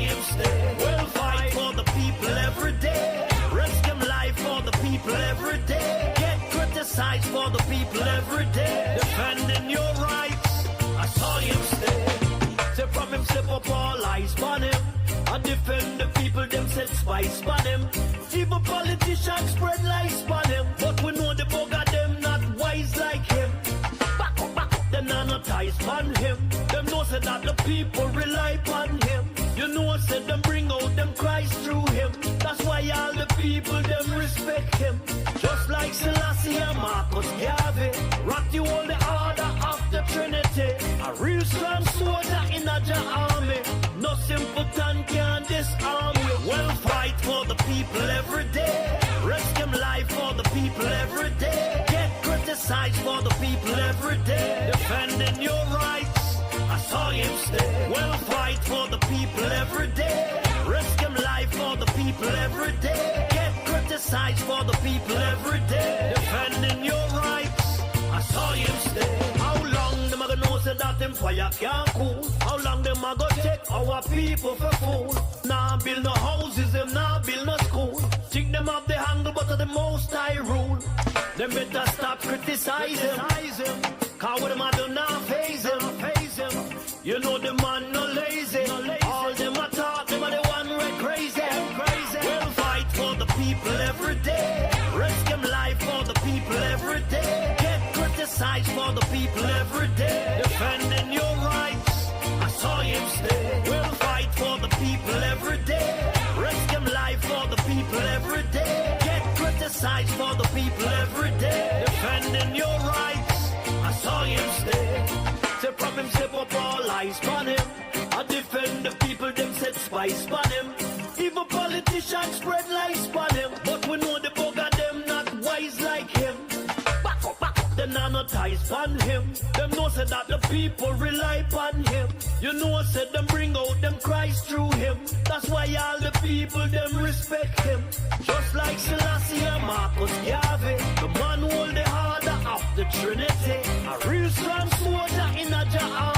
him stay. We'll fight for the people every day. Risk him life for the people every day. Get criticized for the people every day. Defending your rights, I saw him stay. Say from him slip up all eyes on him. I defend the people, them set spice on him. Even politicians spread lies on him. But we know the bugger them not wise like him. Back up, them not ties on him. Them know say that the people rely on him. You know said them bring out them cries through him. That's why all the people them respect him. Just like Selassie and Marcus Garvey. Rock you all the order of the Trinity. A real strong soldier in a army. No simpleton can disarm you. We'll fight for the people every day. Risk him life for the people every day. Get criticized for the people every day. Defending your rights, I saw him stay. We'll fight for the people every day. Risk him life for the people every day. Get criticized for the people every day. Defending your rights, I saw him stay. How long them a gonna know say that them fire can't cool? How long them a gonna take our people for fool? Nah build no houses, them nah build no school. Think them up the handle but of the most high rule. Them better stop criticizing. Cause what them a do now phase him. You know the man no lazy. All them a talk, them are the one right crazy. We'll fight for the people every day. Risk him life for the people every day. Get criticized for the people every day. Defending your rights, I saw him stay. We'll fight for the people every day. Risk him life for the people every day. Get criticized for the people every day. Defending your rights, I saw him stay. Say from him slip up all eyes on him. I defend the people, them set spice on him. Even politicians spread lies on him. But we know the bugger them not wise like him. Back up, them not ties on him. Them know say that the people rely on him. You know said them bring out them cries through him. That's why all the people them respect him. Just like Selassie and Marcus Garvey. The man hold the harder of the Trinity. A real strong soldier in a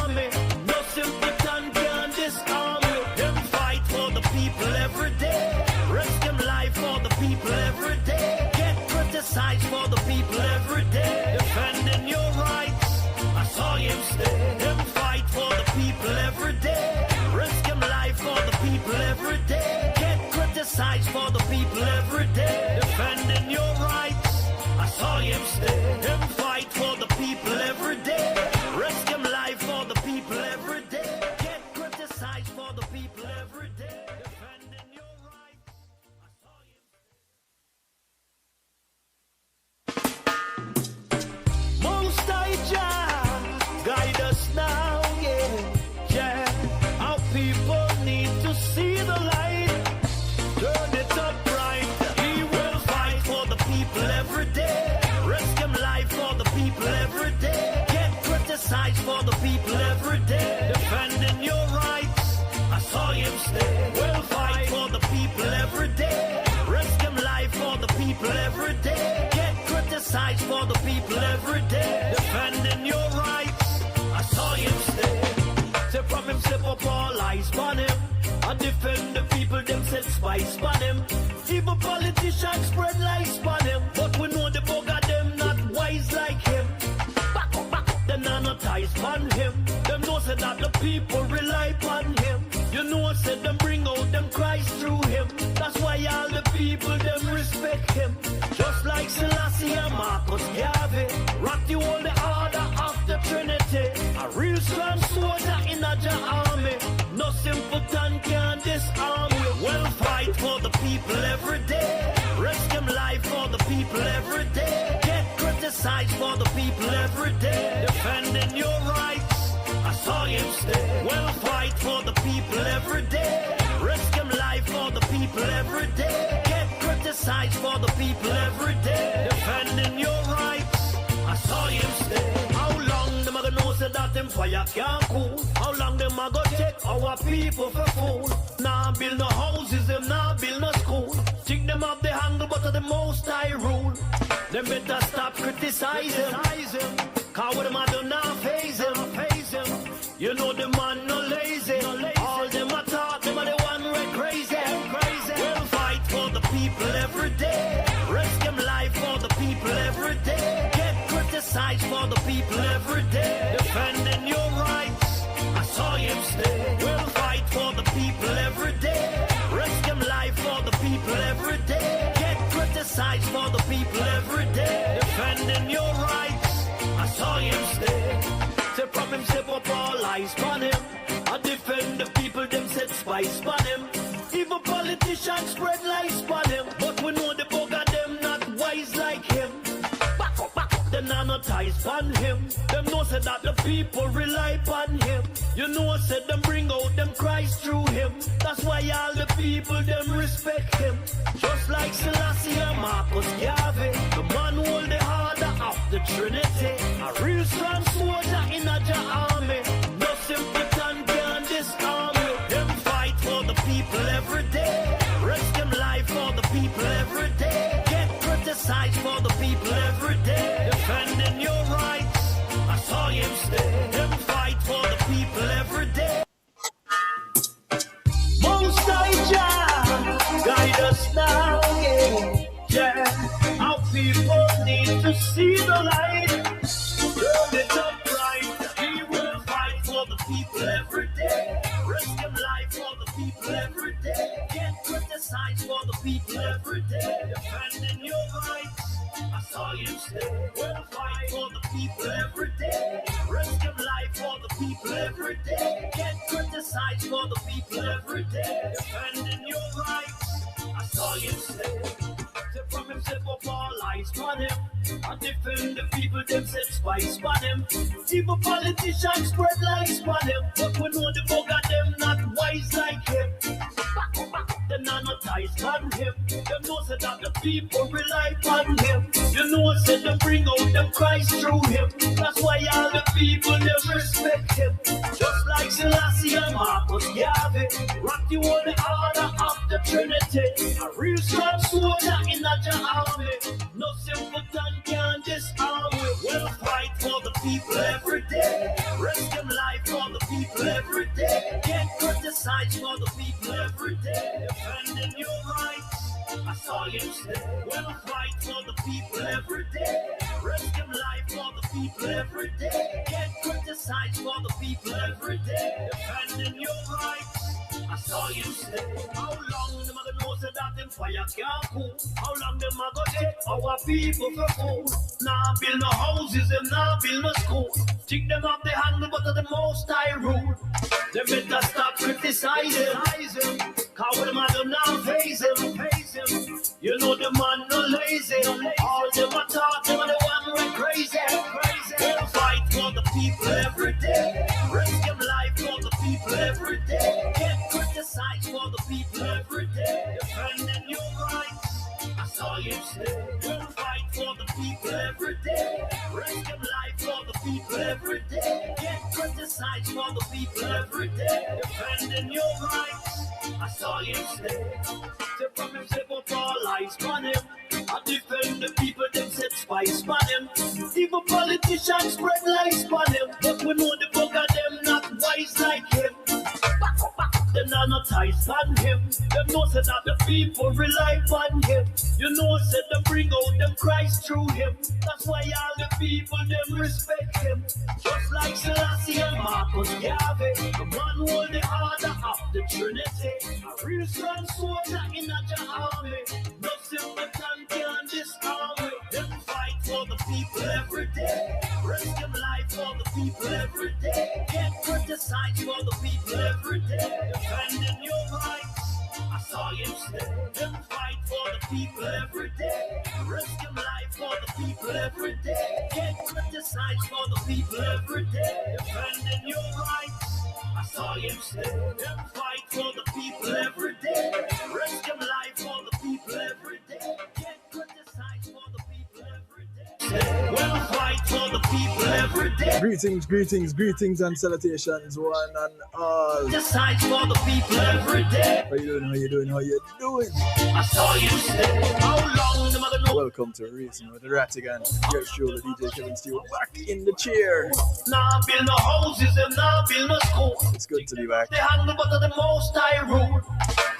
army. No simpleton can disarm you. Them fight for the people every day. Risk them life for the people every day. Get criticized for the people every day. Defending your rights, I saw him stay. Them fight for the people every day. Risk him life for the people every day. Get criticized for the people every day. Defending your rights, I saw him stay. Them fight for the people every day. Risk him life for the people every day. Get criticized for the people every day. Defending your rights, I saw him. Most High Jah, guide us now, yeah. Our people need to see the light. Turn it up right. He will fight for the people every day. Risk him life for the people every day. Get criticized for the people every day. Defending your rights, I saw him stay. We'll fight for the people every day. Risk him life for the people every day. Get criticized for the people every day. Defending your rights, I saw him stay. Say from him slip up all eyes on him. I defend the people, them set spice on him. Even politicians spread lies on him. But we know the bugger them not wise like him. Back up, them not ties on him. Them know say that the people rely on him. You know said them bring out them cries through him. That's why all the people them respect him. Just like Selassie and Marcus Garvey. Rock you all the order of the Trinity. A real strong soldier in a army. No simpleton can disarm you. We'll fight for the people every day. Risk him life for the people every day. Get criticized for the people every day. Defending your rights, I saw him stay. We'll fight for the people every day. Risk him life for the people every day. Get criticized for the people every day. Defending your rights, I saw him stay. How long them a gonna know say that them fire can't cool? How long them a gonna take our people for fool? Nah build no houses, them nah build no school. Think them up the handle but of the most high rule. Them better stop criticizing. Cause what them a do now phase him. You know the man no lazy. All them a talk, them are the one stay. We'll fight for the people every day. Risk them life for the people every day. Get criticized for the people every day. Defending your rights, I saw him stay. Say from him, step up all eyes on him. I defend the people, them set spice on him. Even politicians spread lies on him. But we know the bugger them not wise like him. Back up, them not ties on him. Them know said that the people rely on him. You know said them bring out them cries through him. That's why all the people them respect him. Just like Selassie and Marcus Garvey, the man who hold the harder of the Trinity. A real strong soldier in a army. No simpleton can disarm you. Them fight for the people every day. Risk them life for the people every day. Get criticized for the people every day. Defending your rights, I saw him stay. Them fight for the people every day. Most High Jah, guide us now, yeah. Our people need to see the light. Turn it up right. We will fight for the people every day. Risk them life for the people every day. Get criticized for the people every day. Defending your rights, I saw you stay. We'll fight for the people every day. Risk them life for the people every day. Get criticized for the people every day. Defending your rights, I saw you stay. From him, step up all eyes on him. I defend the people, them set spice on him. Even politicians spread lies on him. But we know the bugger them not wise like him. Them not no ties on him. Them know said that the people rely on him. You know said them bring out them cries through him. That's why all the people them respect him. Just like Selassie and Marcus Garvey, rock the whole order of the Trinity. A real strong soldier in a army. No simpleton can disarm me. We'll fight for the people every day. Risk them life for the people every day. Get criticized for the people every day. Defending your rights, I saw you stay. We'll fight for the people every day. Risk them life for the people every day. Get criticized for the people every day. Defending your rights, I saw you stay. How long them a know say that them fire can't cool? How long them a go take our people for food? Nah build no houses, them nah build no school. Take them off the handle, but of the most I rule. They better stop criticizing. Cause when them a them now face him. You know the man no lazy. All them a talk, them a the one who crazy. We'll fight for the people every day. Risk them life for the people every day. Get criticized for the people every day. Defending your rights, I saw you stay. We'll fight for the people every day. Risk them life for the people every day. Get criticized for the people every day. Defending your rights, I saw you stay. Step from him, step up all eyes on him. I defend the people, them set spice on him. Even politicians spread lies on him. But we know the bugger them not wise like him. Them not no ties on him. Them know said that the people rely on him. You know said them bring out them cries through him. That's why all the people them respect him. Just like Selassie and Marcus Garvey, the man who hold the order of the Trinity. A real strong soldier in a army. No simpleton can disarm me. Them fight for the people every day. Risk them life for the people every day. Get criticized for the people every day. Defending your rights, I saw you stay. Them fight for the people every day. Risk them life for the people every day. Get criticized for the people every day. Defending your rights, I saw you stay. Them fight for the people every day. Risk them life for the people every day. Get criticized for the people every day. We'll fight for the people every day. Greetings and salutations, one and all. Decide for the people every day. How you doing? I saw you stay. How long the mother know? Welcome to Racing with Rattigan. Your show, the DJ Kevin Steele, back in the chair. Nah build no houses, them nah build no school. It's good to be back. They handle but of the most I rule.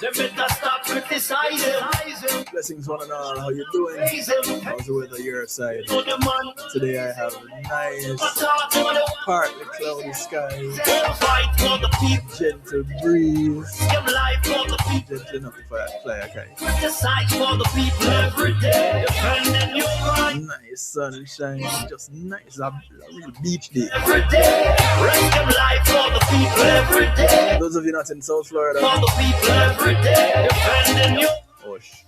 They better stop criticize him. Blessings one and all. How you doing? Praise him. How's the weather your side? To the man. Today I have a nice, partly cloudy sky, Fight for the people. gentle breeze, Give life for the people. gentle enough if I fly a kite. Criticize for the people every day. Defending your right Nice sunshine, just nice. A real beach day. every day. Risking life for the people every day. Those of you not in South Florida, For the people every day. Defending your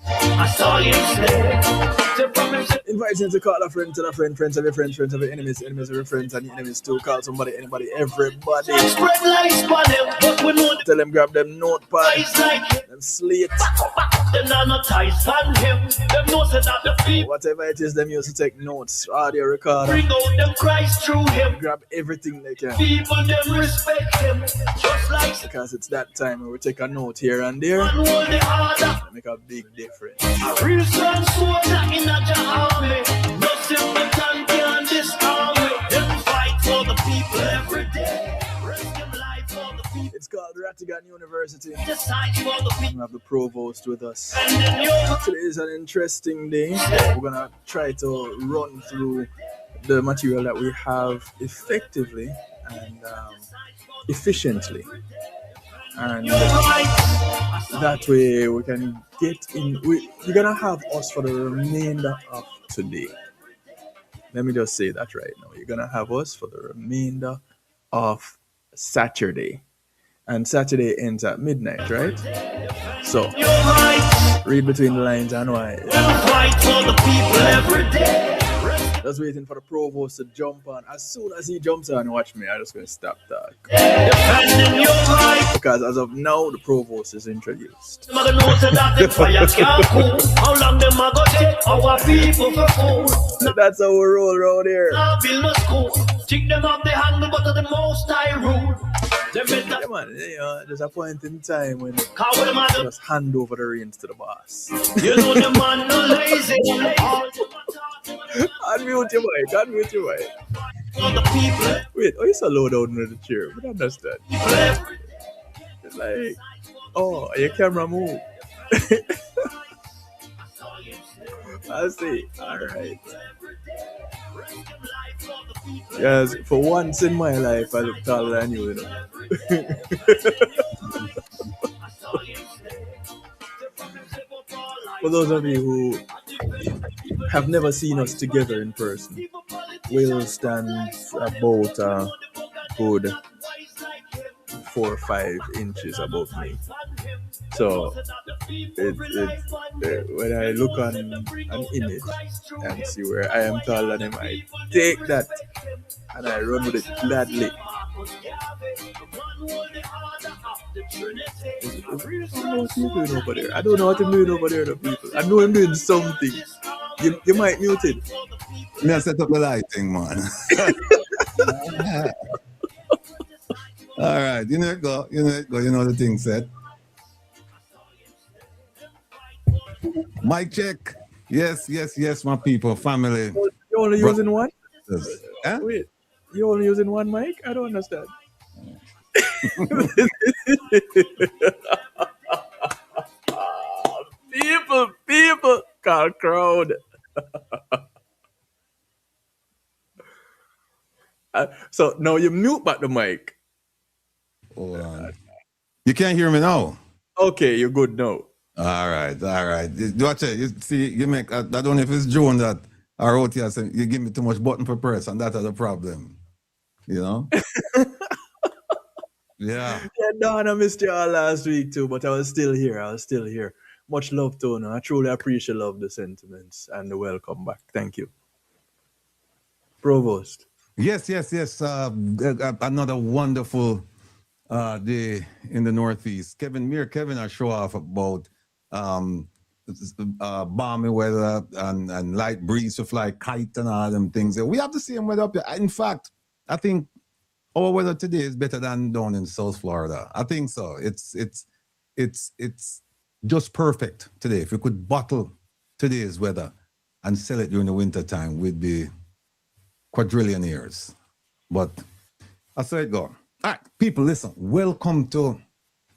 I saw you stay. invite you to call a friend, tell a friend, friends of your friends, friends of your enemies, enemies of your friends, and your enemies too. Call somebody, anybody, everybody. Spread lies on them, but we know Tell them grab them notepad, ties like him. them slate, Them are not ties on him. Them know say that the people whatever it is them used to take notes, audio recorder, bring out them Christ through him. grab everything they can. People them respect him. Just like Because it's that time where we take a note here and there, one hold the harder. make a big difference. A real strong soldier in a army. No simple can disarm me. Them fight for the people every day. Risking life for the people. It's called Rattigan University. Decide for the people. We have the provost with us. And then you Today is an interesting day. We're gonna try to run through the material that we have effectively and efficiently, and that way we can get in. We're gonna have us for the remainder of today. Let me just say that right now. You're gonna have us for the remainder of Saturday, and Saturday ends at midnight, right? So read between the lines and why. fight for the people every day. Just waiting for the provost to jump on. As soon as he jumps on, watch me. I'm just gonna stop that. Defending your right. Because as of now, the provost is introduced. Them a know say that the fire can't cool. How long them a go take our people for food? That's how we roll around here. Now build no school. Take them off the handle, but of the most I rule. Them better Yeah, man, there's a point in time when call them you a just hand over the reins to the boss. You know the man no lazy. Unmute your mic, unmute your mic. For the people. Wait, oh, you so low down with the chair. I don't understand. It's like, oh, your camera move. I see. All right. Yes, for once in my life, I look taller than you, you know. For those of you who have never seen us together in person, Will stands about a good 4 or 5 inches above me. So when I look on an image and see where I am taller than him, I take that and I run with it gladly. I don't know what you're doing over there, the people. I know I'm doing something. You might mute it. Me I set up the lighting, man. All right, you know it go, you know the thing set. Mic check. Yes, my people, family. You only using one? Huh? Wait, you only using one mic? I don't understand. people, call crowd. So now you mute back the mic. Hold on. You can't hear me now. Okay, you're good now. All right. Watch it. You see, you make. I don't know if it's Joan that or out here saying you give me too much button for press, and that is a problem. You know. Yeah. Yeah, Don, I missed you all last week too, but I was still here. Much love, Tony. I truly appreciate the sentiments and the welcome back. Thank you. Provost. Yes. Another wonderful day in the Northeast. Kevin will show off about balmy weather and light breeze to fly kite and all them things. We have the same weather up here. In fact, I think our weather today is better than down in South Florida. I think so. It's just perfect today. If we could bottle today's weather and sell it during the winter time, we'd be quadrillionaires. But I saw it go. All right, people, listen. Welcome to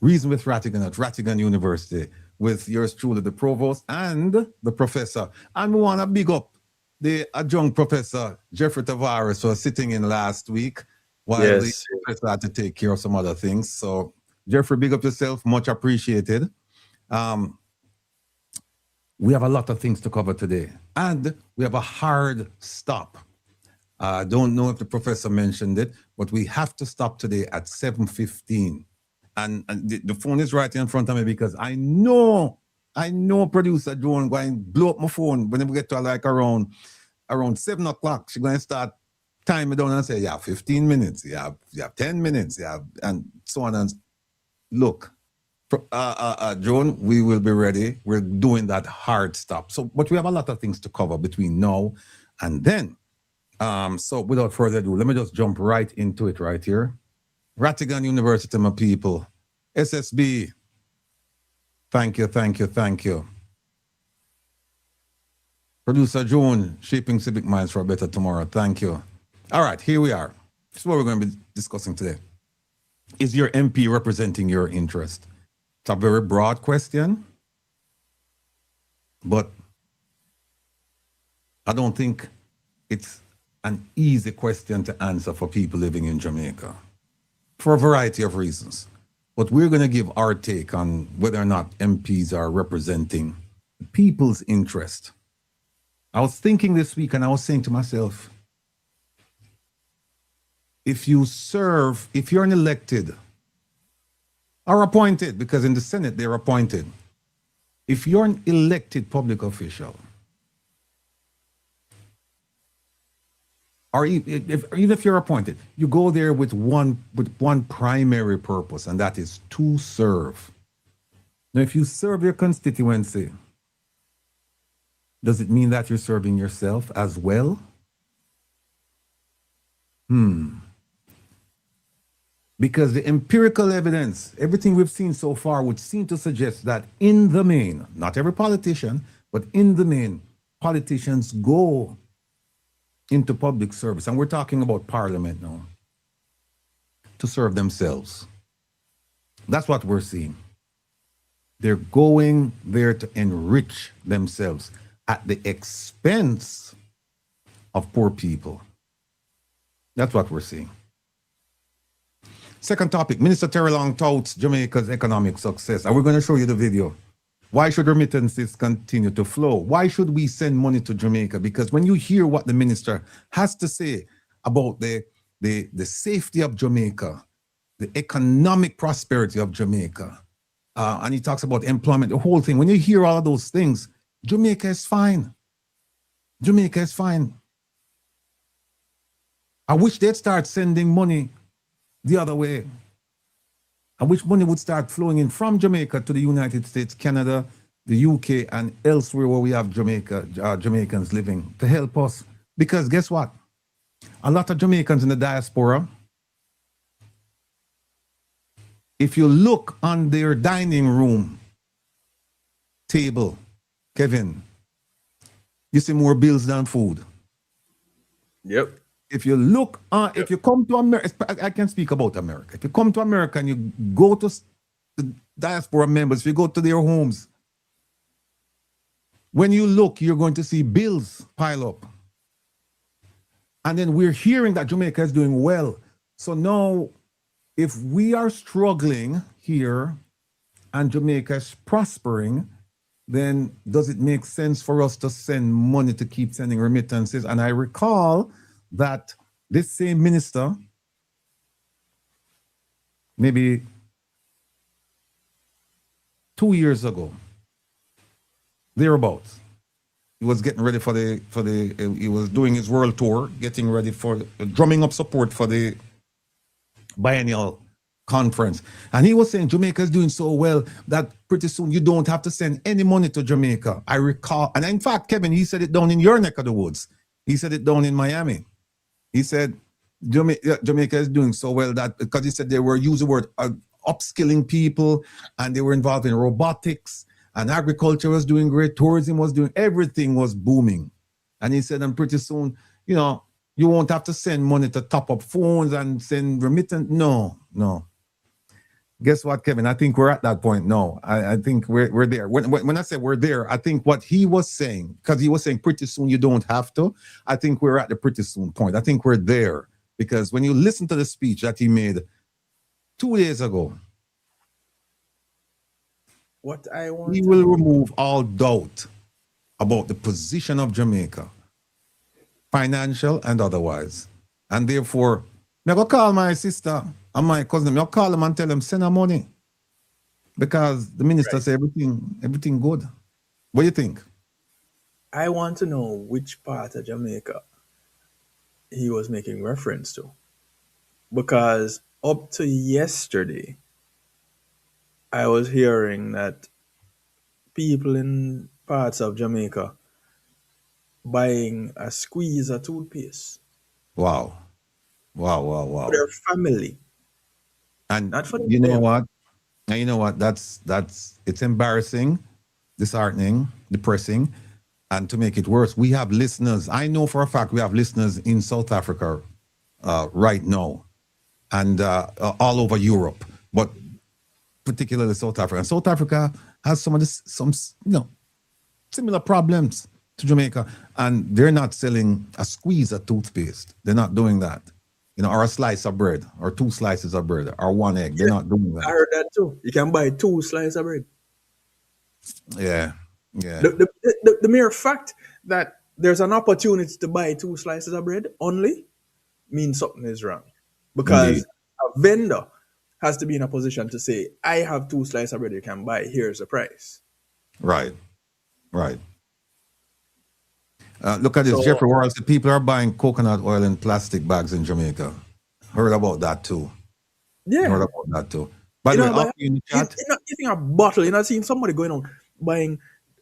Reason with Rattigan at Rattigan University, with yours truly, the provost and the professor. And we want to big up the adjunct professor, Jeffrey Tavares, was sitting in last week while the professor had to take care of some other things. So, Jeffrey, big up yourself. Much appreciated. We have a lot of things to cover today. And we have a hard stop. I don't know if the professor mentioned it, but we have to stop today at 7:15. And the phone is right in front of me because I know producer Joan going to blow up my phone when we get to like around 7 o'clock. She's going to start timing down and say, yeah, 15 minutes, you have 10 minutes, and so on. And look, Joan, we will be ready. We're doing that hard stop. So, but we have a lot of things to cover between now and then. So without further ado, let me just jump right into it right here. Rattigan University, my people. SSB. Thank you. Producer Joan, shaping civic minds for a better tomorrow. Thank you. All right, here we are. This is what we're going to be discussing today. Is your MP representing your interest? It's a very broad question, but I don't think it's an easy question to answer for people living in Jamaica for a variety of reasons. But we're going to give our take on whether or not MPs are representing people's interest. I was thinking this week and I was saying to myself, if you're an elected or appointed, because in the Senate they're appointed, if you're an elected public official, or even if you're appointed, you go there with one primary purpose, and that is to serve. Now, if you serve your constituency, does it mean that you're serving yourself as well? Because the empirical evidence, everything we've seen so far would seem to suggest that in the main, not every politician, but in the main, politicians go into public service, and we're talking about Parliament now, to serve themselves. That's what we're seeing. They're going there to enrich themselves at the expense of poor people. That's what we're seeing. Second topic, Minister Terrelongue touts Jamaica's economic success. And we're going to show you the video. Why should remittances continue to flow? Why should we send money to Jamaica? Because when you hear what the minister has to say about the safety of Jamaica, the economic prosperity of Jamaica, and he talks about employment, the whole thing. When you hear all of those things, Jamaica is fine. Jamaica is fine. I wish they'd start sending money the other way. I wish money would start flowing in from Jamaica to the United States, Canada, the UK, and elsewhere where we have Jamaicans living to help us. Because guess what? A lot of Jamaicans in the diaspora, if you look on their dining room table, Kevin, you see more bills than food. Yep. If you look, if you come to America, I can speak about America. If you come to America and you go to the diaspora members, if you go to their homes, when you look, you're going to see bills pile up. And then we're hearing that Jamaica is doing well. So now, if we are struggling here and Jamaica is prospering, then does it make sense for us to send money to keep sending remittances? And I recall that this same minister, maybe 2 years ago, thereabouts, he was getting ready he was doing his world tour, getting ready for drumming up support for the biennial conference. And he was saying Jamaica is doing so well that pretty soon you don't have to send any money to Jamaica. I recall, and in fact, Kevin, he said it down in your neck of the woods. He said it down in Miami. He said Jamaica is doing so well that because he said they were using the word upskilling people, and they were involved in robotics, and agriculture was doing great, tourism was doing, everything was booming. And he said, and pretty soon, you know, you won't have to send money to top up phones and send remittance. No. guess what, Kevin? I think we're at that point now. I think we're there. When I say we're there, I think what he was saying, because he was saying pretty soon you don't have to. I think we're at the pretty soon point. I think we're there because when you listen to the speech that he made 2 days ago, What I want, he will remove all doubt about the position of Jamaica, financial and otherwise. And therefore, I'm going to call my sister and my cousin. I'm going to call them and tell them, send her money. Because the minister said everything good. What do you think? I want to know which part of Jamaica he was making reference to. Because up to yesterday, I was hearing that people in parts of Jamaica buying a squeeze of toothpaste Wow. for their family. And Not for you know themselves. what? And you know what? That's it's embarrassing, disheartening, depressing. And to make it worse, we have listeners. I know for a fact we have listeners in South Africa right now and all over Europe, but particularly South Africa. And South Africa has some similar problems to Jamaica, and they're not selling a squeeze of toothpaste. They're not doing that. Or a slice of bread, or 2 slices of bread, or 1 egg. They're not doing that. I heard that too. You can buy 2 slices of bread. Yeah. The mere fact that there's an opportunity to buy 2 slices of bread only means something is wrong. Because Indeed. a vendor has to be in a position to say, I have 2 slices of bread you can buy, here's the price. Right. Look at this. So, Jeffrey Warren said people are buying coconut oil in plastic bags in Jamaica. Heard about that too. Yeah. Heard about that too. By the way, you're not getting a bottle. You're not seeing somebody going on buying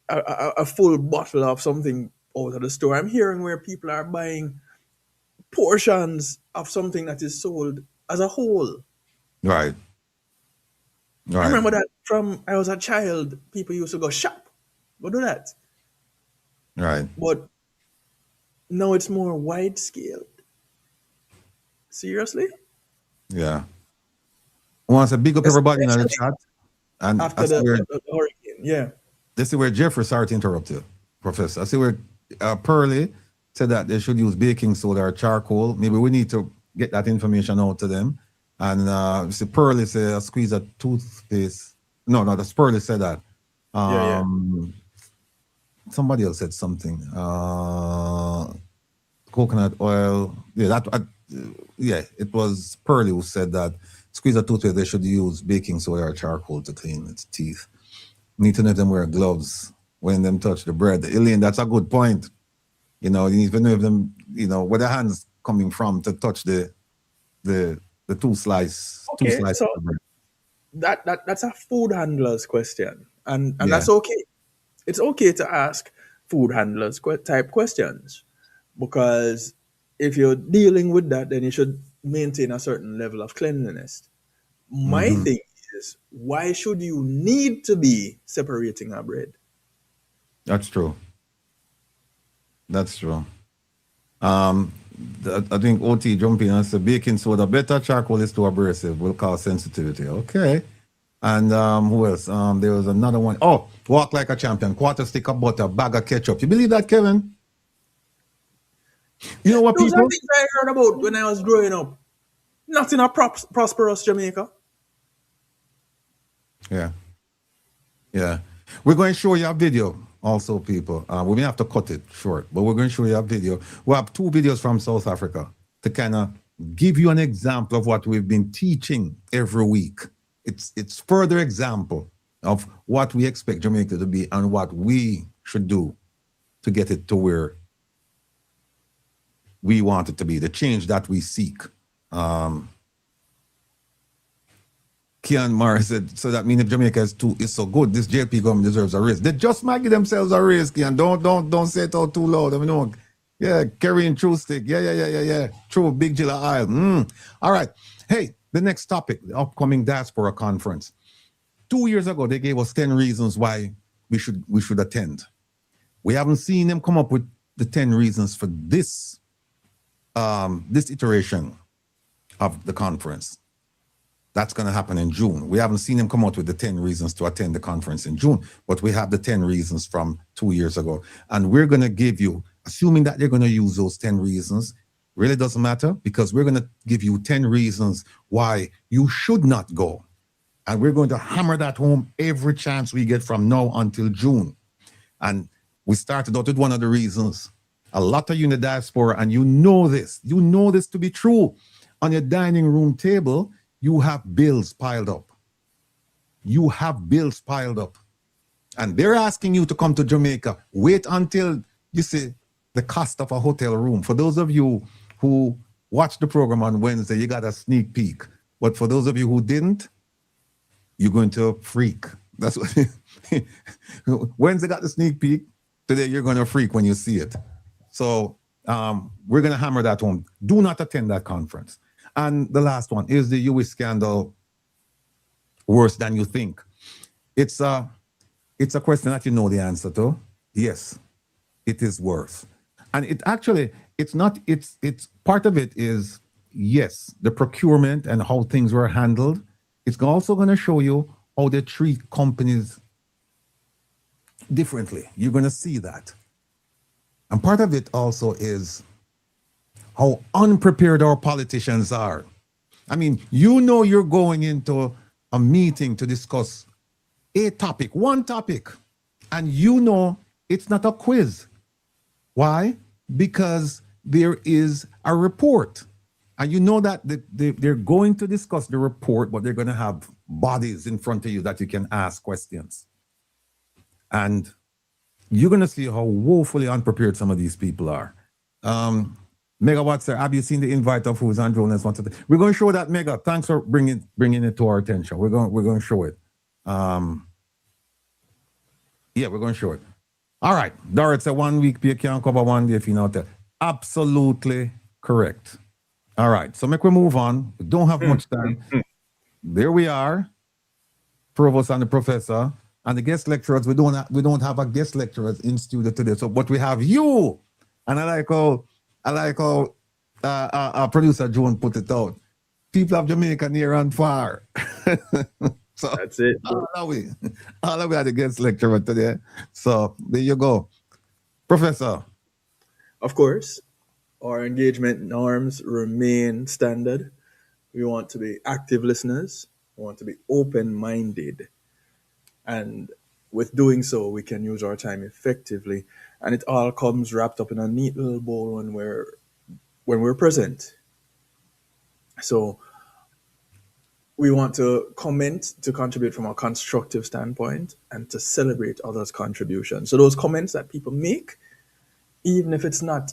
a full bottle of something out of the store. I'm hearing where people are buying portions of something that is sold as a whole. Right. I remember that from I was a child, people used to go shop. Go do that. Right. But now it's more wide scale. Seriously? Yeah. I want to big up everybody in the chat. And after the hurricane, yeah. This is where Jeffrey, sorry to interrupt you, Professor. I see where Pearlie said that they should use baking soda or charcoal. Maybe we need to get that information out to them. And see, Pearlie said a squeeze of toothpaste. No, that's Pearlie said that. Yeah. Somebody else said something. Coconut oil. Yeah, it was Pearlie who said that squeeze of toothpaste, they should use baking soda or charcoal to clean its teeth. Need to know if them wear gloves when them touch the bread. Elaine, that's a good point. You need to know if them, where the hands coming from to touch the 2 slices. Okay, 2 slices so of bread. That's a food handler's question, and that's okay. It's okay to ask food handlers type questions, because if you're dealing with that, then you should maintain a certain level of cleanliness. My thing is, why should you need to be separating a bread? That's true. I think OT jumping and said baking soda better, charcoal is too abrasive, will cause sensitivity. Okay. And who else? There was another one. Oh, walk like a champion, 1/4 stick of butter, bag of ketchup. You believe that, Kevin? You know what Those people? are things I heard about when I was growing up. Not in a prosperous Jamaica. Yeah. We're going to show you a video also, people. We may have to cut it short, but we're going to show you a video. We have 2 videos from South Africa to kind of give you an example of what we've been teaching every week. It's further example of what we expect Jamaica to be and what we should do to get it to where we want it to be, the change that we seek. Kian Morris said, so that means if Jamaica is so good, this JP government deserves a raise. They just might give themselves a raise, Kian. Don't say it out too loud. I mean, yeah, Kerry and True Stick. Yeah. True, Big Jilla Isle. All right. Hey, the next topic, the upcoming Diaspora conference. 2 years ago, they gave us 10 reasons why we should attend. We haven't seen them come up with the 10 reasons for this iteration of the conference. That's going to happen in June. We haven't seen him come out with the 10 reasons to attend the conference in June, but we have the 10 reasons from 2 years ago. And we're going to give you, assuming that you're going to use those 10 reasons, really doesn't matter, because we're going to give you 10 reasons why you should not go. And we're going to hammer that home every chance we get from now until June. And we started out with one of the reasons. A lot of you in the diaspora, and you know this to be true. On your dining room table, you have bills piled up. You have bills piled up. And they're asking you to come to Jamaica. Wait until you see the cost of a hotel room. For those of you who watched the program on Wednesday, you got a sneak peek. But for those of you who didn't, you're going to freak. That's what Wednesday got the sneak peek. Today you're going to freak when you see it. So we're going to hammer that home. Do not attend that conference. And the last one, is the UHWI scandal worse than you think? It's a question that you know the answer to. Yes, it is worse. And it actually, it's not, it's part of it is, yes, the procurement and how things were handled. It's also going to show you how they treat companies differently. You're going to see that. And part of it also is how unprepared our politicians are. I mean, you know you're going into a meeting to discuss a topic, one topic, and you know it's not a quiz. Why? Because there is a report. And you know that they're going to discuss the report, but they're going to have bodies in front of you that you can ask questions. And you're going to see how woefully unprepared some of these people are. Mega Watson, have you seen the invite of who's on Jonas? We're going to show that, Mega. Thanks for bringing it to our attention. We're going to show it. Yeah, we're going to show it. All right. Dorrit said 1 week pay can't cover 1 day if you're not there. Absolutely correct. All right. So make we move on. We don't have much time. There we are. Provost and the professor and the guest lecturers. We don't have a guest lecturers in studio today. So but we have you. And I like how our producer Joan put it out. People of Jamaica near and far. So that's it. All of we are the guest lecturer today. So there you go. Professor. Of course, our engagement norms remain standard. We want to be active listeners. We want to be open-minded. And with doing so, we can use our time effectively. And it all comes wrapped up in a neat little bowl when we're present. So we want to comment, to contribute from a constructive standpoint, and to celebrate others' contributions. So those comments that people make, even if it's not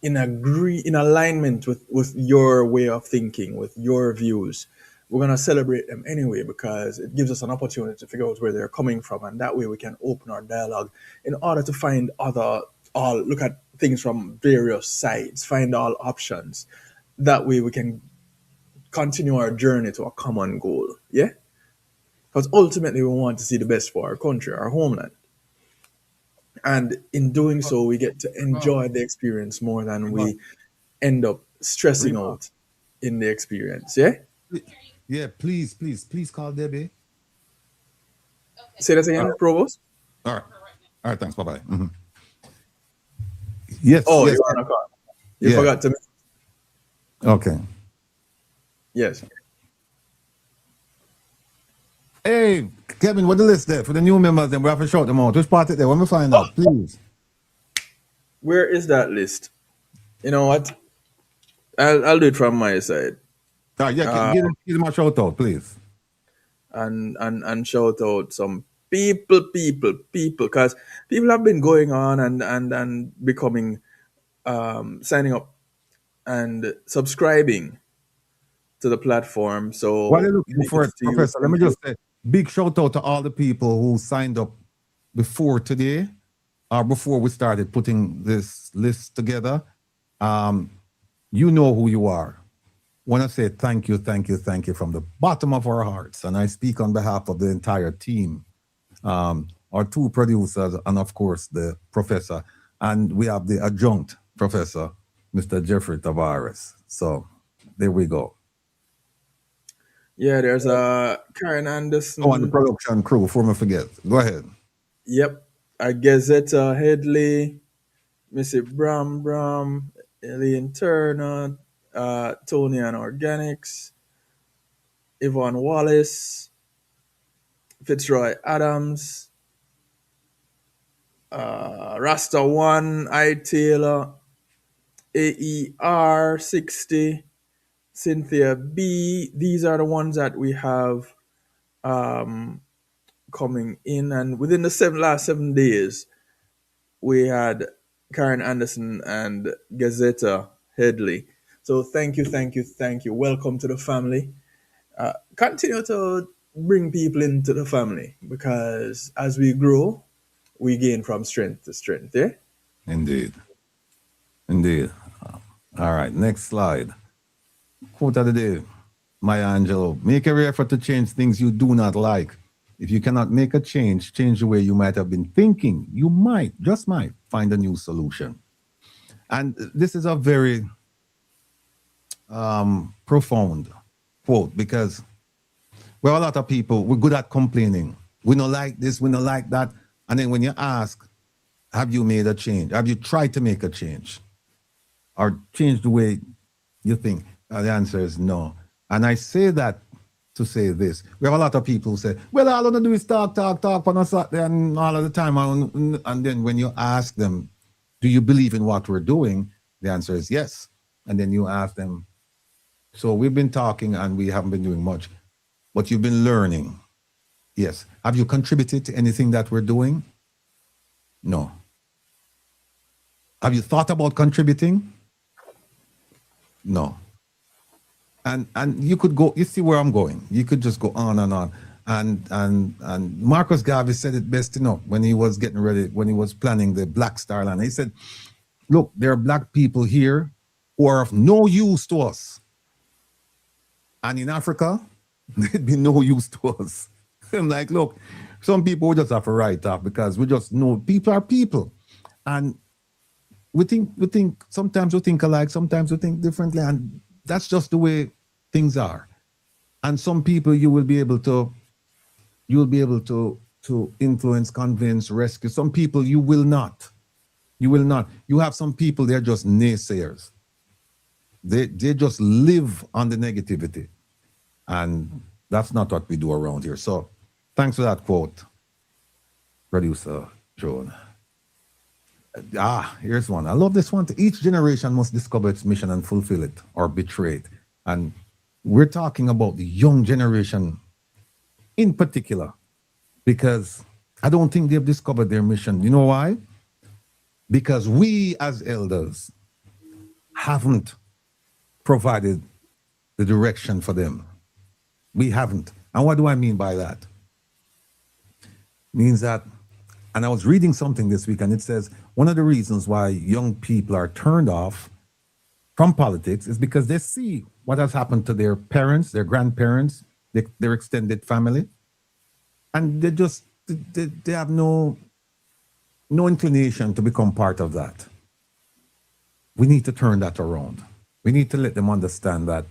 in alignment with your way of thinking, with your views, we're going to celebrate them anyway, because it gives us an opportunity to figure out where they're coming from. And that way we can open our dialogue in order to find look at things from various sides, find all options. That way we can continue our journey to a common goal. Yeah? Because ultimately we want to see the best for our country, our homeland. And in doing so, we get to enjoy the experience more than we end up stressing out in the experience. Yeah? Yeah, please call Debbie. Okay. Say that again, Provost? All right, thanks. Bye-bye. Mm-hmm. Yes. Oh, yes. you're on a call. You forgot to. Okay. Yes. Hey, Kevin, what the list there for the new members? Then we have to shout them out. Which part it there? When we find out, please. Where is that list? You know what? I'll do it from my side. Yeah, give them a shout out, please. And shout out some people, because people have been going on and becoming signing up and subscribing to the platform. So while you're looking for it, Professor, let me just say big shout out to all the people who signed up before today, or before we started putting this list together. You know who you are. Want to say thank you from the bottom of our hearts. And I speak on behalf of the entire team, our two producers, and of course the professor. And we have the adjunct professor, Mr. Jeffrey Tavares. So there we go. Yeah, there's a Karen Oh, and the Anderson. production crew, before I forget. Go ahead. Yep. A Gazetta Headley, Missy Bram, Elaine Turner, Tony and Organics, Yvonne Wallace, Fitzroy Adams, Rasta One, I Taylor, AER 60, Cynthia B. These are the ones that we have coming in, and within the last 7 days, we had Karen Anderson and Gazetta Headley. So thank you. Welcome to the family. Continue to bring people into the family, because as we grow, we gain from strength to strength. Yeah. Indeed. All right, next slide. Quote of the day, Maya Angelou. Make every effort to change things you do not like. If you cannot make a change the way you might have been thinking, you just might, find a new solution. And this is a very profound quote, because we have a lot of people, we're good at complaining. We don't like this, we don't like that. And then when you ask, have you made a change? Have you tried to make a change? Or change the way you think? The answer is no. And I say that to say this. We have a lot of people who say, well, all I want to do is talk, on a Saturday and all of the time. And then when you ask them, do you believe in what we're doing? The answer is yes. And then you ask them, so we've been talking and we haven't been doing much, but you've been learning. Yes. Have you contributed to anything that we're doing? No. Have you thought about contributing? No. And you could go, you see where I'm going. You could just go on and on. And Marcus Garvey said it best enough when he was getting ready, when he was planning the Black Star Line. He said, look, there are black people here who are of no use to us. And in Africa, there'd be no use to us. I'm like, look, some people just have to write off, because we just know people are people. And we think, sometimes we think alike, sometimes we think differently. And that's just the way things are. And some people you will be able to influence, convince, rescue. Some people you will not. You will not. You have some people, they're just naysayers. They just live on the negativity. And that's not what we do around here. So thanks for that quote, producer Joan. Here's one. I love this one. Each generation must discover its mission and fulfill it, or betray it. And we're talking about the young generation in particular, because I don't think they've discovered their mission. You know why? Because we as elders haven't provided the direction for them. We haven't. And what do I mean by that? Means that, and I was reading something this week, and it says one of the reasons why young people are turned off from politics is because they see what has happened to their parents, their grandparents, their extended family, and they have no inclination to become part of that. We need to turn that around. We need to let them understand that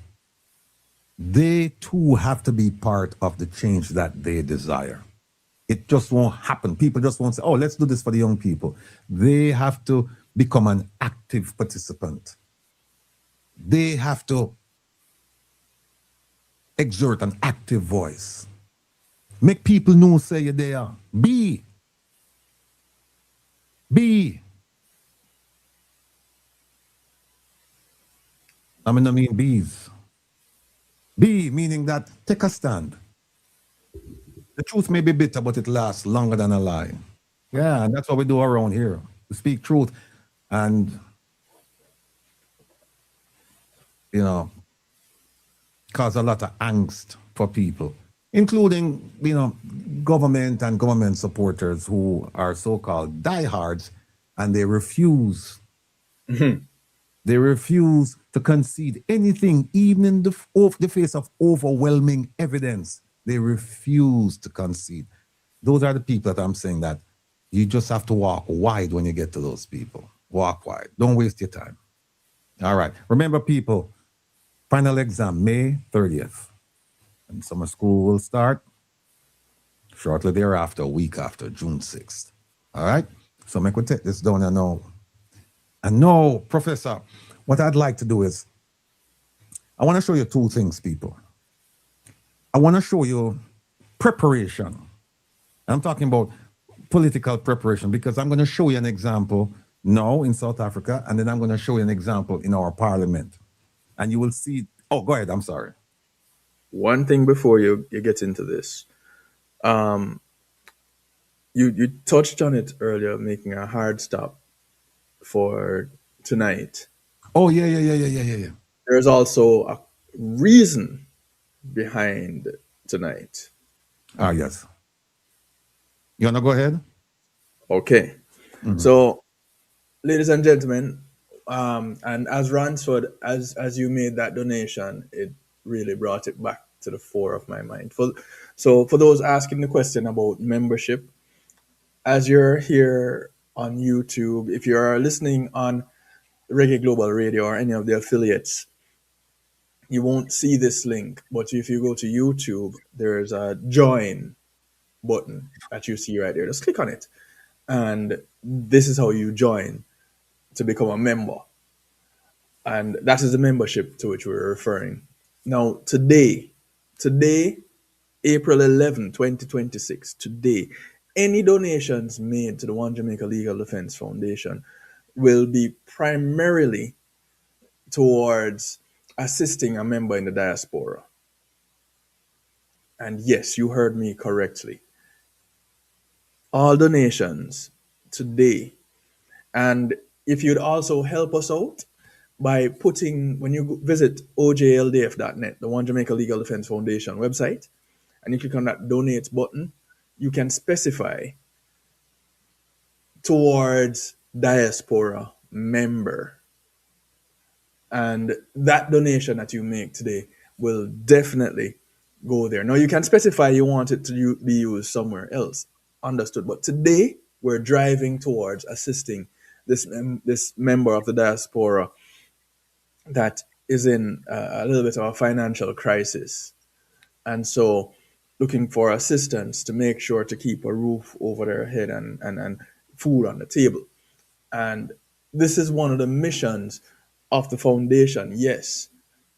they too have to be part of the change that they desire. It just won't happen. People just won't say, oh, let's do this for the young people. They have to become an active participant. They have to exert an active voice. Make people know, say you're there. Be. I mean bees. Be, meaning that take a stand. The truth may be bitter, but it lasts longer than a lie. Yeah, and that's what we do around here. We speak truth and, cause a lot of angst for people, including, government and government supporters who are so-called diehards, and they refuse. They refuse to concede anything, even in the face of overwhelming evidence. They refuse to concede. Those are the people that I'm saying that you just have to walk wide when you get to those people. Walk wide. Don't waste your time. All right. Remember, people, final exam, May 30th. And summer school will start shortly thereafter, a week after, June 6th. All right? So make we take this down and now. And now, Professor, what I'd like to do is, I want to show you two things, people. I want to show you preparation. I'm talking about political preparation because I'm going to show you an example now in South Africa, and then I'm going to show you an example in our parliament. And you will see, oh, go ahead, I'm sorry. One thing before you get into this. You touched on it earlier, making a hard stop for tonight. Oh, yeah. There's also a reason behind tonight. Ah, yes. You want to go ahead? Okay. So, ladies and gentlemen, and as Ransford, as you made that donation, it really brought it back to the fore of my mind. So for those asking the question about membership, as you're here on YouTube, if you're listening on Reggae Global Radio or any of the affiliates, you won't see this link. But if you go to YouTube, there's a join button that you see right there. Just click on it. And this is how you join to become a member. And that is the membership to which we're referring. Now, today, April 11, 2026, today, any donations made to the One Jamaica Legal Defense Foundation will be primarily towards assisting a member in the diaspora. And yes, you heard me correctly. All donations today. And if you'd also help us out by putting, when you visit OJLDF.net, the One Jamaica Legal Defense Foundation website, and you click on that donate button, you can specify towards diaspora member. And that donation that you make today will definitely go there. Now, you can specify you want it to be used somewhere else. Understood. But today, we're driving towards assisting this member of the diaspora that is in a little bit of a financial crisis. And so looking for assistance to make sure to keep a roof over their head and food on the table. And this is one of the missions of the foundation. Yes,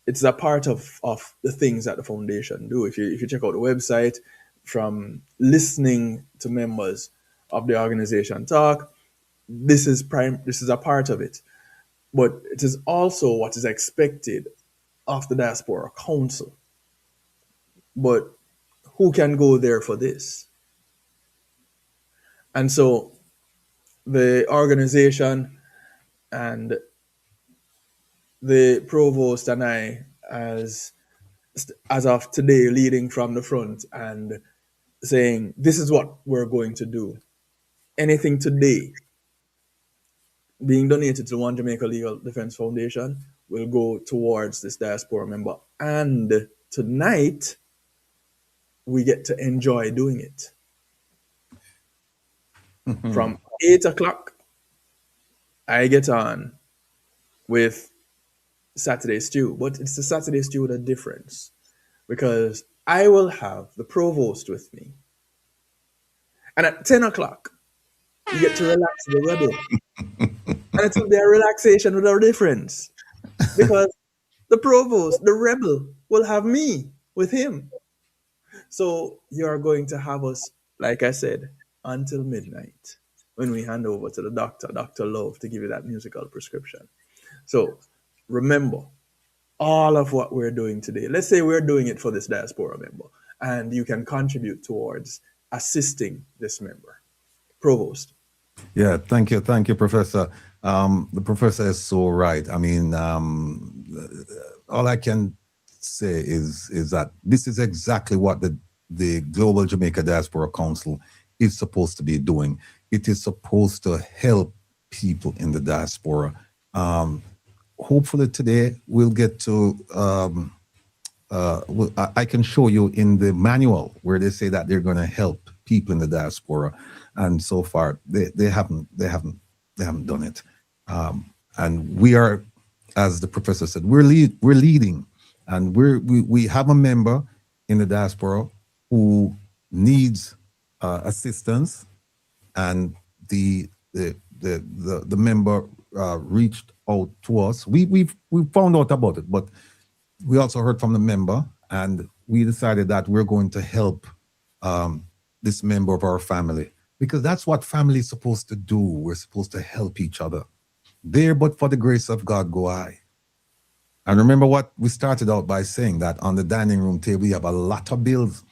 it's a part of the things that the foundation do. If you check out the website, from listening to members of the organization talk, this is a part of it. But it is also what is expected of the Diaspora Council. But who can go there for this? And so the organization and the provost and I, as of today, leading from the front and saying, this is what we're going to do. Anything today being donated to the One Jamaica Legal Defense Foundation will go towards this diaspora member. And tonight, we get to enjoy doing it. From 8 o'clock, I get on with Saturday Stew. But it's the Saturday Stew with a difference, because I will have the provost with me. And at 10 o'clock, you get to relax the rebel. And it will be a relaxation with a difference, because the provost, the rebel, will have me with him. So you are going to have us, like I said, until midnight, when we hand over to the doctor, Dr. Love, to give you that musical prescription. So remember, all of what we're doing today, let's say we're doing it for this diaspora member, and you can contribute towards assisting this member. Provost. Yeah, thank you, Professor. The professor is so right. I mean, all I can say is that this is exactly what the Global Jamaica Diaspora Council is supposed to be doing. It is supposed to help people in the diaspora. Hopefully today we'll get to, I can show you in the manual where they say that they're going to help people in the diaspora, and so far they haven't done it. And we are, as the professor said, we're leading, and we have a member in the diaspora who needs assistance, and the member reached out to us. We found out about it, but we also heard from the member, and we decided that we're going to help this member of our family, because that's what family is supposed to do. We're supposed to help each other. There, but for the grace of God, go I. And remember what we started out by saying, that on the dining room table, we have a lot of bills.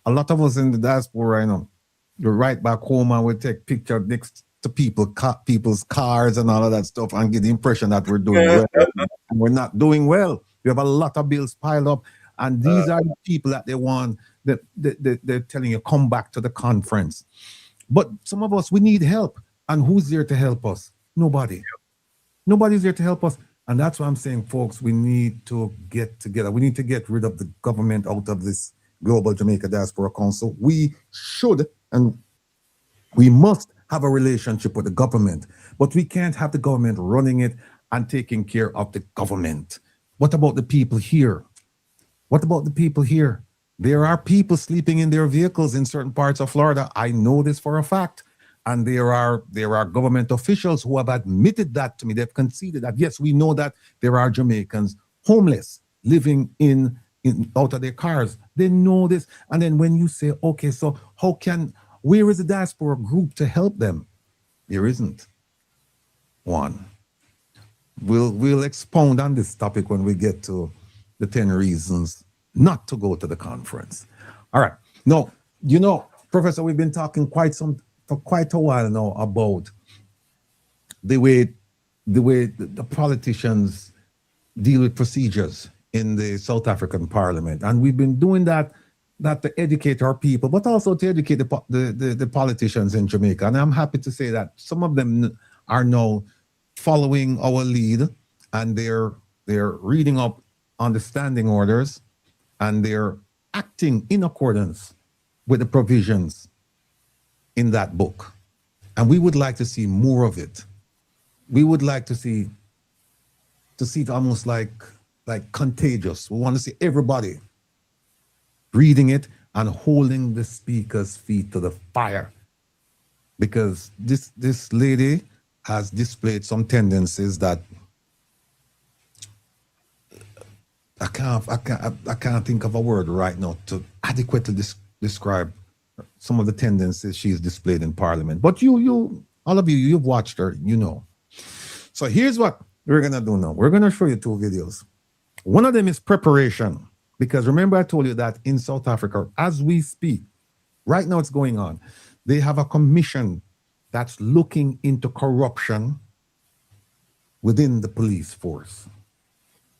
A lot of us in the diaspora, you know, you're right back home and we take pictures next to people's cars and all of that stuff and get the impression that we're doing well. And we're not doing well. We have a lot of bills piled up. And these are the people that they want, that they're telling you, come back to the conference. But some of us, we need help. And who's there to help us? Nobody. Nobody's there to help us. And that's why I'm saying, folks, we need to get together. We need to get rid of the government out of this Global Jamaica Diaspora Council. We should and we must have a relationship with the government, but we can't have the government running it and taking care of the government. What about the people here? What about the people here? There are people sleeping in their vehicles in certain parts of Florida. I know this for a fact. And there are government officials who have admitted that to me. They've conceded that, yes, we know that there are Jamaicans homeless, living in out of their cars. They know this. And then when you say, okay, so where is the diaspora group to help them? There isn't one. We'll expound on this topic when we get to the 10 reasons not to go to the conference. All right. Now, you know, Professor, we've been talking for quite a while now about the way the politicians deal with procedures in the South African Parliament. And we've been doing that to educate our people, but also to educate the politicians in Jamaica. And I'm happy to say that some of them are now following our lead, and they're reading up on the standing orders, and they're acting in accordance with the provisions in that book. And we would like to see more of it. We would like to see it almost like contagious. We want to see everybody reading it and holding the speaker's feet to the fire, because this lady has displayed some tendencies that I can't think of a word right now to adequately describe some of the tendencies she's displayed in Parliament. But all of you've watched her, you know. So here's what we're gonna do now. We're gonna show you two videos. One of them is preparation, because remember I told you that in South Africa, as we speak, right now it's going on, they have a commission that's looking into corruption within the police force.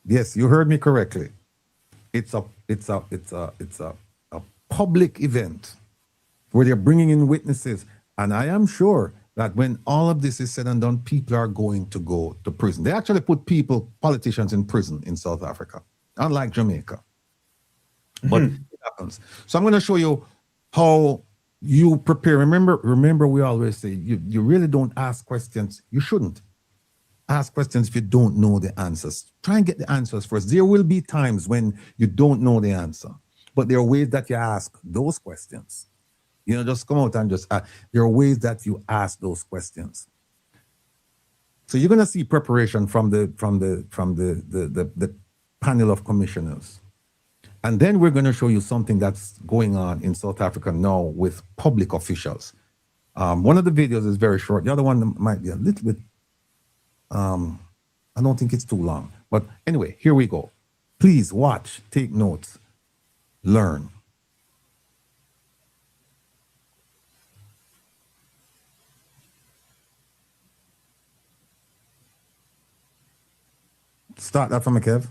Yes, you heard me correctly. It's a public event where they're bringing in witnesses. And I am sure that when all of this is said and done, people are going to go to prison. They actually put politicians in prison in South Africa, unlike Jamaica. But it happens. So I'm going to show you how you prepare. Remember, we always say you really don't ask questions. You shouldn't ask questions if you don't know the answers. Try and get the answers first. There will be times when you don't know the answer, but there are ways that you ask those questions. You know, just come out and just there are ways that you ask those questions. So you're going to see preparation from the panel of commissioners. And then we're going to show you something that's going on in South Africa now with public officials. One of the videos is very short. The other one might be a little bit, I don't think it's too long. But anyway, here we go. Please watch, take notes, learn. Start that from a Kev.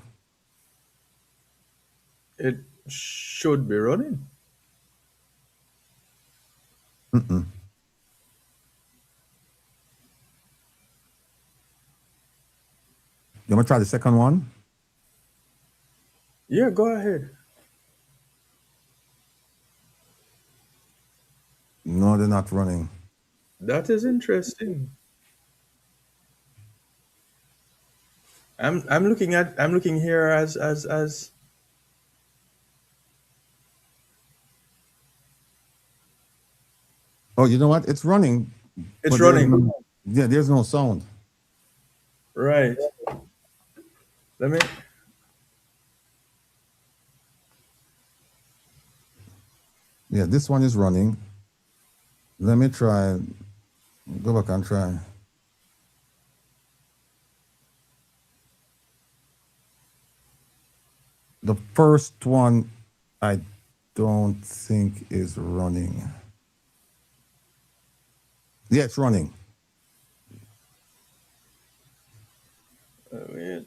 It should be running. Mm-mm. You want to try the second one? Yeah, go ahead. No, they're not running. That is interesting. I'm looking here as Oh, you know what? It's running. It's but running. There's no sound. Right. Let me. Yeah, this one is running. Let me try. Go back and try. The first one, I don't think is running. Yeah, it's running. The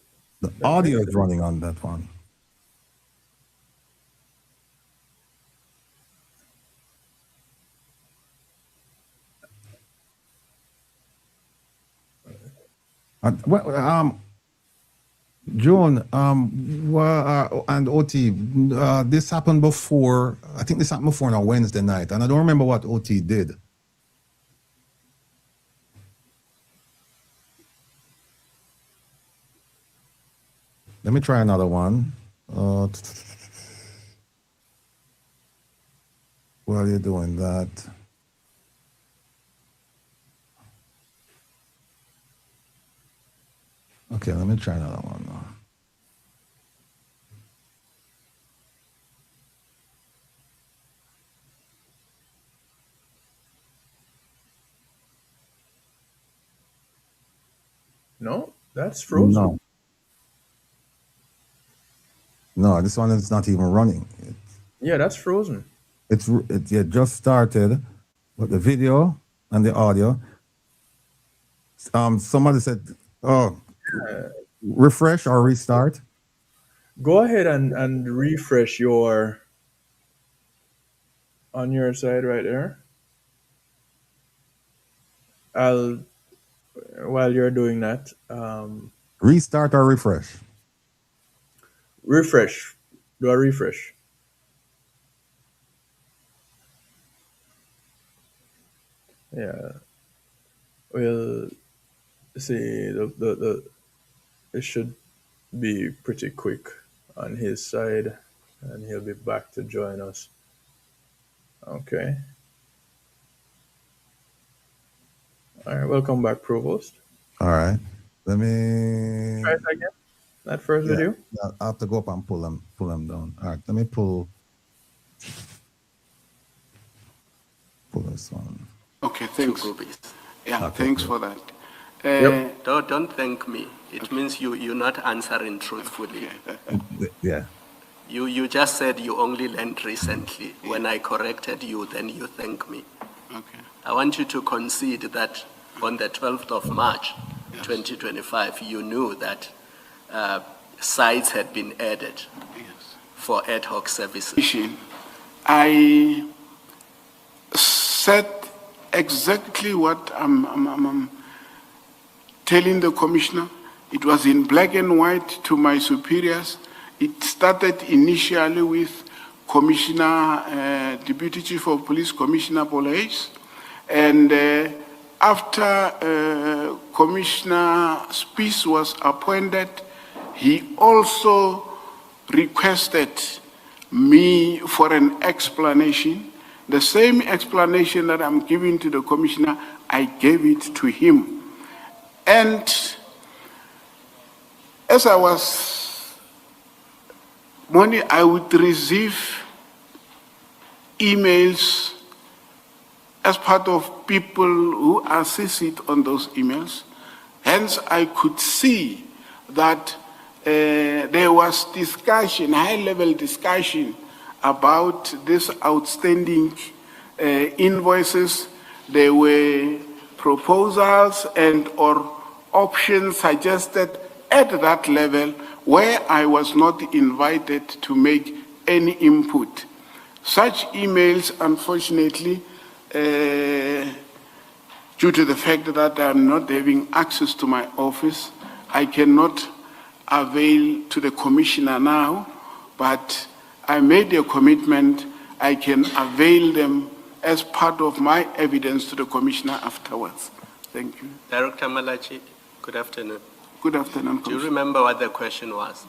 audio is running on that one. Joan, and OT, this happened before. I think this happened before on a Wednesday night, and I don't remember what OT did. Let me try another one. While you're doing that. Okay, let me try another one. No, that's frozen. No. No, this one is not even running. Yeah, that's frozen. It just started, but the video and the audio. Somebody said, "Oh, refresh or restart." Go ahead and refresh your on your side right there. While you're doing that, Restart or refresh. refresh. Do a refresh. Yeah. We'll see it should be pretty quick on his side, and he'll be back to join us. Okay. All right, welcome back, Provost. All right. Let me Try it again. That first video. I have to go up and pull them down. All right, let me pull this one. Okay, thanks. Yeah, Okay, thanks cool. for that. Yep. Don't thank me. It means you're not answering truthfully. Yeah. You just said you only learned recently. When I corrected you, then you thank me. Okay. I want you to concede that on the 12th of March, Yes. 2025, you knew that sites had been added Yes. for ad hoc services. I said exactly what I'm telling the commissioner. It was in black and white to my superiors. It started initially with Commissioner, Deputy Chief of Police, Commissioner Bolays, and after Commissioner Spies was appointed, he also requested me for an explanation. The same explanation that I'm giving to the commissioner, I gave it to him. And as I was morning, I would receive emails as part of people who assisted on those emails. Hence, I could see that there was discussion, high-level discussion about these outstanding invoices. There were proposals and or options suggested at that level where I was not invited to make any input. Such emails, unfortunately, due to the fact that I'm not having access to my office, I cannot avail to the commissioner now, but I made a commitment. I can avail them as part of my evidence to the commissioner afterwards. Thank you. Director Malachi, good afternoon. Good afternoon, Do you Commissioner. remember what the question was?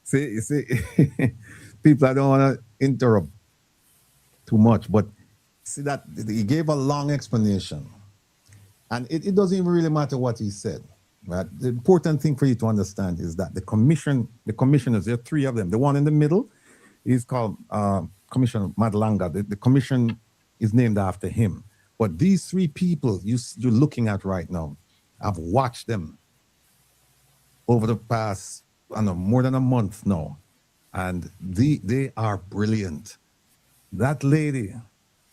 See, people, I don't want to interrupt. too much, but see that he gave a long explanation. And it doesn't even really matter what he said. Right? The important thing for you to understand is that the commissioners, there are three of them. The one in the middle is called Commissioner Madlanga. The commission is named after him. But these three people you're looking at right now, I've watched them over the past, I don't know, more than a month now. And they are brilliant. That lady,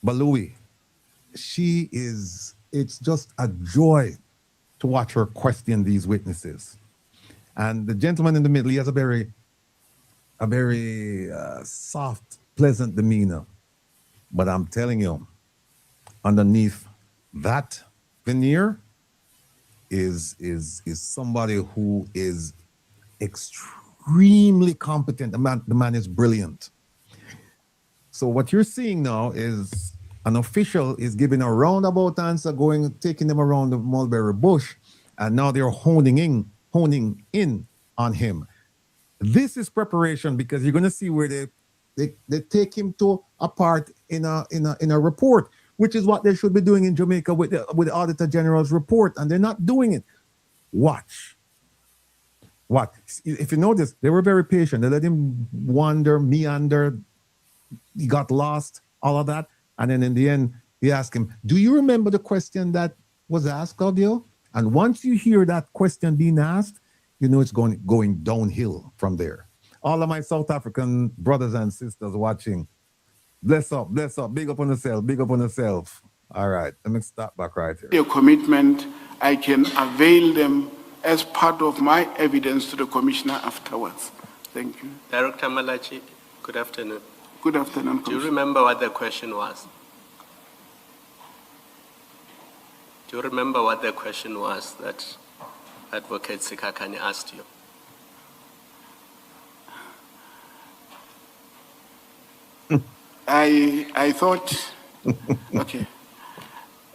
Balui, it's just a joy to watch her question these witnesses. And the gentleman in the middle, he has a very soft, pleasant demeanor. But I'm telling you, underneath that veneer is somebody who is extremely competent. The man is brilliant. So what you're seeing now is an official is giving a roundabout answer, taking them around the mulberry bush, and now they're honing in on him. This is preparation, because you're going to see where they take him to a part in a report, which is what they should be doing in Jamaica with the Auditor General's report, and they're not doing it. Watch. What? If you notice, they were very patient. They let him wander, meander. He got lost, all of that. And then in the end, he asked him, do you remember the question that was asked of you? And once you hear that question being asked, you know it's going downhill from there. All of my South African brothers and sisters watching, bless up, big up on yourself. All right, let me stop back right here. Your commitment, I can avail them as part of my evidence to the commissioner afterwards. Thank you. Director Malachi, good afternoon. Good afternoon, Do you remember what the question was? Do you remember what the question was that Advocate Sikakane asked you? I thought, okay.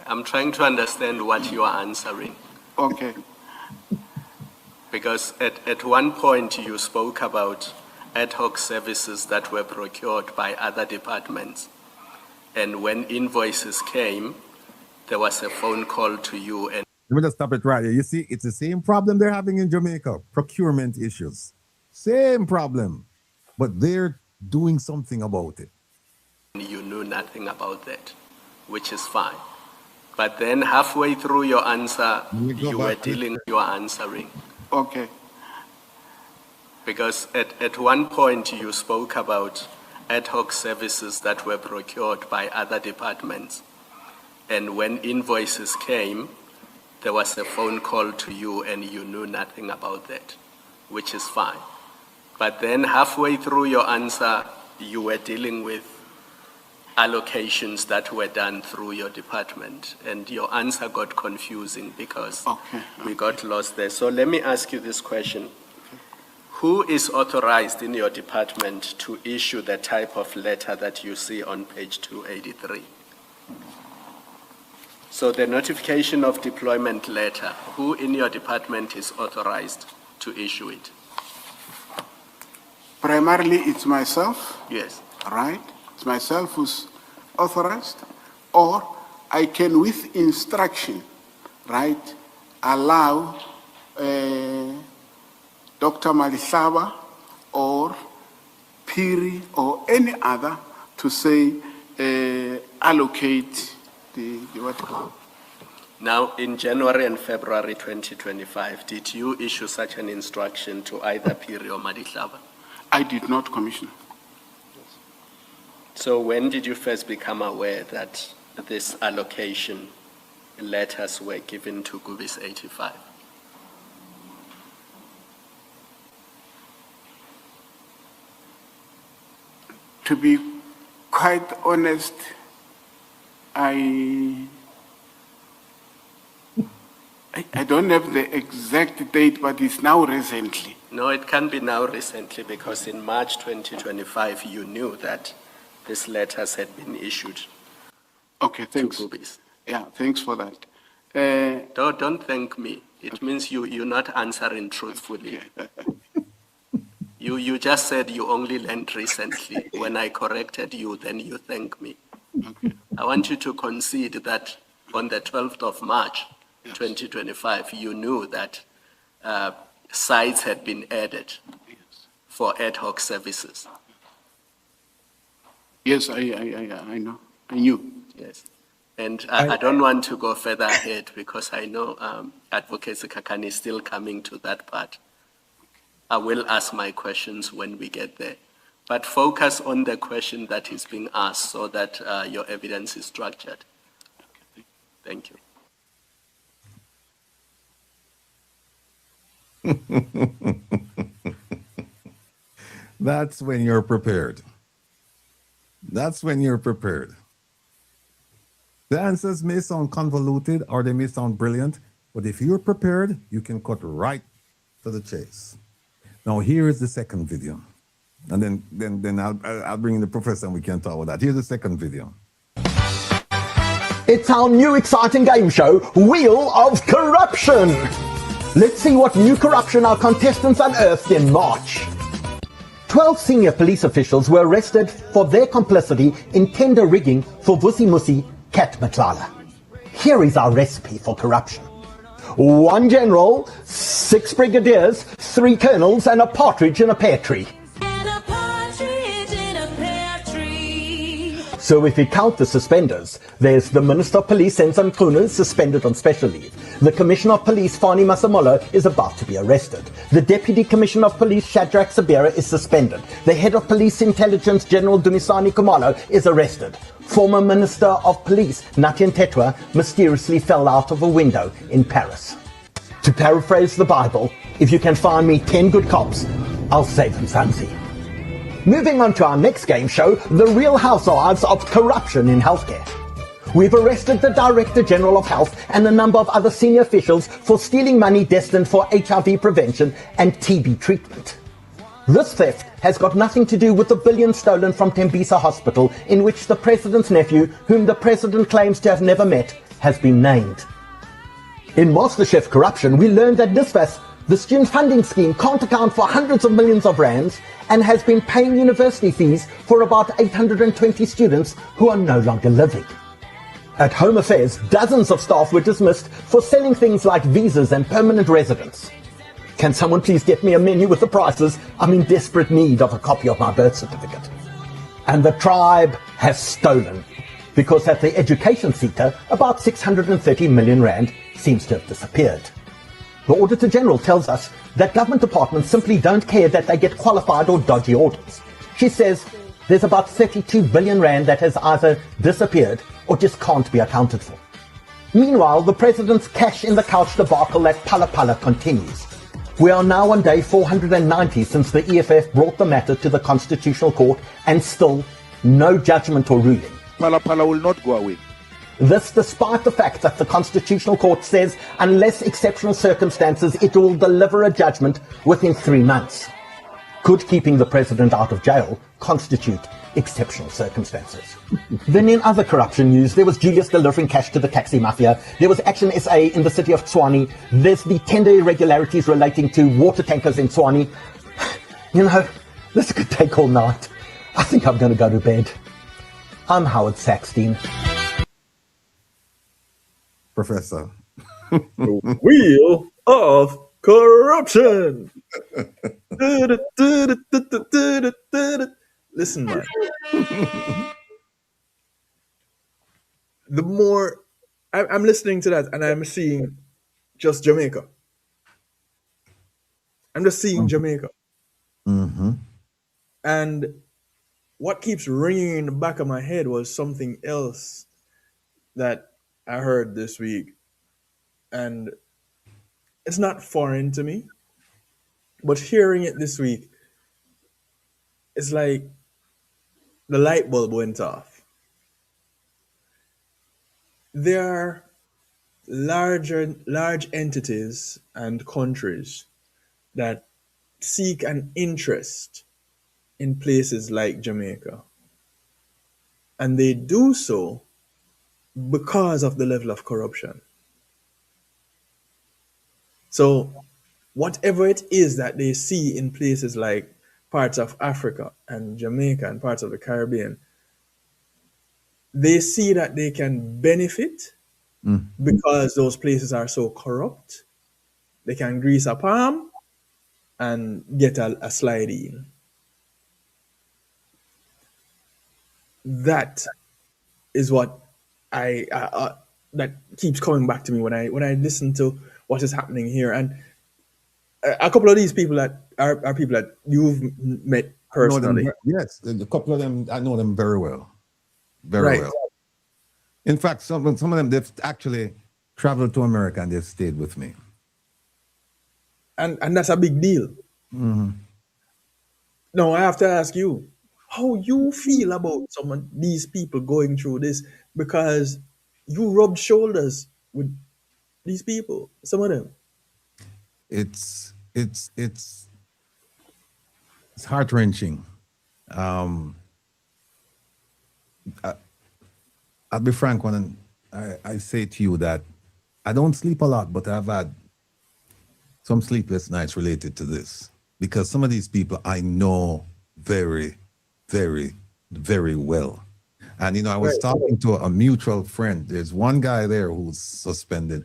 I'm trying to understand what you are answering. Okay. Because at one point you spoke about ad hoc services that were procured by other departments. And when invoices came, there was a phone call to you. And let me just stop it right here. You see, it's the same problem they're having in Jamaica, procurement issues. Same problem, but they're doing something about it. You knew nothing about that, which is fine. But then halfway through your answer, you were answering. Okay. Because at one point you spoke about ad hoc services that were procured by other departments. And when invoices came, there was a phone call to you and you knew nothing about that, which is fine. But then halfway through your answer, you were dealing with allocations that were done through your department. And your answer got confusing because we got lost there. So let me ask you this question. Who is authorized in your department to issue the type of letter that you see on page 283? So the notification of deployment letter, who in your department is authorized to issue it? Primarily, it's myself. Yes. Right? It's myself who's authorized. Or I can, with instruction, right, allow Dr. Malisaba or Piri or any other to say allocate the what? Now, in January and February 2025, did you issue such an instruction to either Piri or Madihlaba? I did not, Commissioner. So when did you first become aware that this allocation letters were given to Gubis 85? To be quite honest, I don't have the exact date, but it's now recently. No, it can be now recently because in March 2025, you knew that these letters had been issued. Okay, thanks. To Gubis. Yeah, thanks for that. Don't thank me. It means you're not answering truthfully. You just said you only learned recently. When I corrected you, then you thank me. I want you to concede that on the 12th of March, 2025, you knew that sites had been added for ad hoc services. Yes, I know. I knew. Yes. And I don't want to go further ahead because I know Advocate Kakani is still coming to that part. I will ask my questions when we get there. But focus on the question that is being asked so that your evidence is structured. Thank you. That's when you're prepared. That's when you're prepared. The answers may sound convoluted or they may sound brilliant, but if you're prepared, you can cut right to the chase. Now, here is the second video. And then I'll bring in the professor and we can talk about that. Here's the second video. It's our new exciting game show, Wheel of Corruption. Let's see what new corruption our contestants unearthed in March. 12 senior police officials were arrested for their complicity in tender rigging for Vusi Musi Cat Matlala. Here is our recipe for corruption. 1 general, 6 brigadiers, 3 colonels, and a partridge in a pear tree. So if you count the suspenders, there's the Minister of Police, Sensan Kuno, suspended on special leave. The Commissioner of Police, Fani Masamolo, is about to be arrested. The Deputy Commissioner of Police, Shadrach Sabira, is suspended. The Head of Police Intelligence, General Dumisani Kumalo, is arrested. Former Minister of Police, Natyan Tetwa, mysteriously fell out of a window in Paris. To paraphrase the Bible, if you can find me 10 good cops, I'll save them Sansi. Moving on to our next game show, The Real Housewives of Corruption in Healthcare. We've arrested the Director General of Health and a number of other senior officials for stealing money destined for HIV prevention and TB treatment. This theft has got nothing to do with the billions stolen from Tembisa Hospital, in which the President's nephew, whom the President claims to have never met, has been named. In MasterChef Corruption, we learned that NSFAS, the student funding scheme, can't account for hundreds of millions of rands and has been paying university fees for about 820 students who are no longer living. At Home Affairs, dozens of staff were dismissed for selling things like visas and permanent residence. Can someone please get me a menu with the prices? I'm in desperate need of a copy of my birth certificate. And the tribe has stolen, because at the education sector, about 630 million rand seems to have disappeared. The Auditor General tells us that government departments simply don't care that they get qualified or dodgy orders. She says there's about 32 billion rand that has either disappeared or just can't be accounted for. Meanwhile, the President's cash in the couch debacle at Pala Pala continues. We are now on day 490 since the EFF brought the matter to the Constitutional Court, and still no judgment or ruling. Pala Pala will not go away. This despite the fact that the Constitutional Court says unless exceptional circumstances, it will deliver a judgment within 3 months. Could keeping the President out of jail constitute exceptional circumstances? Then in other corruption news, there was Julius delivering cash to the taxi mafia. There was Action SA in the city of Tshwane. There's the tender irregularities relating to water tankers in Tshwane. You know, this could take all night. I think I'm going to go to bed. I'm Howard Sackstein. Professor. The Wheel of Corruption. Listen, man. The more I'm listening to that, and I'm seeing just Jamaica. I'm just seeing Jamaica. Mm-hmm. And what keeps ringing in the back of my head was something else that I heard this week. And it's not foreign to me, but hearing it this week, it's like the light bulb went off. There are large entities and countries that seek an interest in places like Jamaica. And they do so because of the level of corruption. So whatever it is that they see in places like parts of Africa and Jamaica and parts of the Caribbean, they see that they can benefit because those places are so corrupt. They can grease a palm and get a slide in. That is what that keeps coming back to me when I listen to what is happening here. And a couple of these people that are people that you've met personally. Yes, a couple of them, I know them very well. Very well. In fact, some of them, they've actually traveled to America and they've stayed with me. And that's a big deal. Now, I have to ask you, how you feel about some of these people going through this, because you rubbed shoulders with these people, some of them. It's heart-wrenching. I'll be frank when I say to you that I don't sleep a lot, but I've had some sleepless nights related to this, because some of these people I know very, very, very well. And, you know, I was talking to a mutual friend. There's one guy there who's suspended,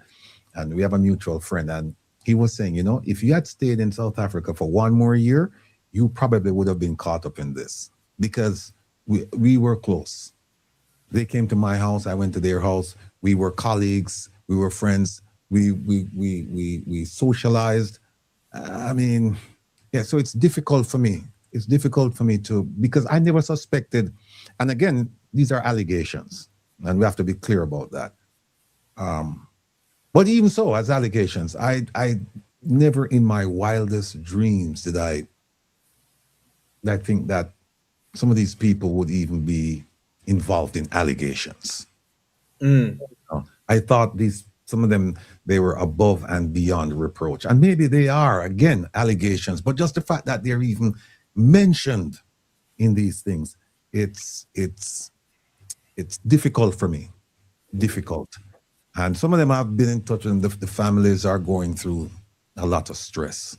and we have a mutual friend, and he was saying, you know, if you had stayed in South Africa for one more year, you probably would have been caught up in this, because we were close. They came to my house, I went to their house. We were colleagues, we were friends, we socialized. I mean, yeah, so it's difficult for me. It's difficult for me to, because I never suspected, and again, these are allegations, and we have to be clear about that. But even so, as allegations, I never in my wildest dreams did I think that some of these people would even be involved in allegations. I thought some of them, they were above and beyond reproach. And maybe they are, again, allegations, but just the fact that they're even mentioned in these things, it's difficult for me, difficult. And some of them I've been in touch with, the families are going through a lot of stress,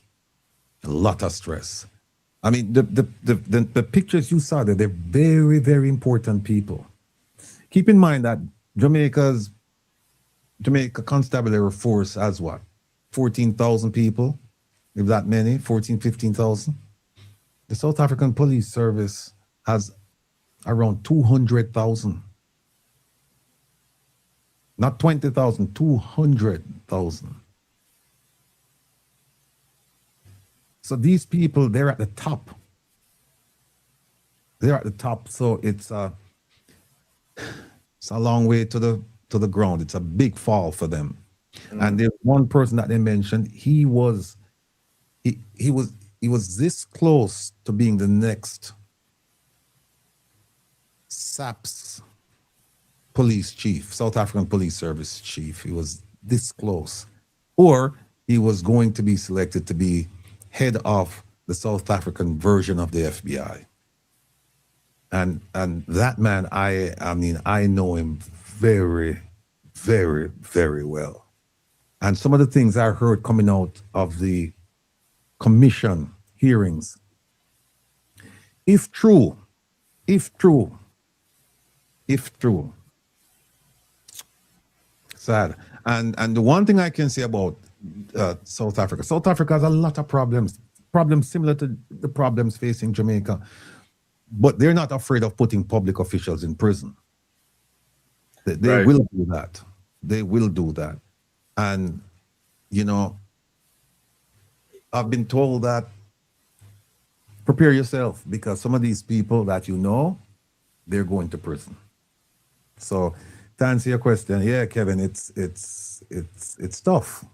I mean, the pictures you saw there, they're very, very important people. Keep in mind that Jamaica Constabulary Force has what? 14,000 people, if that many, 14, 15,000. The South African Police Service has around 200,000. Not 20,000, 200,000. So these people, they're at the top. They're at the top. So it's a long way to the ground. It's a big fall for them. And there's one person that they mentioned. He was this close to being the next SAPS police chief, South African Police Service chief. He was this close, or he was going to be selected to be head of the South African version of the FBI. And that man, I mean, I know him very, very, very well. And some of the things I heard coming out of the commission hearings, if true, sad. And the one thing I can say about South Africa has a lot of problems similar to the problems facing Jamaica, but they're not afraid of putting public officials in prison. They will do that. They will do that. And, you know, I've been told that prepare yourself, because some of these people that you know, they're going to prison. So to answer your question, yeah, Kevin, it's tough.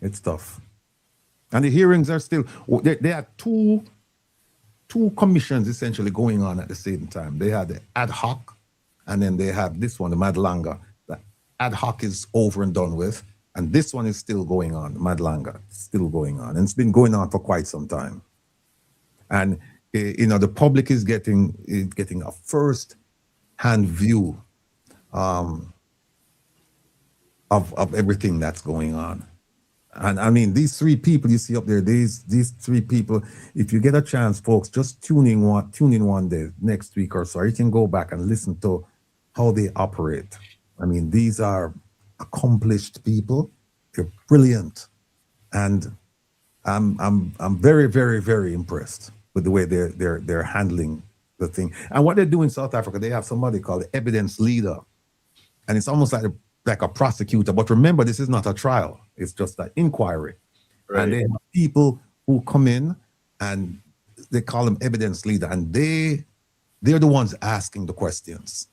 It's tough. And the hearings are still, there are two commissions essentially going on at the same time. They had the ad hoc, and then they have this one, the Madlanga. The ad hoc is over and done with, and this one is still going on, the Madlanga, still going on. And it's been going on for quite some time. And, you know, the public is getting a first-hand view of everything that's going on. And I mean, these three people you see up there, these three people, if you get a chance, folks, just tune in one day, next week or so, you can go back and listen to how they operate. I mean, these are accomplished people. They're brilliant, and I'm very, very, very impressed with the way they're handling the thing. And what they do in South Africa, they have somebody called the evidence leader, and it's almost like a prosecutor. But remember, this is not a trial; it's just an inquiry. Right. And they have people who come in, and they call them evidence leader, and they're the ones asking the questions.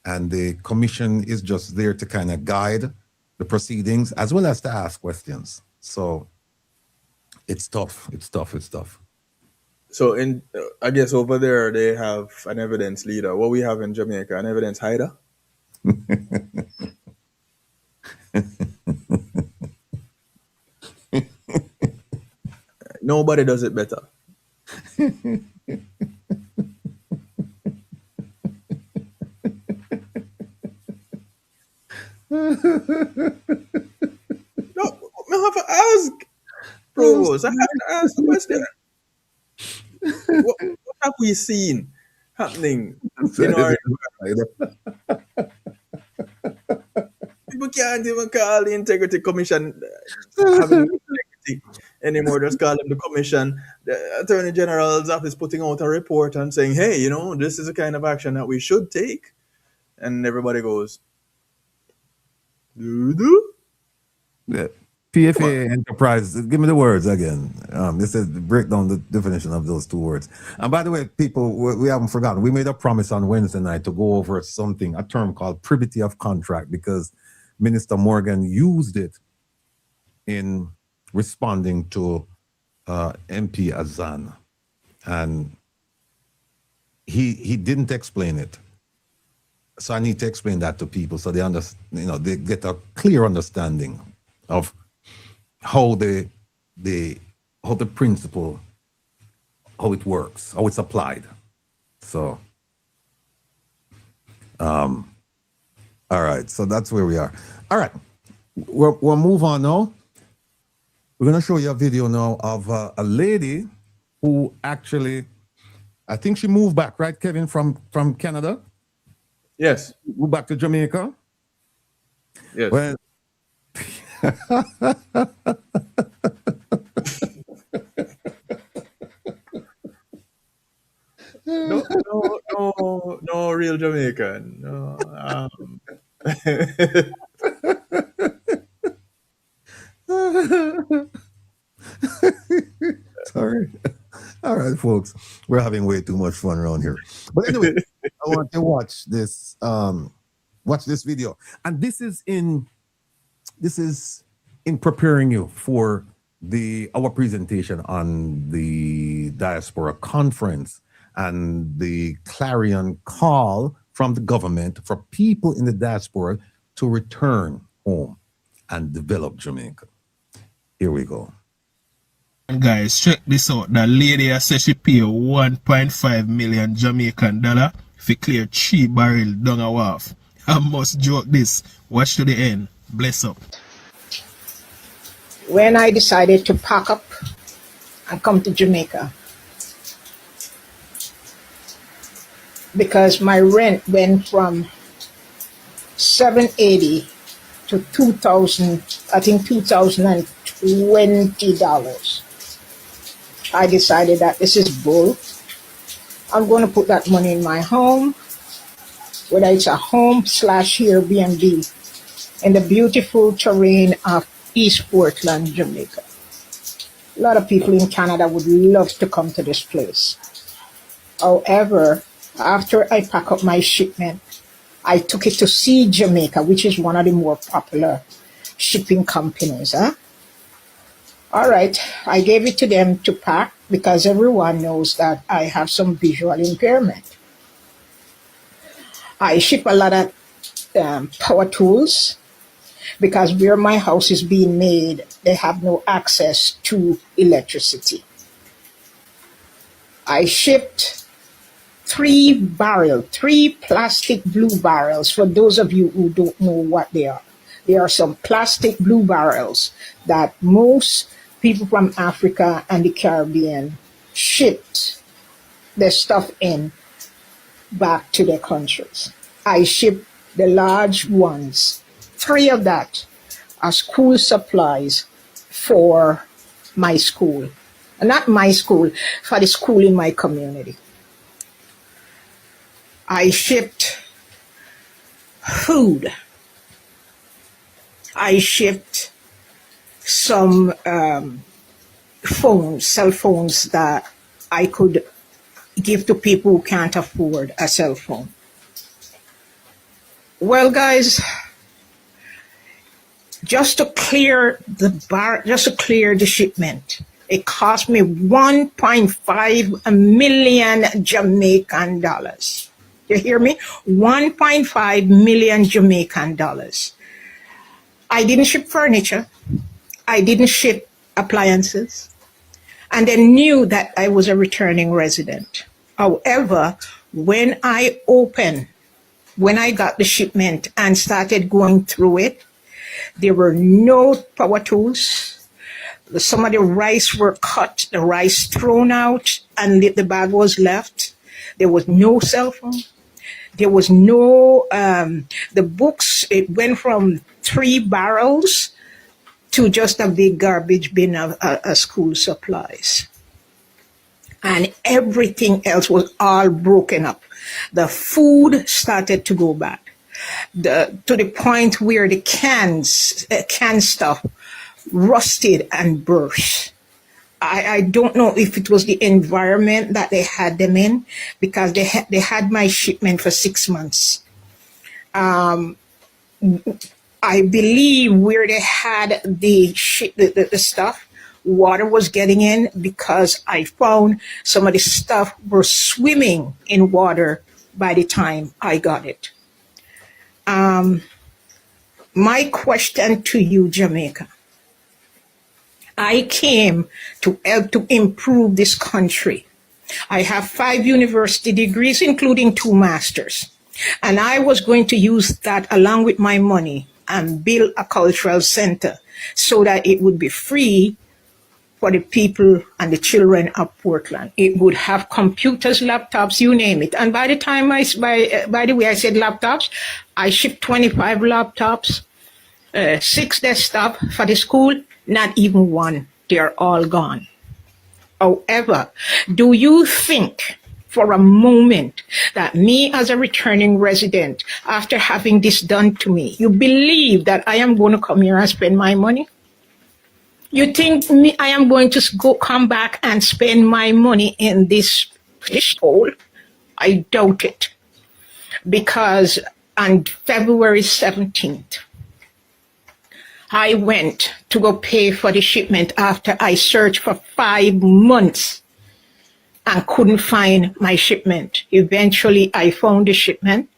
And the commission is just there to kind of guide the proceedings as well as to ask questions. So it's tough. It's tough. It's tough. So I guess over there they have an evidence leader. What we have in Jamaica, an evidence hider. Nobody does it better. No, I have to ask, Provost. I have to ask the question. What have we seen happening in our people can't even call the Integrity Commission having integrity anymore. Just call them the Commission. The Attorney General's office putting out a report and saying, hey, this is the kind of action that we should take. And everybody goes, Yeah. PFA enterprise, give me the words again. This is break down the definition of those two words. And by the way, people, we haven't forgotten, we made a promise on Wednesday night to go over a term called privity of contract, because Minister Morgan used it in responding to MP Azan. And he didn't explain it. So I need to explain that to people so they they get a clear understanding of how the principle, how it works, how it's applied. So, all right. So that's where we are. All right. We'll move on now. We're going to show you a video now of a lady who actually, I think she moved back, right, Kevin, from Canada? Yes. Moved back to Jamaica? Yes. Well, no real Jamaican. No. Sorry. All right, folks. We're having way too much fun around here. But anyway, I want to watch this video. And this is in preparing you for our presentation on the Diaspora conference and the clarion call from the government for people in the diaspora to return home and develop Jamaica. Here we go. Guys, check this out. The lady says she pay 1.5 million Jamaican dollar for clear 3 barrel down a wharf. I must joke this. Watch to the end. Bless up. When I decided to pack up and come to Jamaica, because my rent went from $780 to $2,020. I decided that this is bull. I'm going to put that money in my home, whether it's a home / Airbnb, in the beautiful terrain of East Portland, Jamaica. A lot of people in Canada would love to come to this place. However, after I pack up my shipment, I took it to Sea Jamaica, which is one of the more popular shipping companies. All right, I gave it to them to pack because everyone knows that I have some visual impairment. I ship a lot of power tools because where my house is being made, they have no access to electricity. I shipped 3 plastic blue barrels. For those of you who don't know what they are some plastic blue barrels that most people from Africa and the Caribbean shipped their stuff in back to their countries. I shipped the large ones, 3 of that are school supplies for my school. Not my school, for the school in my community. I shipped food. I shipped some cell phones that I could give to people who can't afford a cell phone. Well, guys, just to clear the shipment, it cost me 1.5 million Jamaican dollars. You hear me? 1.5 million Jamaican dollars. I didn't ship furniture. I didn't ship appliances. And they knew that I was a returning resident. However, when I got the shipment and started going through it, there were no power tools. Some of the rice were cut, the rice thrown out, and the bag was left. There was no cell phone. There was no, the books, it went from 3 barrels to just a big garbage bin of school supplies. And everything else was all broken up. The food started to go bad, to the point where the canned stuff rusted and burst. I don't know if it was the environment that they had them in, because they had my shipment for 6 months. I believe where they had the stuff, water was getting in, because I found some of the stuff were swimming in water by the time I got it. My question to you, Jamaica. I came to help to improve this country. I have 5 university degrees, including 2 masters. And I was going to use that along with my money and build a cultural center so that it would be free for the people and the children of Portland. It would have computers, laptops, you name it. And by the time by the way I said laptops, I shipped 25 laptops, 6 desktop for the school, not even 1. They're all gone. However, do you think for a moment that me as a returning resident, after having this done to me, you believe that I am going to come here and spend my money? You think I am going to come back and spend my money in this hole? I doubt it. Because on February 17th, I went to go pay for the shipment after I searched for 5 months and couldn't find my shipment. Eventually, I found the shipment.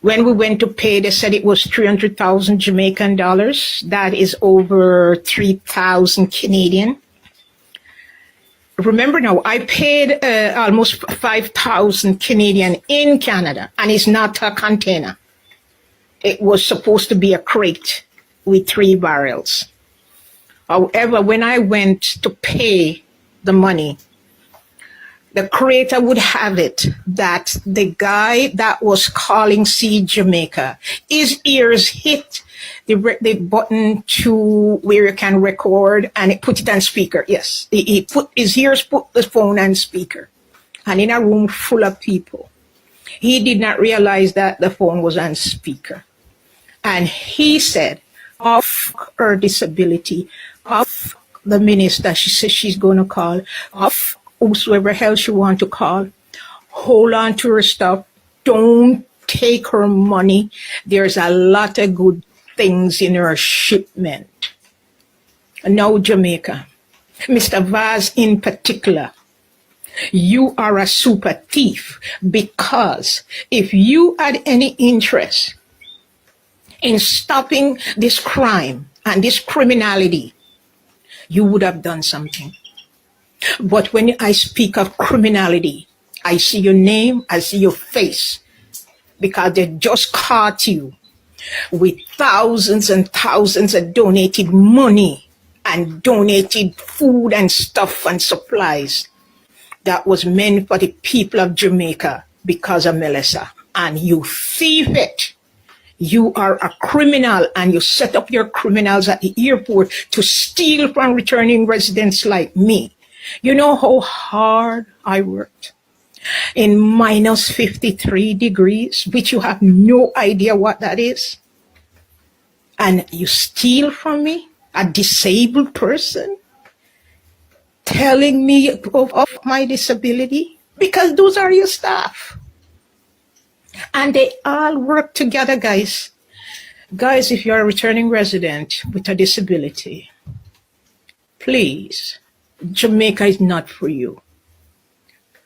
When we went to pay, they said it was 300,000 Jamaican dollars. That is over 3,000 Canadian. Remember now, I paid almost 5,000 Canadian in Canada, and it's not a container. It was supposed to be a crate with 3 barrels. However, when I went to pay the money, the creator would have it that the guy that was calling Seed Jamaica, his ears hit the button to where you can record, and it put it on speaker. Yes, his ears put the phone on speaker, and in a room full of people, he did not realize that the phone was on speaker. And he said, of her disability, of the minister she says she's going to call, of whosoever else she want to call, hold on to her stuff, don't take her money. There's a lot of good things in her shipment. Now, Jamaica, Mr. Vaz in particular, you are a super thief, because if you had any interest in stopping this crime and this criminality, you would have done something. But when I speak of criminality, I see your name, I see your face, because they just caught you with thousands and thousands of donated money and donated food and stuff and supplies that was meant for the people of Jamaica because of Melissa. and you thief it. You are a criminal, and you set up your criminals at the airport to steal from returning residents like me. You know how hard I worked in minus 53 degrees, which you have no idea what that is. And you steal from me, a disabled person, telling me of my disability, because those are your staff. And they all work together, guys. Guys, if you're a returning resident with a disability, please, Jamaica is not for you.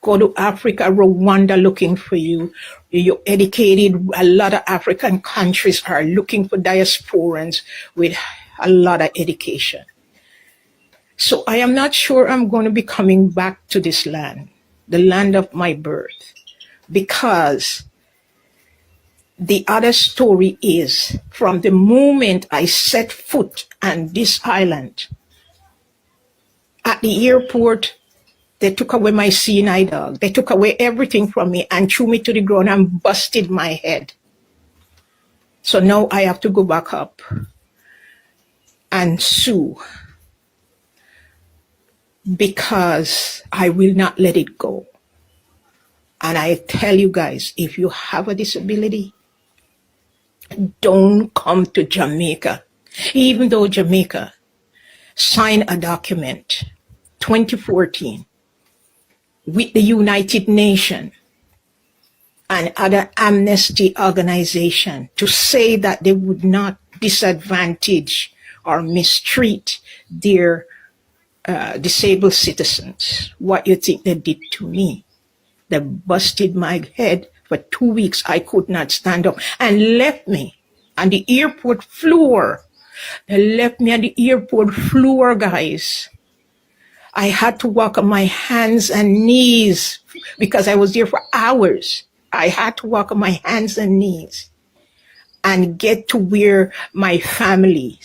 Go to Africa, Rwanda looking for you. You're educated. A lot of African countries are looking for diasporans with a lot of education. So I am not sure I'm going to be coming back to this land, the land of my birth, because the other story is, from the moment I set foot on this island, at the airport, they took away my CNI dog. They took away everything from me and threw me to the ground and busted my head. So now I have to go back up and sue, because I will not let it go. And I tell you guys, if you have a disability, don't come to Jamaica. Even though Jamaica signed a document, 2014, with the United Nations and other amnesty organizations to say that they would not disadvantage or mistreat their disabled citizens. What you think they did to me? They busted my head for 2 weeks. I could not stand up, and left me on the airport floor. They left me on the airport floor, guys. I had to walk on my hands and knees because I was there for hours. I had to walk on my hands and knees and get to where my family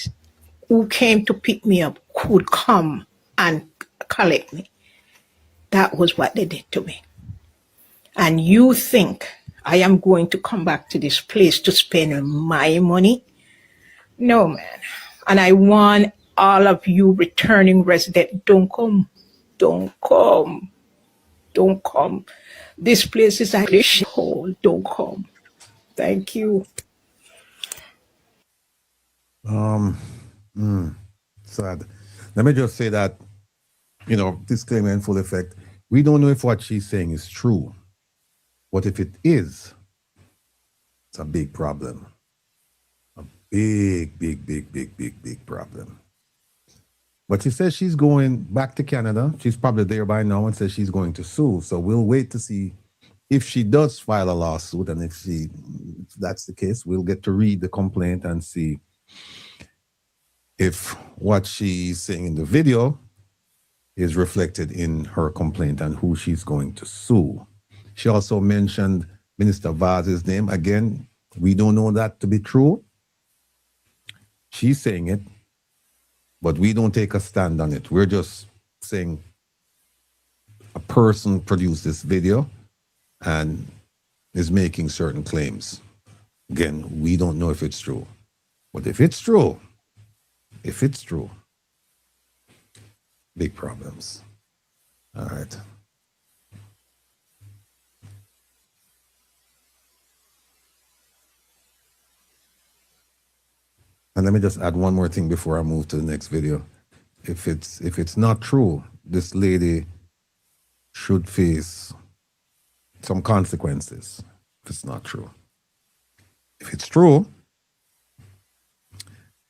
who came to pick me up could come and collect me. That was what they did to me. And you think I am going to come back to this place to spend my money? No, man. And I want all of you returning residents, don't come. Don't come. Don't come. This place is a shithole. Don't come. Thank you. Sad. Let me just say that, disclaimer in full effect. We don't know if what she's saying is true. But if it is, it's a big problem. A big, big, big, big, big, big problem. But she says she's going back to Canada. She's probably there by now and says she's going to sue. So we'll wait to see if she does file a lawsuit. And if that's the case, we'll get to read the complaint and see if what she's saying in the video is reflected in her complaint and who she's going to sue. She also mentioned Minister Vaz's name. Again, we don't know that to be true. She's saying it, but we don't take a stand on it. We're just saying a person produced this video and is making certain claims. Again, we don't know if it's true. But if it's true, big problems. All right. And let me just add one more thing before I move to the next video. If it's not true, this lady should face some consequences. If it's not true. If it's true,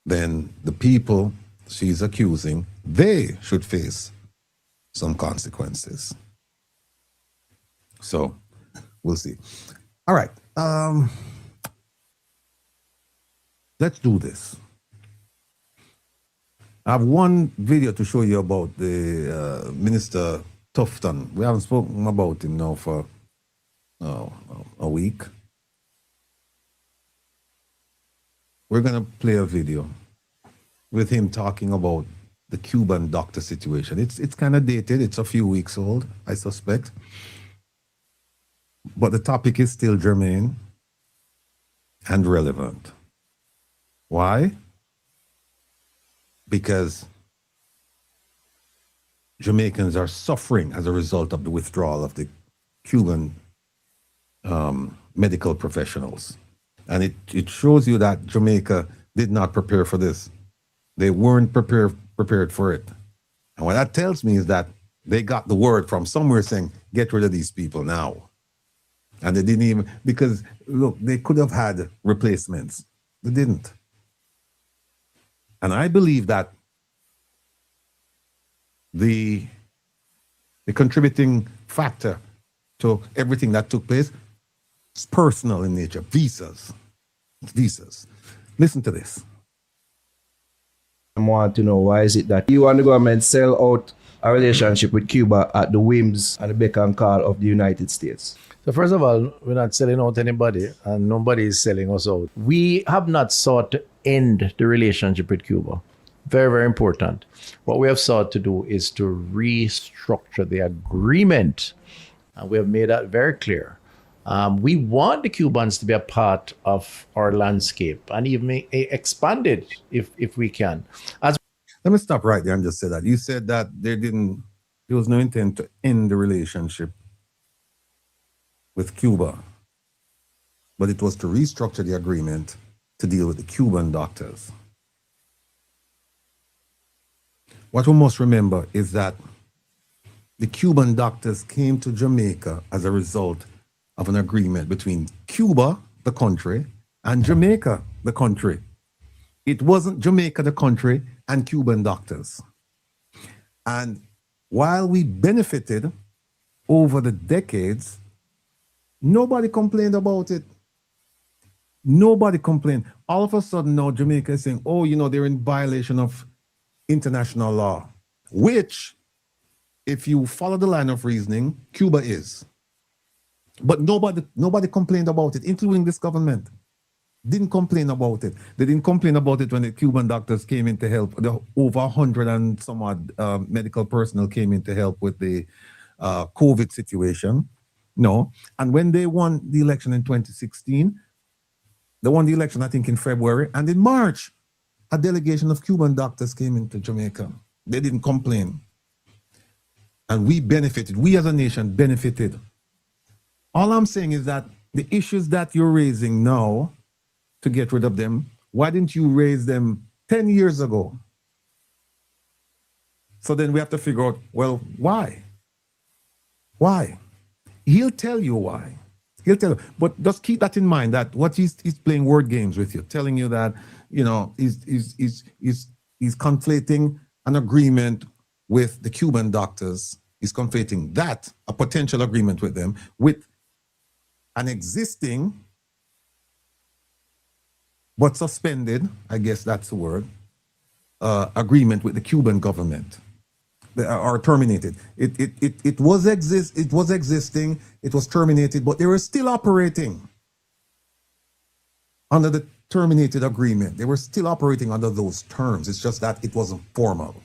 then the people she's accusing, they should face some consequences. So we'll see. All right. Let's do this. I have one video to show you about the Minister Tufton. We haven't spoken about him now for a week. We're going to play a video with him talking about the Cuban doctor situation. It's kind of dated. It's a few weeks old, I suspect. But the topic is still germane. and relevant. Why? Because Jamaicans are suffering as a result of the withdrawal of the Cuban medical professionals. And it shows you that Jamaica did not prepare for this. They weren't prepared for it. And what that tells me is that they got the word from somewhere saying, get rid of these people now. And they didn't even, because look, they could have had replacements. They didn't. And I believe that the contributing factor to everything that took place is personal in nature. Visas. Listen to this. I want to know, why is it that you and the government sell out a relationship with Cuba at the whims and the beck and call of the United States? So first of all, we're not selling out anybody, and nobody is selling us out. We have not sought to end the relationship with Cuba. Very, very important. What we have sought to do is to restructure the agreement. And we have made that very clear. We want the Cubans to be a part of our landscape and even expand it if we can. Let me stop right there and just say that. You said that there was no intent to end the relationship with Cuba, but it was to restructure the agreement to deal with the Cuban doctors. What we must remember is that the Cuban doctors came to Jamaica as a result of an agreement between Cuba, the country, and Jamaica, the country. It wasn't Jamaica, the country, and Cuban doctors. And while we benefited over the decades, nobody complained about it. Nobody complained. All of a sudden now Jamaica is saying, oh, they're in violation of international law, which, if you follow the line of reasoning, Cuba is. But nobody complained about it, including this government. Didn't complain about it. They didn't complain about it when the Cuban doctors came in to help. The over 100 and some odd medical personnel came in to help with the COVID situation. No. And when they won the election in 2016, they won the election, I think, in February. And in March, a delegation of Cuban doctors came into Jamaica. They didn't complain. And we benefited. We as a nation benefited. All I'm saying is that the issues that you're raising now to get rid of them, why didn't you raise them 10 years ago? So then we have to figure out, well, why? Why? He'll tell you why. He'll tell you. But just keep that in mind, that what he's playing word games with you, telling you that, he's conflating an agreement with the Cuban doctors. He's conflating that, a potential agreement with them, with an existing but suspended, I guess that's the word, agreement with the Cuban government, or terminated. It was existing, it was terminated, but they were still operating under the terminated agreement. They were still operating under those terms. It's just that it wasn't formal.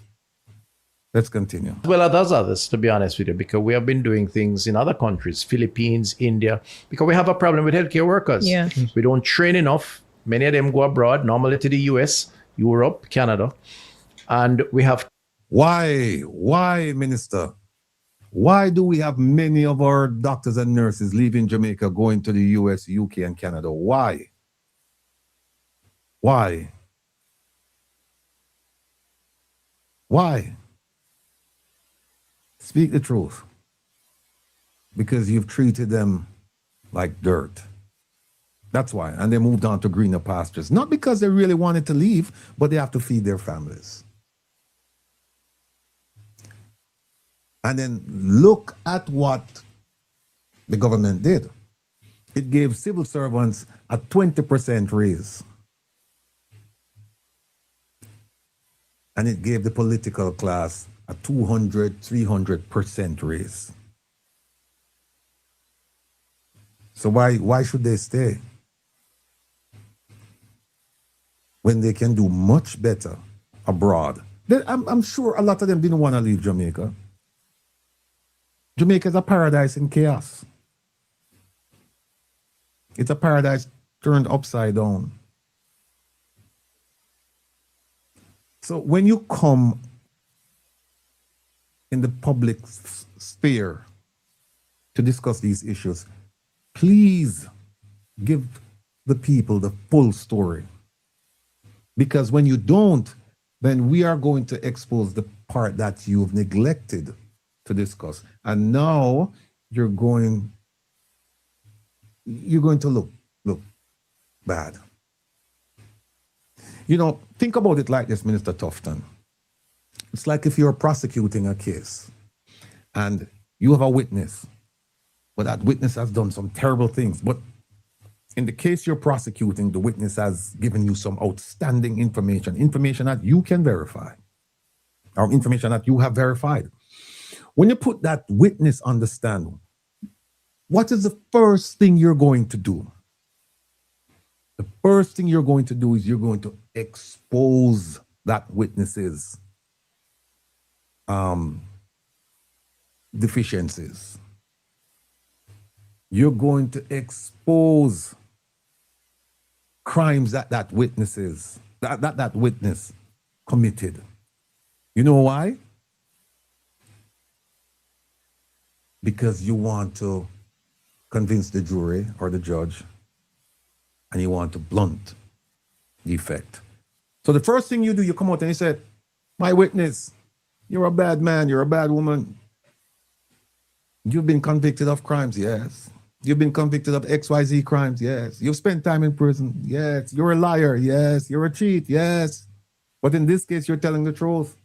Let's continue. Well, there's others, to be honest with you, because we have been doing things in other countries, Philippines, India, because we have a problem with healthcare workers. Yeah. We don't train enough. Many of them go abroad, normally to the US, Europe, Canada. And we have... Why, Minister? Why do we have many of our doctors and nurses leaving Jamaica, going to the US, UK, and Canada? Why? Why? Why? Speak the truth. Because you've treated them like dirt. That's why. And they moved on to greener pastures. Not because they really wanted to leave, but they have to feed their families. And then look at what the government did. It gave civil servants a 20% raise. And it gave the political class a 200, 300% raise. So why should they stay when they can do much better abroad? I'm sure a lot of them didn't want to leave Jamaica. Jamaica is a paradise in chaos. It's a paradise turned upside down. So when you come in the public sphere to discuss these issues, please give the people the full story. Because when you don't, then we are going to expose the part that you've neglected to discuss. And now you're going to look bad. You know, think about it like this, Minister Tufton. It's like if you're prosecuting a case and you have a witness, but that witness has done some terrible things. But in the case you're prosecuting, the witness has given you some outstanding information that you can verify, or information that you have verified. When you put that witness on the stand, what is the first thing you're going to do? The first thing you're going to do is you're going to expose that witness's deficiencies. You're going to expose crimes that witness committed. You know why? Because you want to convince the jury or the judge, and you want to blunt the effect. So the first thing you do, you come out and you say, my witness, you're a bad man, you're a bad woman. You've been convicted of crimes, yes. You've been convicted of XYZ crimes, yes. You've spent time in prison, yes. You're a liar, yes. You're a cheat, yes. But in this case, you're telling the truth,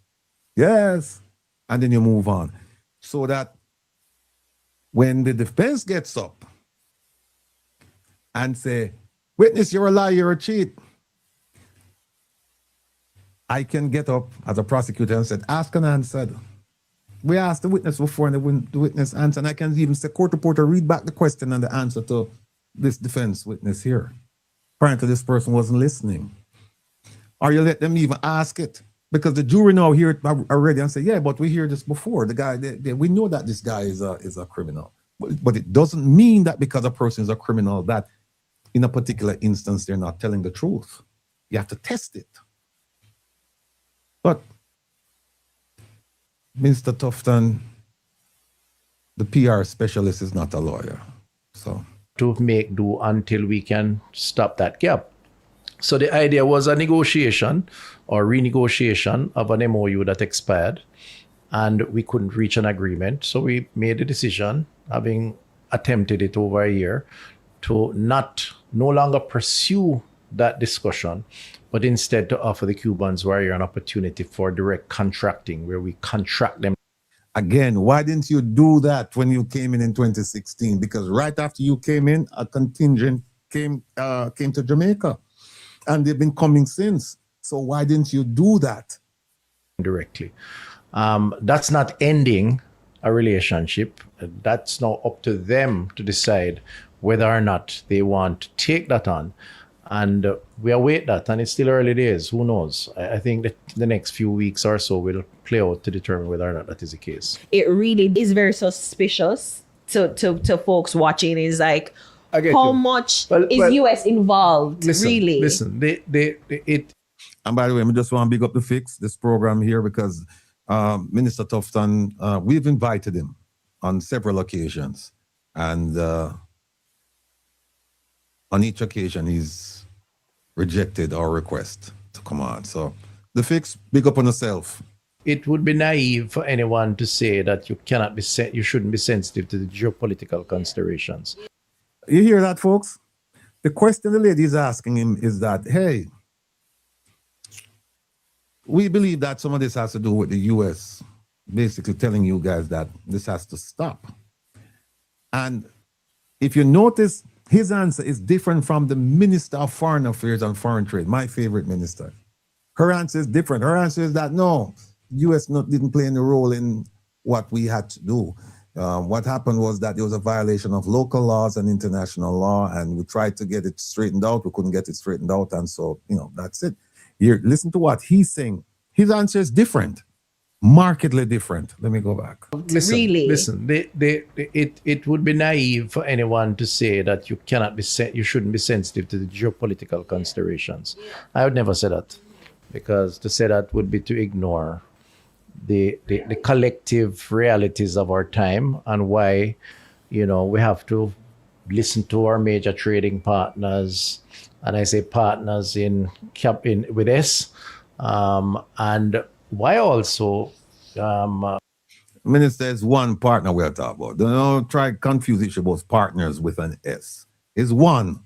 yes. And then you move on. So that when the defense gets up and say, witness, you're a liar, you're a cheat, I can get up as a prosecutor and say, ask and answered. We asked the witness before, and the witness answered, and I can even say, court reporter, read back the question and the answer to this defense witness here. Apparently, this person wasn't listening. Or you let them even ask it, because the jury now hear it already and say, yeah, but we hear this before. The guy, we know that this guy is a criminal. But it doesn't mean that because a person is a criminal that in a particular instance, they're not telling the truth. You have to test it. But Mr. Tufton, the PR specialist, is not a lawyer. So to make do until we can stop that gap. So the idea was a negotiation or renegotiation of an MOU that expired, and we couldn't reach an agreement. So we made a decision, having attempted it over a year, to no longer pursue that discussion, but instead to offer the Cubans who are here an opportunity for direct contracting, where we contract them. Again, why didn't you do that when you came in 2016? Because right after you came in, a contingent came to Jamaica, and they've been coming since. So why didn't you do that? Directly. That's not ending a relationship. That's now up to them to decide whether or not they want to take that on. And we await that, and it's still early days. Who knows? I think that the next few weeks or so will play out to determine whether or not that is the case. It really is very suspicious to folks watching. Is like, how much is US involved, really? Listen, And by the way, I just want to big up the Fix, this program here, because Minister Tufton, we've invited him on several occasions. And on each occasion, he's rejected our request to come on. So the Fix, big up on yourself. It would be naive for anyone to say that you shouldn't be sensitive to the geopolitical considerations. You hear that, folks? The question the lady is asking him is that, hey, we believe that some of this has to do with the US basically telling you guys that this has to stop. And if you notice, his answer is different from the Minister of Foreign Affairs and Foreign Trade, my favorite minister. Her answer is different. Her answer is that no, US didn't play any role in what we had to do. What happened was that there was a violation of local laws and international law, and we tried to get it straightened out. We couldn't get it straightened out, and so, that's it. Here, listen to what he's saying. His answer is different. markedly different. Let me go back. Listen, Really? listen. It would be naive for anyone to say that you cannot be you shouldn't be sensitive to the geopolitical considerations. I would never say that, because to say that would be to ignore the collective realities of our time and why, we have to listen to our major trading partners, and I say partners with S, and why also. Minister is one partner we are talking about. Don't try to confuse each of those partners with an S. It's one.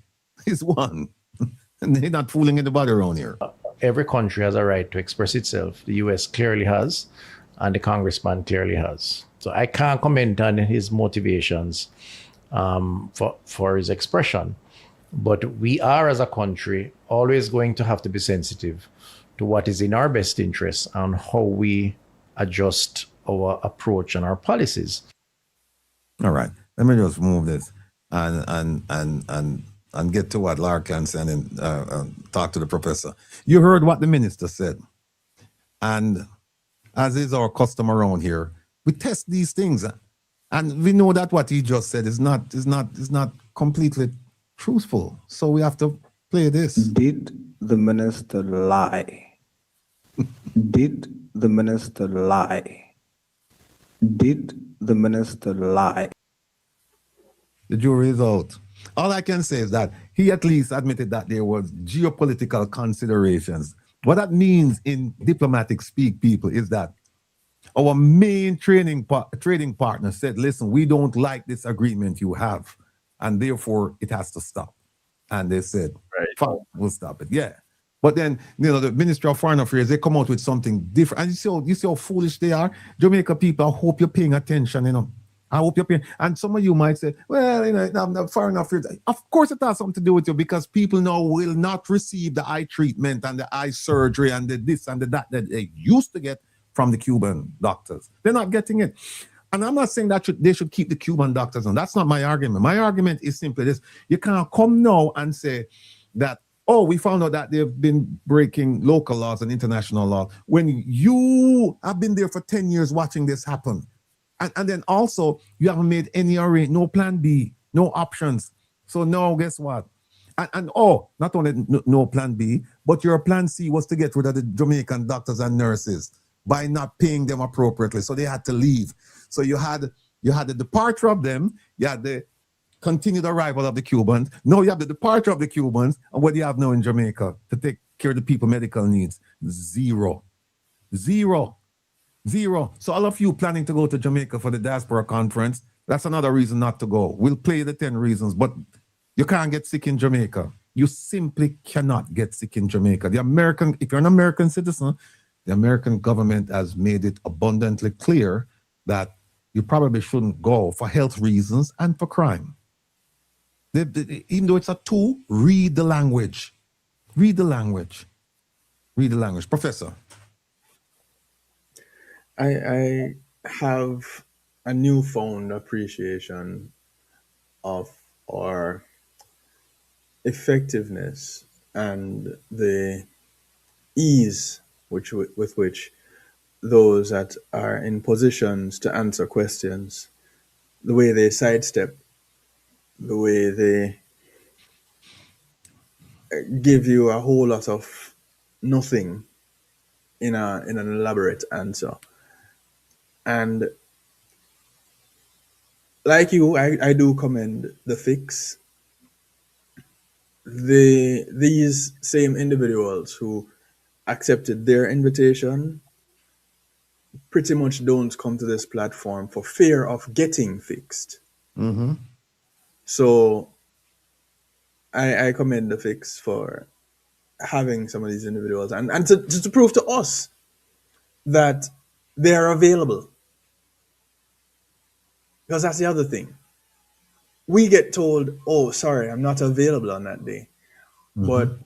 It's one. And they're not fooling anybody around here. Every country has a right to express itself. The US clearly has, and the congressman clearly has. So I can't comment on his motivations for his expression. But we are, as a country, always going to have to be sensitive to what is in our best interest and how we adjust our approach and our policies. All right. Let me just move this and get to what Larkin said and talk to the professor. You heard what the minister said. And as is our custom around here, we test these things. And we know that what he just said is not completely truthful. So we have to play this. Did the minister lie? Did the minister lie? Did the minister lie? The jury is out. All I can say is that he at least admitted that there was geopolitical considerations. What that means in diplomatic speak, people, is that our main trading partner said, listen, we don't like this agreement you have, and therefore it has to stop. And they said, fine, we'll stop it. Yeah. But then, the Ministry of Foreign Affairs, they come out with something different. And you see how foolish they are? Jamaica people, I hope you're paying attention, I hope you're paying. And some of you might say, well, the Foreign Affairs. Of course it has something to do with you, because people now will not receive the eye treatment and the eye surgery and the this and the that they used to get from the Cuban doctors. They're not getting it. And I'm not saying that they should keep the Cuban doctors on. That's not my argument. My argument is simply this. You can't come now and say that, oh, we found out that they've been breaking local laws and international law, when you have been there for 10 years watching this happen. And then also, you haven't made any arrangement, no plan B, no options. So now, guess what? And not only no plan B, but your plan C was to get rid of the Jamaican doctors and nurses by not paying them appropriately. So they had to leave. So you had the departure of them, you had the continued arrival of the Cubans. Now you have the departure of the Cubans, and what do you have now in Jamaica to take care of the people's medical needs? Zero. So all of you planning to go to Jamaica for the Diaspora conference, that's another reason not to go. We'll play the 10 reasons, but you can't get sick in Jamaica. You simply cannot get sick in Jamaica. If you're an American citizen, the American government has made it abundantly clear that you probably shouldn't go for health reasons and for crime. Even though it's a tool, read the language. Read the language. Professor. I have a newfound appreciation of our effectiveness and the ease with which those that are in positions to answer questions, the way they sidestep, the way they give you a whole lot of nothing in an elaborate answer. And like you, I do commend the fix. These same individuals who accepted their invitation pretty much don't come to this platform for fear of getting fixed. Mm-hmm. So I commend the fix for having some of these individuals and to prove to us that they're available. Because that's the other thing. We get told, oh, sorry, I'm not available on that day. Mm-hmm. But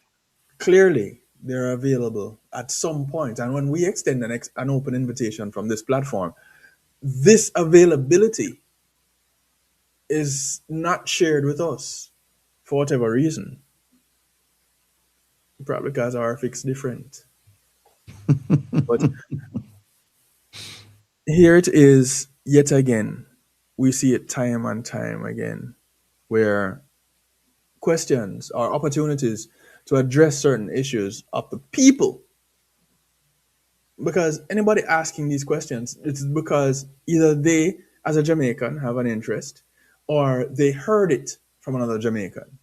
clearly, they're available at some point. And when we extend an open invitation from this platform, this availability is not shared with us for whatever reason. Probably because our fix different. But Here it is yet again. We see it time and time again, where questions or opportunities to address certain issues of the people. Because anybody asking these questions, it's because either they, as a Jamaican, have an interest, or they heard it from another Jamaican.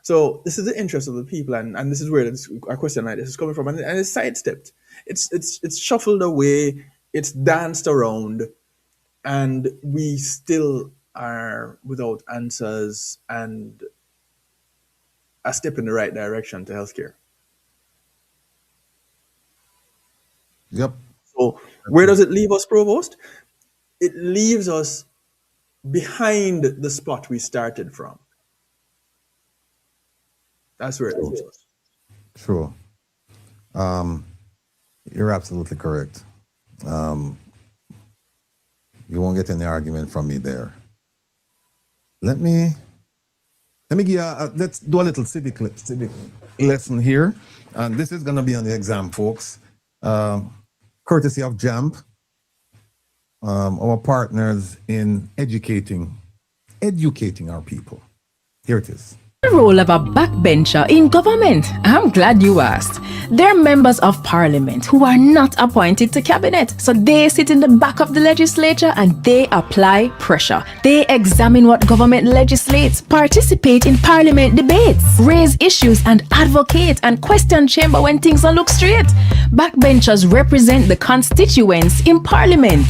So this is the interest of the people, and this is where a question like this is coming from, and it's sidestepped. It's shuffled away, it's danced around, and we still are without answers and a step in the right direction to healthcare. Yep. So where does it leave us, Provost? It leaves us behind the spot we started from. That's where it leaves us. True. You're absolutely correct. You won't get any argument from me there. Let me give you let's do a little civic lesson here. And this is going to be on the exam, folks. Courtesy of JAMP, our partners in educating our people. Here it is. The role of a backbencher in government? I'm glad you asked. They're members of parliament who are not appointed to cabinet. So they sit in the back of the legislature and they apply pressure. They examine what government legislates, participate in parliament debates, raise issues and advocate and question chamber when things don't look straight. Backbenchers represent the constituents in parliament.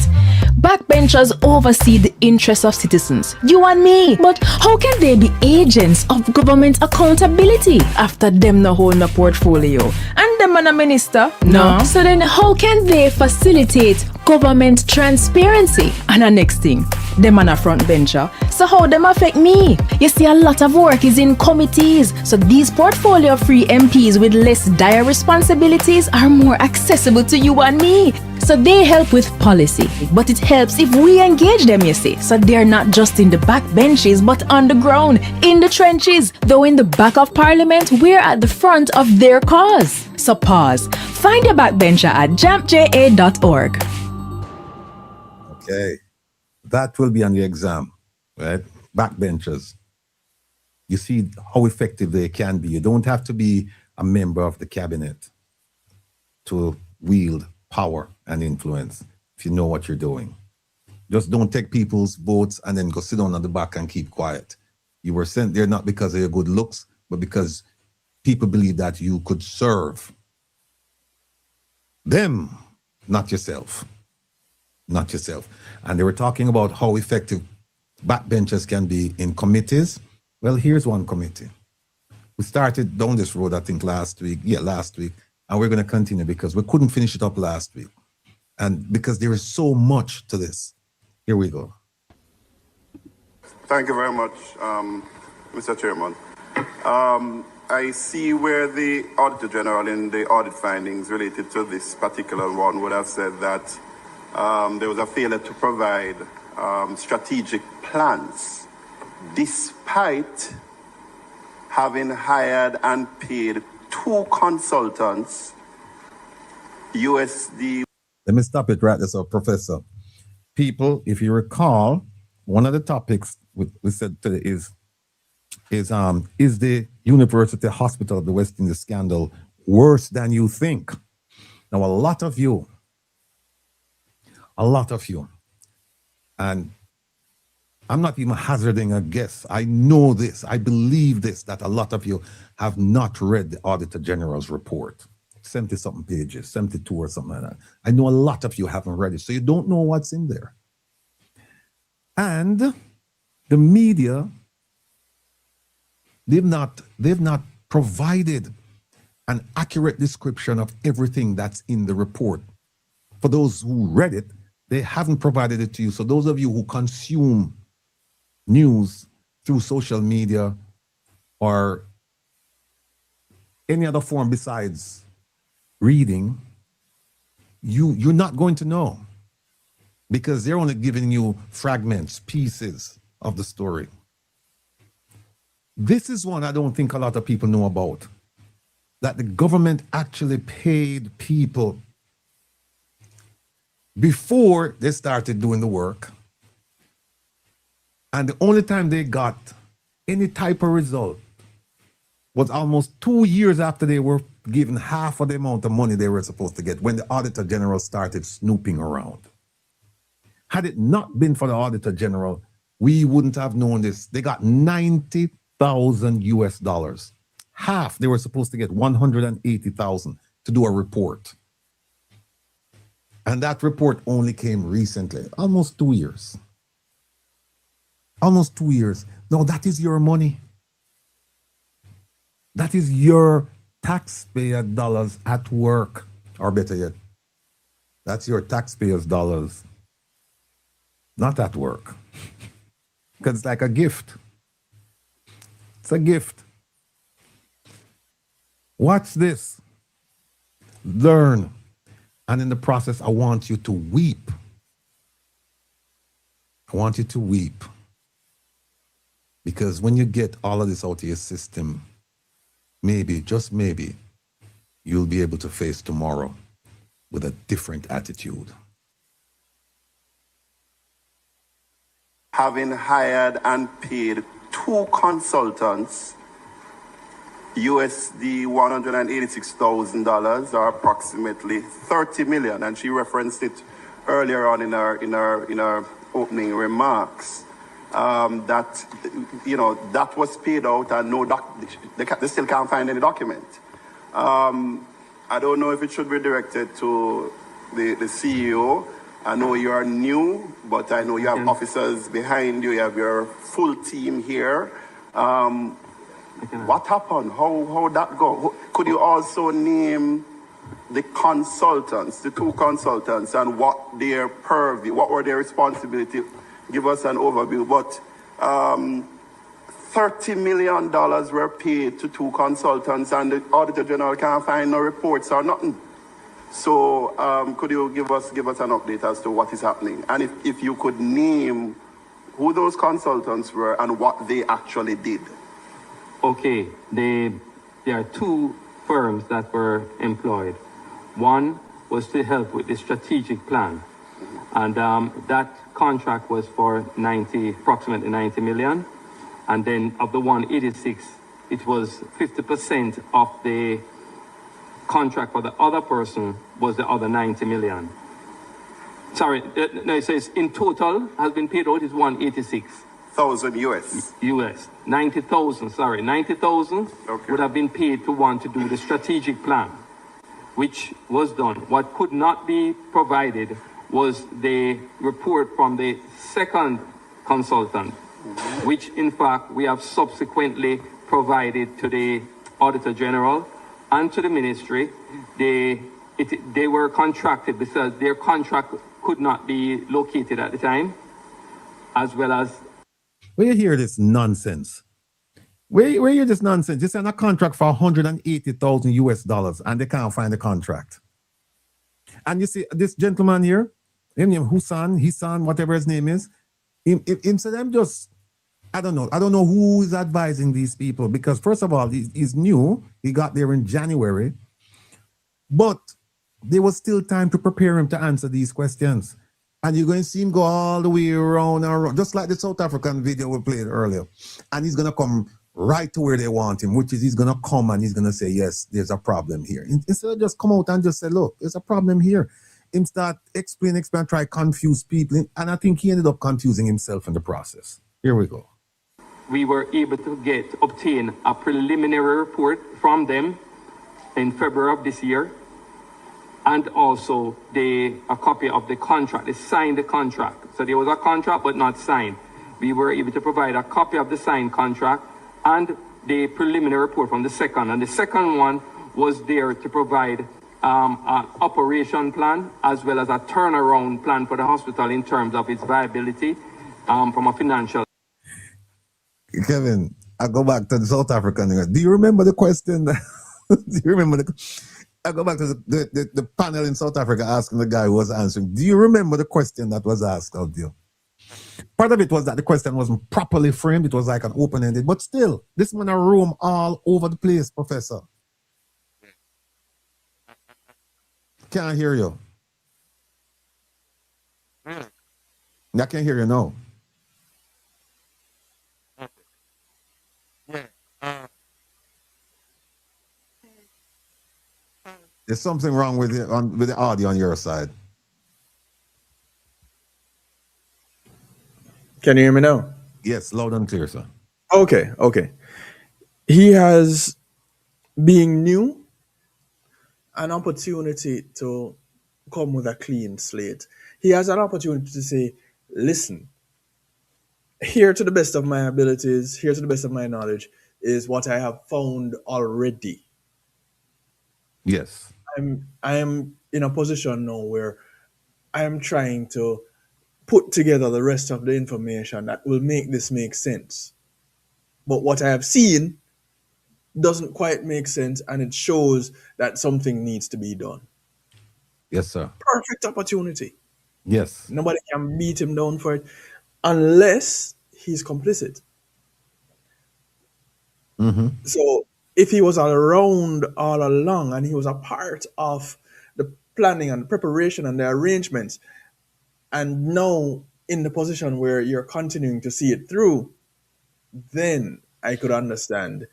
Backbenchers oversee the interests of citizens, you and me. But how can they be agents of government accountability after them no hold no portfolio? And them a minister? No. So then how can they facilitate government transparency? And the next thing, them on a front bencher. So how them affect me? You see, a lot of work is in committees. So these portfolio-free MPs with less dire responsibilities are more accessible to you and me. So they help with policy, but it helps if we engage them, you see. So they're not just in the back benches, but on the ground, in the trenches. Though in the back of parliament, we're at the front of their cause. So pause. Find your backbencher at jampja.org. Okay. That will be on the exam, right? Backbenchers. You see how effective they can be. You don't have to be a member of the cabinet to wield power and influence if you know what you're doing. Just don't take people's votes and then go sit down at the back and keep quiet. You were sent there not because of your good looks, but because people believe that you could serve them, not yourself. Not yourself. And they were talking about how effective backbenchers can be in committees. Well, here's one committee. We started down this road, I think last week, and we're going to continue because we couldn't finish it up last week. And because there is so much to this. Here we go. Thank you very much, Mr. Chairman. I see where the Auditor General in the audit findings related to this particular one would have said that there was a failure to provide strategic plans despite having hired and paid 2 consultants, USD. Let me stop it right there, so Professor. People, if you recall, one of the topics we said today is the University Hospital of the West Indies scandal worse than you think? Now, a lot of you, and I'm not even hazarding a guess. I know this, I believe this, that a lot of you have not read the Auditor General's report. 70-something pages, 72 or something like that. I know a lot of you haven't read it, so you don't know what's in there. And the media, they've not provided an accurate description of everything that's in the report. For those who read it, they haven't provided it to you. So those of you who consume news through social media or any other form besides reading, you're not going to know because they're only giving you fragments, pieces of the story. This is one I don't think a lot of people know about, that the government actually paid people before they started doing the work. And the only time they got any type of result was almost 2 years after they were given half of the amount of money they were supposed to get, when the Auditor General started snooping around. Had it not been for the Auditor General, we wouldn't have known this. They got $90,000 US. Half, they were supposed to get 180,000 to do a report. And that report only came recently, almost 2 years. Almost 2 years. No, that is your money. That is your taxpayer dollars at work. Or better yet, that's your taxpayers' dollars not at work. Because it's like a gift. It's a gift. Watch this. Learn. And in the process, I want you to weep. I want you to weep. Because when you get all of this out of your system, maybe, just maybe, you'll be able to face tomorrow with a different attitude. Having hired and paid 2 consultants, USD $186,000, or approximately 30 million, and she referenced it earlier on in her opening remarks. That that was paid out, and they still can't find any document. I don't know if it should be directed to the CEO. I know you are new, but I know you have officers behind you. You have your full team here. What happened? How that go? Could you also name the consultants, the 2 consultants, and what their purview, what were their responsibility? Give us an overview. But $30 million were paid to 2 consultants, and the Auditor General can't find no reports or nothing. So could you give us an update as to what is happening? And if you could name who those consultants were and what they actually did. Okay, there are 2 firms that were employed. One was to help with the strategic plan. And that contract was for approximately 90 million. And then of the 186, it was 50% of the contract for the other person was the other 90 million. Sorry, no, it says in total has been paid out is 186,000 US. 90,000, sorry, 90,000 would have been paid to one to do the strategic plan, which was done. What could not be provided was the report from the second consultant, which in fact we have subsequently provided to the Auditor General and to the Ministry. They were contracted because their contract could not be located at the time, as well as... Where you hear this nonsense? Where you hear this nonsense? This is a contract for 180,000 US dollars, and they can't find the contract. And you see this gentleman here, him name Hisan, whatever his name is. Him said, I'm just, I don't know who is advising these people, because first of all, he's new. He got there in January, but there was still time to prepare him to answer these questions. And you're going to see him go all the way around and around, just like the South African video we played earlier. And he's going to come right to where they want him, which is he's going to come and he's going to say, yes, there's a problem here. Instead of just come out and just say, look, there's a problem here. Him start explain, try confuse people. And I think he ended up confusing himself in the process. Here we go. We were able to obtain a preliminary report from them in February of this year, and also a copy of the contract. They signed the contract. So there was a contract but not signed. We were able to provide a copy of the signed contract and the preliminary report from the second. And the second one was there to provide an operation plan as well as a turnaround plan for the hospital in terms of its viability from a financial. Kevin, I go back to the South African. Do you remember the question? Do you remember I go back to the panel in South Africa asking the guy who was answering. Do you remember the question that was asked of you? Part of it was that the question wasn't properly framed. It was like an open-ended, but still, this man a roam all over the place, Professor. Can't hear you. I can hear you now. There's something wrong with the audio on your side. Can you hear me now? Yes, loud and clear, sir. Okay. He has, being new, an opportunity to come with a clean slate. He has an opportunity to say, listen, here to the best of my abilities, here to the best of my knowledge, is what I have found already. Yes. I am in a position now where I am trying to put together the rest of the information that will make this make sense. But what I have seen doesn't quite make sense, and it shows that something needs to be done. Yes, sir. Perfect opportunity. Yes. Nobody can beat him down for it unless he's complicit. Mm-hmm. So if he was around all along and he was a part of the planning and preparation and the arrangements, and now in the position where you're continuing to see it through, then I could understand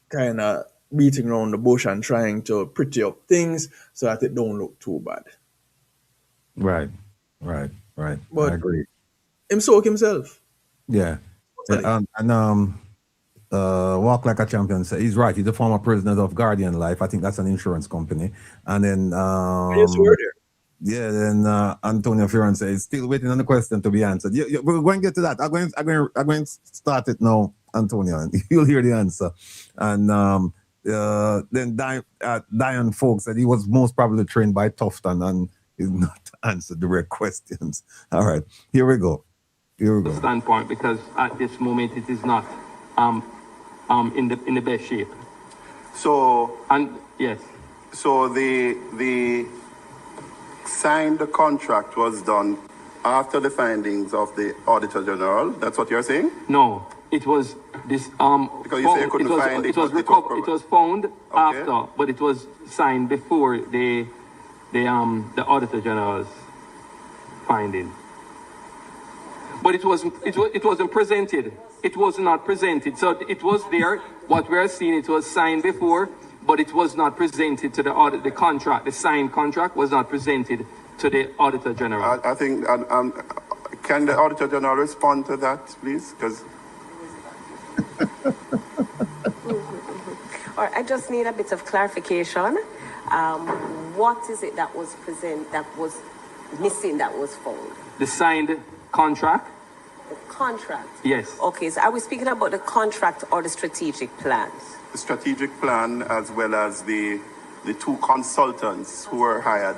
kind of beating around the bush and trying to pretty up things so that it don't look too bad. Right. But I agree. Him soak himself. Yeah. Walk Like a Champion said he's right. He's the former president of Guardian Life. I think that's an insurance company. And then then Antonio Fioran says still waiting on the question to be answered. We're going to get to that. I'm going to start it now, Antonio, and you'll hear the answer. And then Diane Folk said he was most probably trained by Tufton and is not answered direct questions. All right, here we go. Standpoint, because at this moment it is not in the best shape. So yes. So the signed contract was done after the findings of the Auditor General. That's what you're saying? No, it was this because you say you couldn't find it. It was found after, but it was signed before the Auditor General's finding. But it wasn't presented. It was not presented. So it was there. What we are seeing, it was signed before, but it was not presented to the audit. The contract, the signed contract, was not presented to the Auditor General. I think. Can the Auditor General respond to that, please? Because. Or I just need a bit of clarification. What is it that was present, that was missing, that was found? The signed contract. The contract? Yes. Okay, so are we speaking about the contract or the strategic plans? The strategic plan, as well as the two consultants who were hired.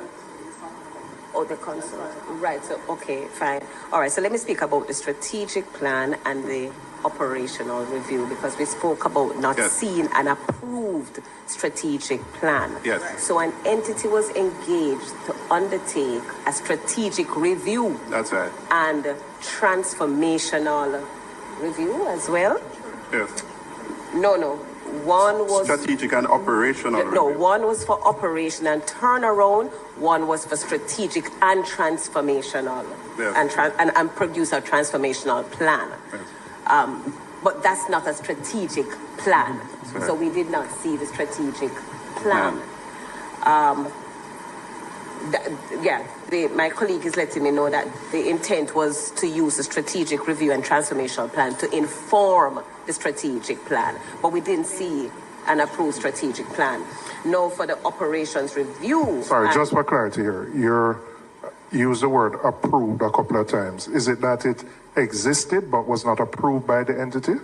Oh, the consultant. Right, so, okay, fine. All right, so let me speak about the strategic plan and the operational review, because we spoke about not seeing an approved strategic plan. Yes. So an entity was engaged to undertake a strategic review. That's right. And transformational review as well? Yes. No. One was strategic and operational. No, one was for operation and turnaround. One was for strategic and transformational. Yes. And produce a transformational plan. Yes. But that's not a strategic plan. Right. So we did not see the strategic plan. My colleague is letting me know that the intent was to use the strategic review and transformational plan to inform the strategic plan. But we didn't see an approved strategic plan. No, for the operations review. Sorry, just for clarity here. You used the word approved a couple of times. Is it that it existed but was not approved by the entity?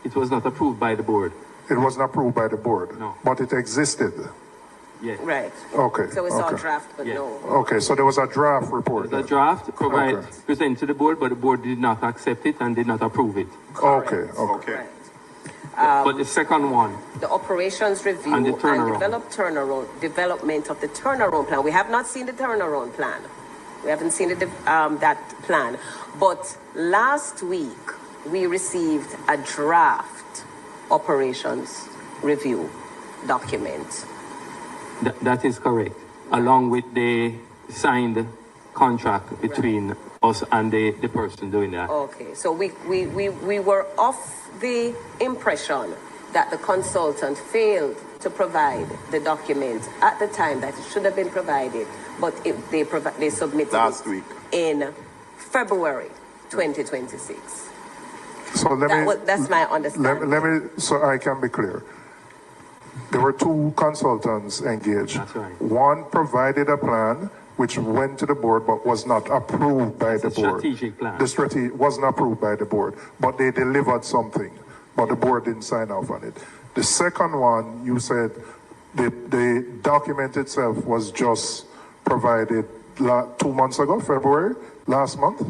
It was not approved by the board. It wasn't approved by the board? No. But it existed? Yes. Right. Okay. So it's all draft, but no. Okay, so there was a draft report. The draft presented to the board, but the board did not accept it and did not approve it. Okay. But the second one, the operations review and development of the turnaround plan. We have not seen the turnaround plan. We haven't seen that plan. But last week, we received a draft operations review document. That is correct, along with the signed contract between us and the person doing that. Okay, so we were off the impression that the consultant failed to provide the document at the time that it should have been provided, but they submitted last week in February 2026. So that's my understanding. Let me, so I can be clear. There were two consultants engaged. That's right. One provided a plan which went to the board but was not approved by the board. Strategic plan. The strategy wasn't approved by the board, but they delivered something, but the board didn't sign off on it. The second one, you said the document itself was just provided 2 months ago, February, last month?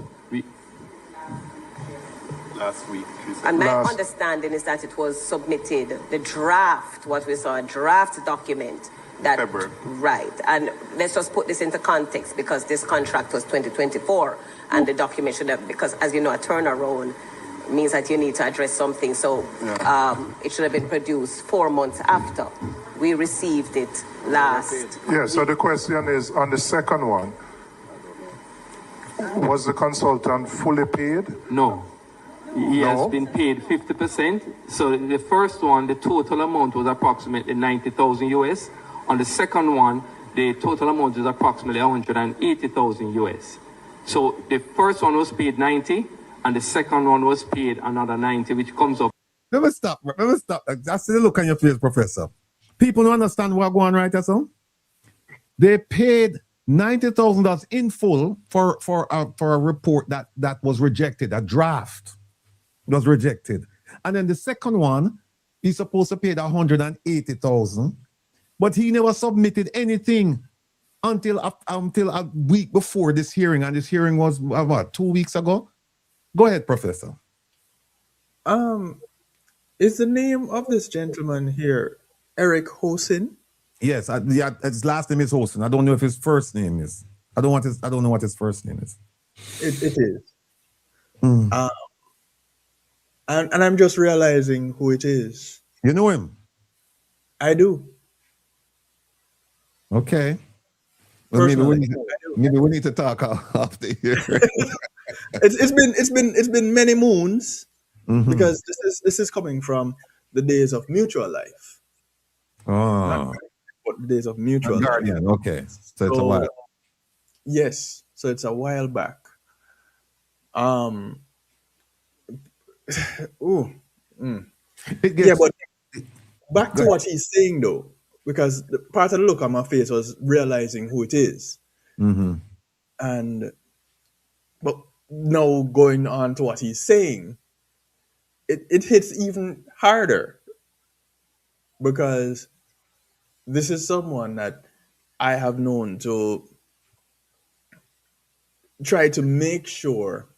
Last week. And my understanding is that it was submitted, the draft, what we saw, a draft document. That, February. Right. And let's just put this into context because this contract was 2024 and the document should have, because as you know, a turnaround means that you need to address something. So it should have been produced 4 months after we received it last. Yeah, so the question is on the second one, was the consultant fully paid? No. He has been paid 50%. So the first one, the total amount was approximately 90,000 US. On the second one, the total amount is approximately 180,000 US. So the first one was paid 90, and the second one was paid another 90, which comes up. Let me stop. That's the look on your face, Professor. People don't understand what's going on right there, so? They paid $90,000 in full for a report that was rejected, a draft was rejected. And then the second one, he's supposed to pay the 180,000, but he never submitted anything until a week before this hearing, and this hearing was what, 2 weeks ago? Go ahead, Professor. Is the name of this gentleman here Eric Hosin? Yes, his last name is Hosin. I don't know if his first name is. I don't know what his first name is. It is. And I'm just realizing who it is. You know him? I do. Okay. Well, maybe we need to talk after here. It's been many moons because this is coming from the days of mutual life. Oh. But the days of mutual life. Okay. So it's a while. Yes. So it's a while back. Yeah, but back to what he's saying though, because the part of the look on my face was realizing who it is. And but now going on to what he's saying, it hits even harder because this is someone that I have known to try to make sure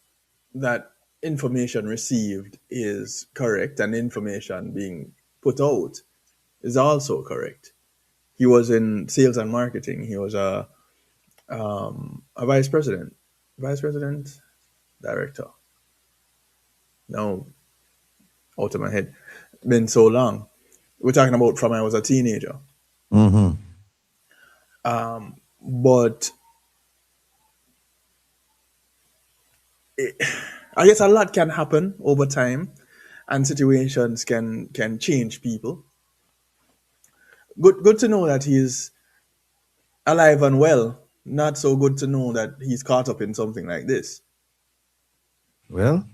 that information received is correct and information being put out is also correct. He was in sales and marketing. He was a vice president, director. No, out of my head. Been so long. We're talking about from I was a teenager. But I guess a lot can happen over time, and situations can change people. Good to know that he's alive and well. Not so good to know that he's caught up in something like this. Well,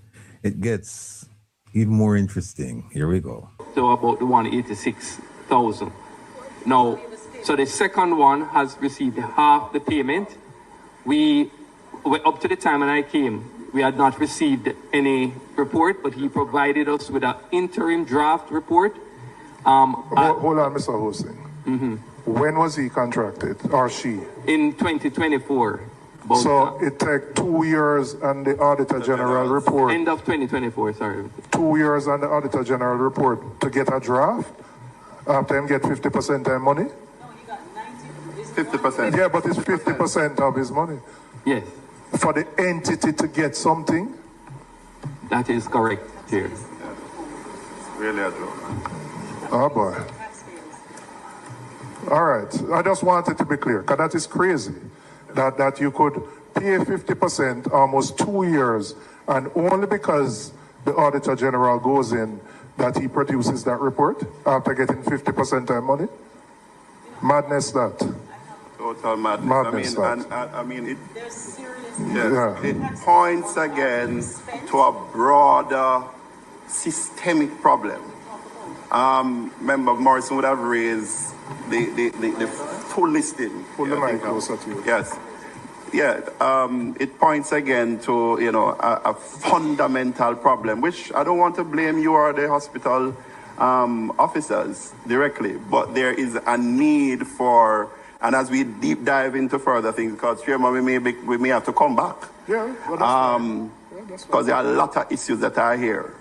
it gets even more interesting. Here we go. So about the 186,000. Now, so the second one has received half the payment. We up to the time when I came, we had not received any report, but he provided us with an interim draft report. Hold on, Mr. Hosing. When was he contracted, or she? In 2024. So it took 2 years and the Auditor General report. End of 2024, sorry. 2 years and the Auditor General report to get a draft? After him get 50% their money? No, he got 50%. Yeah, but it's 50% of his money. Yes. For the entity to get something? That is correct, Chair. Really a joke. Oh boy. All right. I just wanted to be clear, because that is crazy. That you could pay 50% almost 2 years, and only because the Auditor General goes in that he produces that report after getting 50% of money? Madness that. Total madness. Madness I mean, it points again to a broader systemic problem. Member Morrison would have raised the full listing. Pull the mic closer to you. Yes. Yeah, it points again to, a fundamental problem, which I don't want to blame you or the hospital officers directly, but there is a need for, and as we deep dive into further things, because Chairman, we may have to come back. Yeah, well, because there are a lot of issues that are here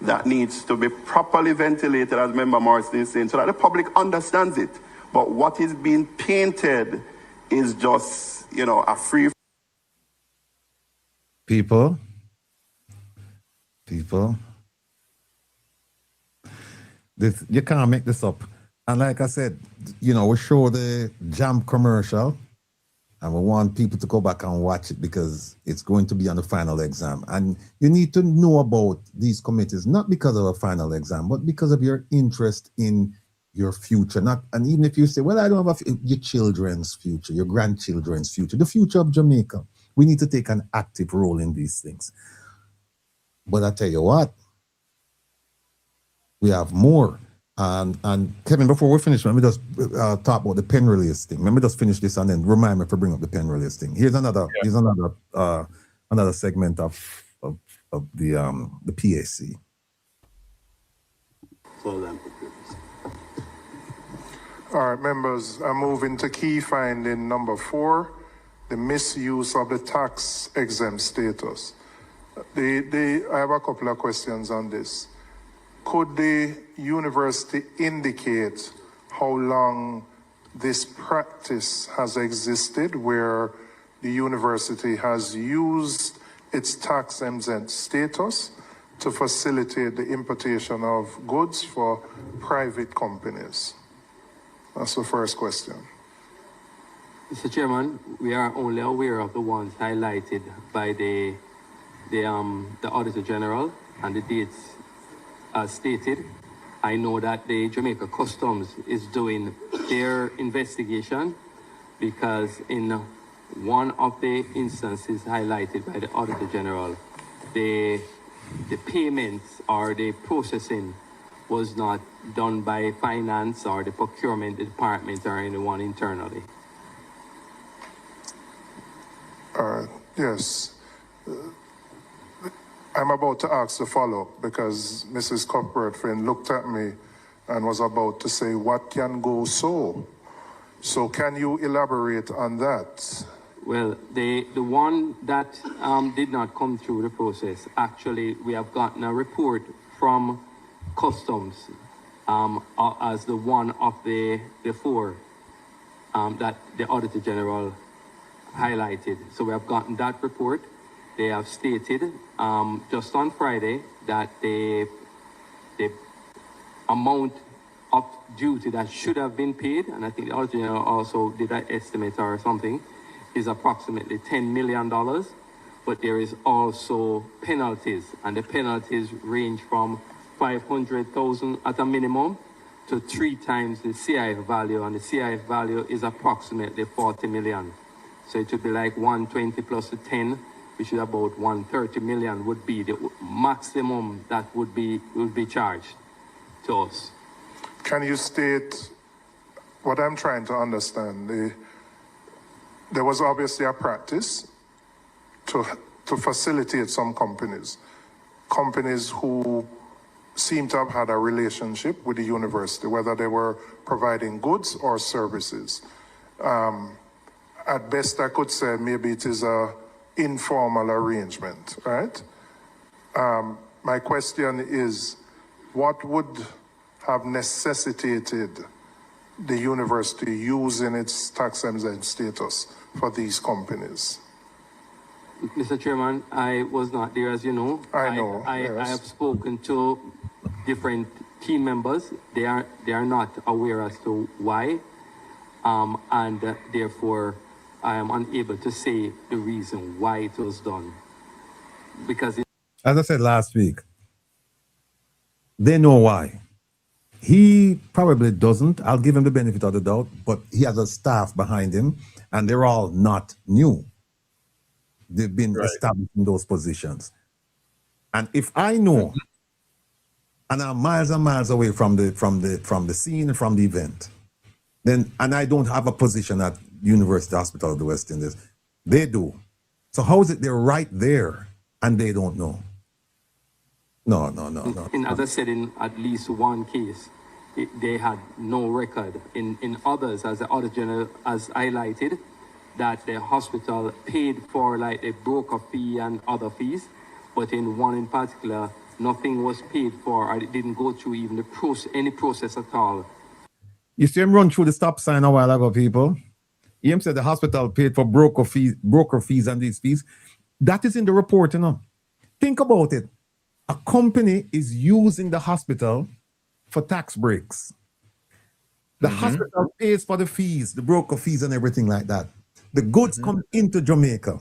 that needs to be properly ventilated, as Member Morrison is saying, so that the public understands it. But what is being painted is just, a free... People. This, you can't make this up. And like I said, we show the Jam commercial, and we want people to go back and watch it because it's going to be on the final exam. And you need to know about these committees, not because of a final exam, but because of your interest in your future. And even if you say, well, I don't have your children's future, your grandchildren's future, the future of Jamaica, we need to take an active role in these things. But I tell you what, we have more. And Kevin, before we finish, let me just talk about the pen release thing. Let me just finish this and then remind me to bring up the pen release thing. Here's another segment of the PAC. All right, members, I'm moving to key finding number 4, the misuse of the tax exempt status. I have a couple of questions on this. Could the university indicate how long this practice has existed where the university has used its tax exempt status to facilitate the importation of goods for private companies? That's the first question. Mr. Chairman, we are only aware of the ones highlighted by the Auditor General and the dates as stated. I know that the Jamaica Customs is doing their investigation because in one of the instances highlighted by the Auditor General, the payments or the processing was not done by finance or the procurement department or anyone internally. Yes. I'm about to ask the follow-up because Mrs. Cuthbert-Finn looked at me and was about to say, what can go so? So can you elaborate on that? Well, the one that did not come through the process, actually, we have gotten a report from Customs as the one of the 4 that the Auditor General highlighted. So we have gotten that report. They have stated just on Friday that the amount of duty that should have been paid, and I think the Auditor General also did that estimate or something, is approximately $10 million. But there is also penalties, and the penalties range from 500,000 at a minimum to 3 times the CIF value, and the CIF value is approximately 40 million. So it should be like 120 plus the 10, which is about 130 million would be the maximum that would be charged to us. Can you state what I'm trying to understand? There was obviously a practice to facilitate some companies who seem to have had a relationship with the university, whether they were providing goods or services. At best, I could say maybe it is a informal arrangement, right? My question is, what would have necessitated the university using its tax exempt status for these companies? Mr. Chairman, I was not there, as you know. I know. I have spoken to different team members. They are not aware as to why, and therefore I am unable to say the reason why it was done. Because as I said last week, they know why. He probably doesn't. I'll give him the benefit of the doubt, but he has a staff behind him, and they're all not new. They've been established in those positions. And if I know, and I'm miles and miles away from the scene and from the event, then and I don't have a position at University Hospital of the West Indies, they do. So how is it they're right there and they don't know? No. As I said, in at least one case, they had no record. In others, as the Auditor General has highlighted, that the hospital paid for like a broker fee and other fees, but in one in particular, nothing was paid for, or it didn't go through even any process at all. You see him run through the stop sign a while ago, people. He said the hospital paid for broker fees and these fees. That is in the report, you know. Think about it. A company is using the hospital for tax breaks. The hospital pays for the fees, the broker fees and everything like that. The goods come into Jamaica.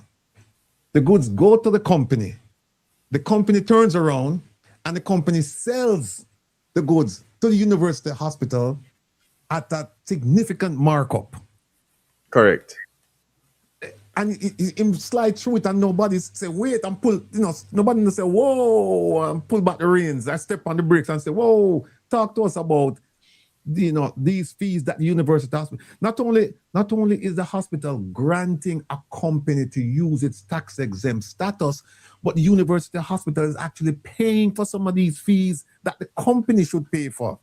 The goods go to the company. The company turns around and the company sells the goods to the university hospital at a significant markup. Correct. And him slide through it and nobody say, wait, and pull, nobody say, whoa, and pull back the reins. I step on the brakes and say, whoa, talk to us about, these fees that the university hospital. Not only is the hospital granting a company to use its tax exempt status, but the university hospital is actually paying for some of these fees that the company should pay for.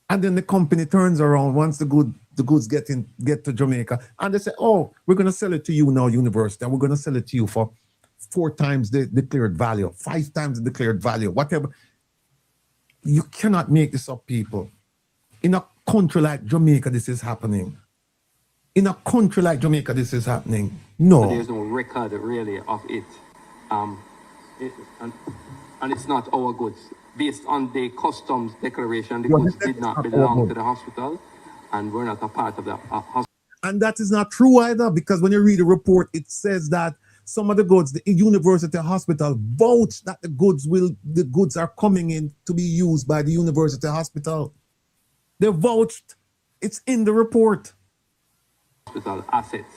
And then the company turns around once the goods get to Jamaica, and they say, oh, we're going to sell it to you now, university, and we're going to sell it to you for 4 times the declared value, 5 times the declared value, whatever. You cannot make this up, people. In a country like Jamaica, this is happening. In a country like Jamaica, this is happening. No. There's no record really of it. And it's not our goods. Based on the customs declaration, the goods did not belong to the hospital, and we're not a part of the hospital. And that is not true either, because when you read the report, it says that some of the goods, the university hospital vouched that the goods are coming in to be used by the university hospital. They vouched. It's in the report. Hospital assets.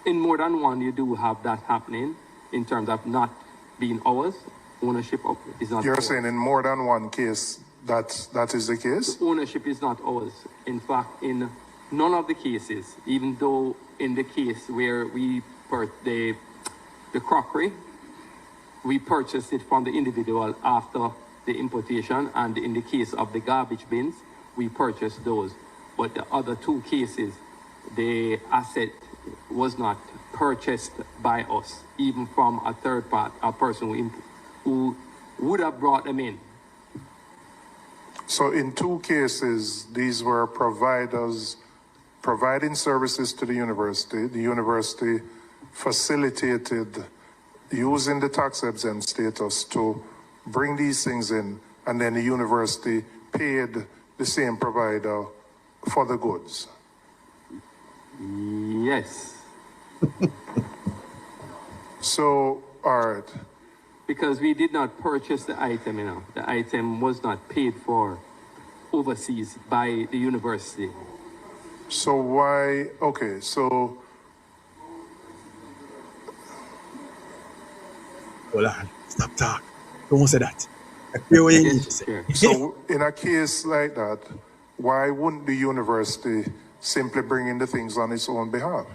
In more than one, you do have that happening in terms of not being ours. Ownership of is not. You're ours. saying in more than one case that is the case? Ownership is not ours. In fact, in none of the cases, even though in the case where we the crockery, we purchased it from the individual after the importation, and in the case of the garbage bins, we purchased those. But the other 2 cases, the asset was not purchased by us, even from a third part, a person who would have brought them in. So in 2 cases, these were providers providing services to the university. The university facilitated using the tax exempt status to bring these things in, and then the university paid the same provider for the goods. Yes. So, all right. Because we did not purchase the item, The item was not paid for overseas by the university. So why, okay, so. Hold on, stop talk. Don't say that. Hear what you need to say. So in a case like that, why wouldn't the university simply bring in the things on its own behalf?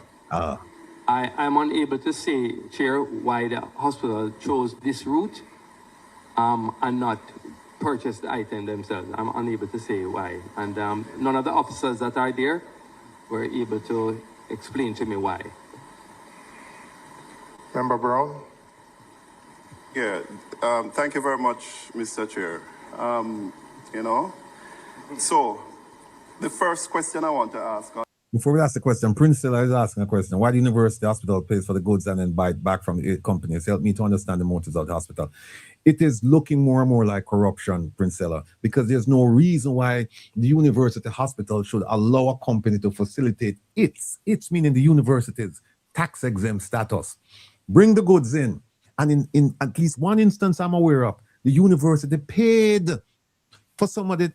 I'm unable to say, Chair, why the hospital chose this route and not purchase the item themselves. I'm unable to say why. And none of the officers that are there were able to explain to me why. Member Brown? Yeah, thank you very much, Mr. Chair. So the first question I want to ask Before we ask the question, Prince Silla is asking a question. Why the university hospital pays for the goods and then buy it back from the companies? Help me to understand the motives of the hospital. It is looking more and more like corruption, Prince Silla, because there's no reason why the university hospital should allow a company to facilitate its meaning the university's tax-exempt status. Bring the goods in. And in at least one instance I'm aware of, the university paid for some of the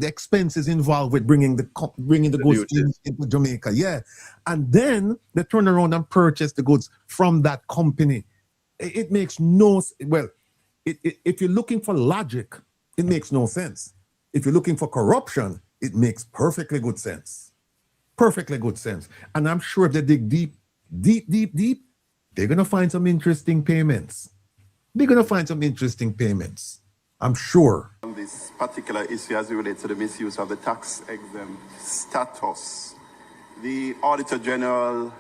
expenses involved with bringing the goods into Jamaica. Yeah. And then they turn around and purchase the goods from that company. It makes no, well, if you're looking for logic, it makes no sense. If you're looking for corruption, it makes perfectly good sense. Perfectly good sense. And I'm sure if they dig deep, they're going to find some interesting payments. I'm sure. On this particular issue as it relates to the misuse of the tax-exempt status, the Auditor General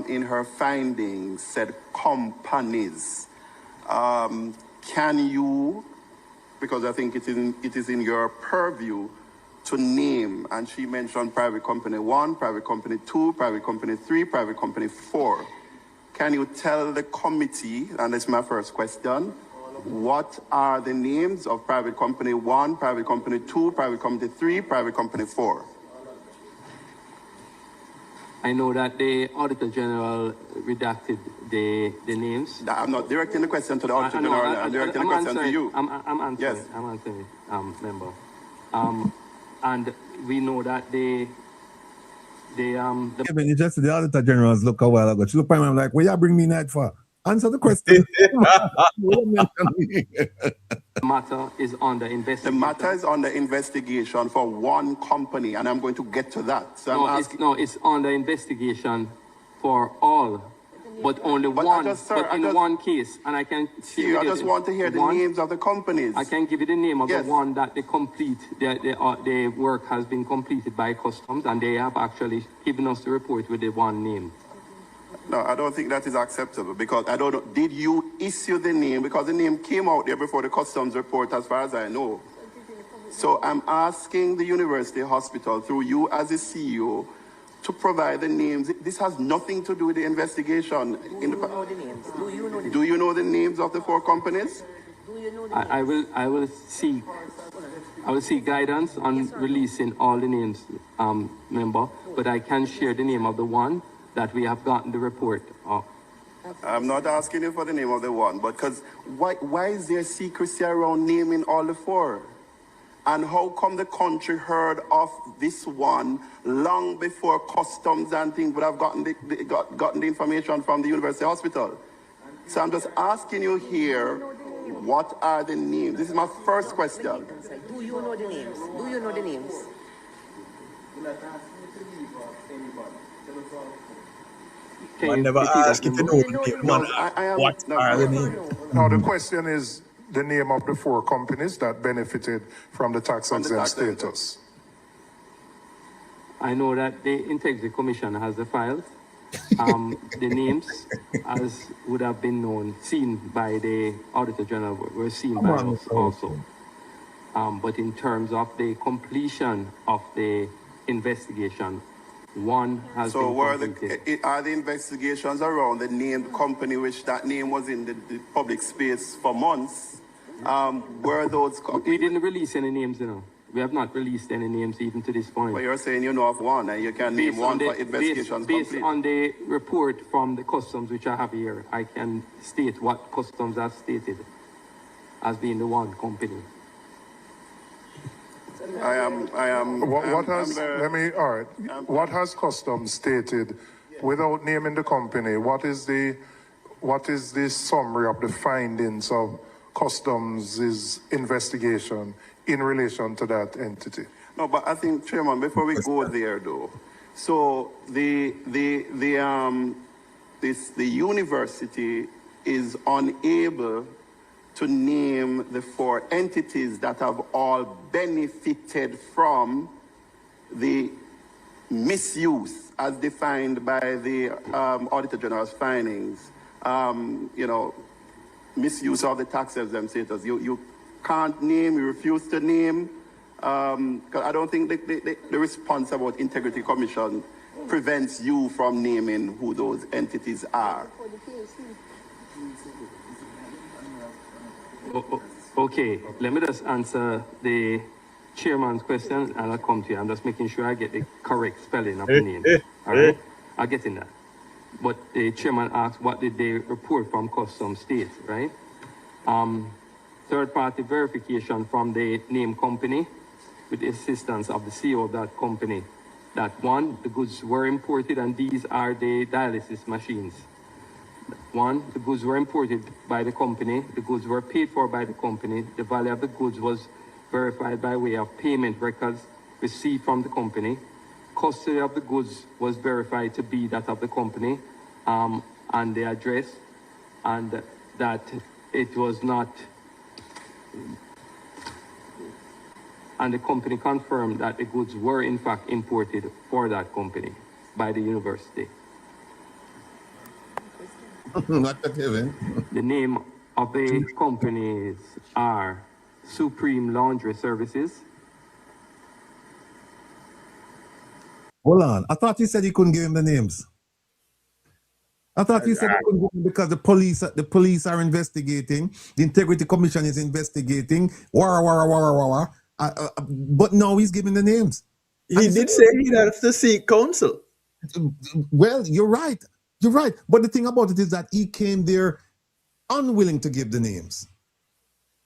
in her findings said companies. Can you, because I think it is in your purview to name, and she mentioned private company 1, private company 2, private company 3, private company 4. Can you tell the committee, and that's my first question, what are the names of private company 1, private company 2, private company 3, private company 4? I know that the Auditor General redacted the names. I'm not directing the question to the Auditor General. I'm directing the question to you. I'm answering. Yes. I'm answering, member. And we know that the you just the Auditor General's look a while ago. She looked at me, I'm like, where you bring me night for? Answer the question. The matter is under investigation. The matter is under investigation for one company, and I'm going to get to that. So I'm asking. It's under investigation for all, but only one. One case, and I can see. I just want to hear the names of the companies. I can give you the name of the one that the work has been completed by customs, and they have actually given us the report with the one name. No, I don't think that is acceptable, because I don't know. Did you issue the name? Because the name came out there before the customs report, as far as I know. So I'm asking the university hospital, through you as the CEO, to provide the names. This has nothing to do with the investigation. Do you know the names? Do you know the names of the 4 companies? I will seek guidance on releasing all the names, member, but I can share the name of the one that we have gotten the report of. I'm not asking you for the name of the one, but because why is there secrecy around naming all the 4? And how come the country heard of this one long before customs and things would have gotten the information from the university hospital? So I'm just asking you here, what are the names? This is my first question. Do you know the names? Do you know the names? I never asked if you know the name. What are the names? Now the question is the name of the 4 companies that benefited from the tax-exempt status. I know that the Integrity Commission has the files. The names, as would have been known, seen by the Auditor General, were seen by us also. But in terms of the completion of the investigation, one has been completed. Are the investigations around the named company, which that name was in the public space for months, were those... We didn't release any names, you know. We have not released any names even to this point. But you're saying you know of one, and you can name one for investigations based on the report from the customs, which I have here, I can state what customs has stated as being the one company. What has customs stated without naming the company? What is the summary of the findings of customs' investigation in relation to that entity? No, but I think, Chairman, before we go there, though, so the university is unable to name the 4 entities that have all benefited from the misuse as defined by the Auditor General's findings. Misuse of the tax-exempt status. You can't name, you refuse to name 'Cause I don't think the response about Integrity Commission prevents you from naming who those entities are. Okay, let me just answer the chairman's question and I'll come to you. I'm just making sure I get the correct spelling of the name. All right, I'll get in that. But the chairman asked, what did they report from Customs State, right? Third-party verification from the name company with the assistance of the CEO of that company. That one, the goods were imported and these are the dialysis machines. One, the goods were imported by the company, the goods were paid for by the company, the value of the goods was verified by way of payment records received from the company. Custody of the goods was verified to be that of the company, and the address, and that it was not, and the company confirmed that the goods were in fact imported for that company by the university. Not the Kevin. The name of the companies are Supreme Laundry Services. Hold on. I thought you said you couldn't give him the names. I thought you said you couldn't give him because the police are investigating. The Integrity Commission is investigating. But now he's giving the names. He did say he'd have to seek counsel. Well, you're right. You're right. But the thing about it is that he came there unwilling to give the names.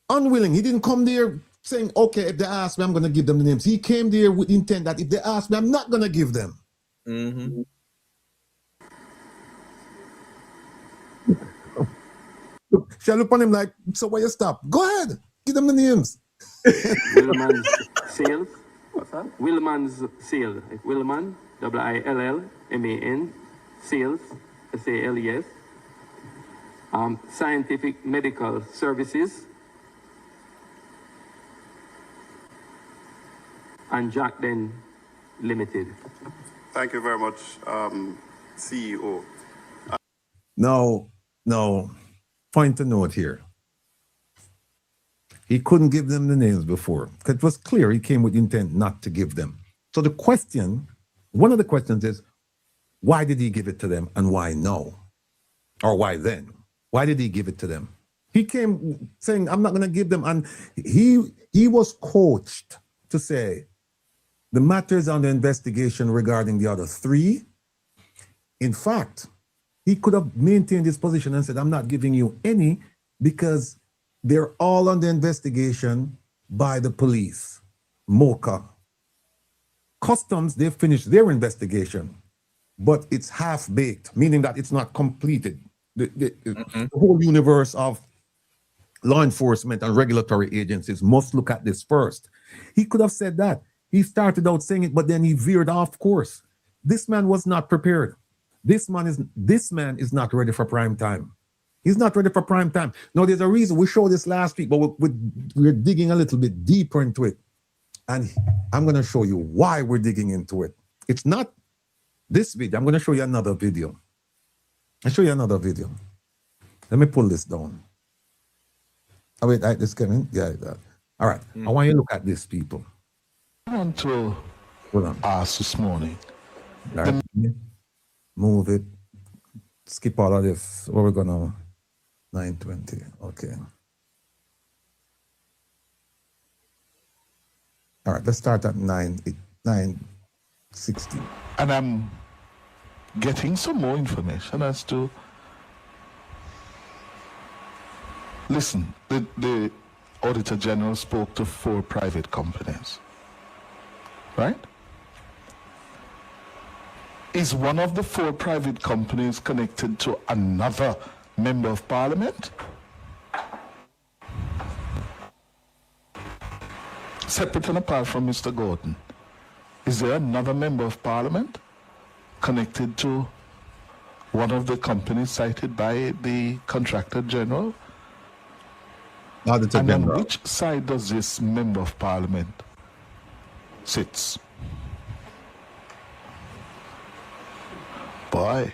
Unwilling. He didn't come there saying, okay, if they ask me, I'm going to give them the names. He came there with intent that if they ask me, I'm not going to give them. Mm-hmm. She look on him like, so why you stop? Go ahead. Give them the names. Willman's Sales. What's that? Willman's Sales. Willman, WILLMAN, Sales, SALES. Scientific Medical Services. And Jack Den Limited. Thank you very much, CEO. No. Point to note here. He couldn't give them the names before because it was clear he came with intent not to give them. So the question, one of the questions is, why did he give it to them and why no? Or why then? Why did he give it to them? He came saying, I'm not going to give them. And he was coached to say, the matter is under investigation regarding the other three. In fact, he could have maintained his position and said, I'm not giving you any because they're all under investigation by the police. MOCA. Customs, they've finished their investigation, but it's half-baked, meaning that it's not completed. The whole universe of law enforcement and regulatory agencies must look at this first. He could have said that. He started out saying it, but then he veered off course. This man was not prepared. This man is not ready for prime time. He's not ready for prime time. Now, there's a reason. We showed this last week, but we're digging a little bit deeper into it. And I'm going to show you why we're digging into it. It's not this video. I'm going to show you another video. I'll show you another video. Let me pull this down. Oh, wait, this coming? Yeah. All right. I want you to look at this, people. I want to ask this morning. Right. Move it. Skip all of this. What we're going to... 9:20. Okay. All right, let's start at 9:60. And I'm getting some more information as to... Listen, the Auditor General spoke to 4 private companies, right? Is one of the 4 private companies connected to another Member of Parliament? Separate and apart from Mr. Gordon, is there another Member of Parliament connected to one of the companies cited by the Contractor General? And on which side does this Member of Parliament sit? Boy.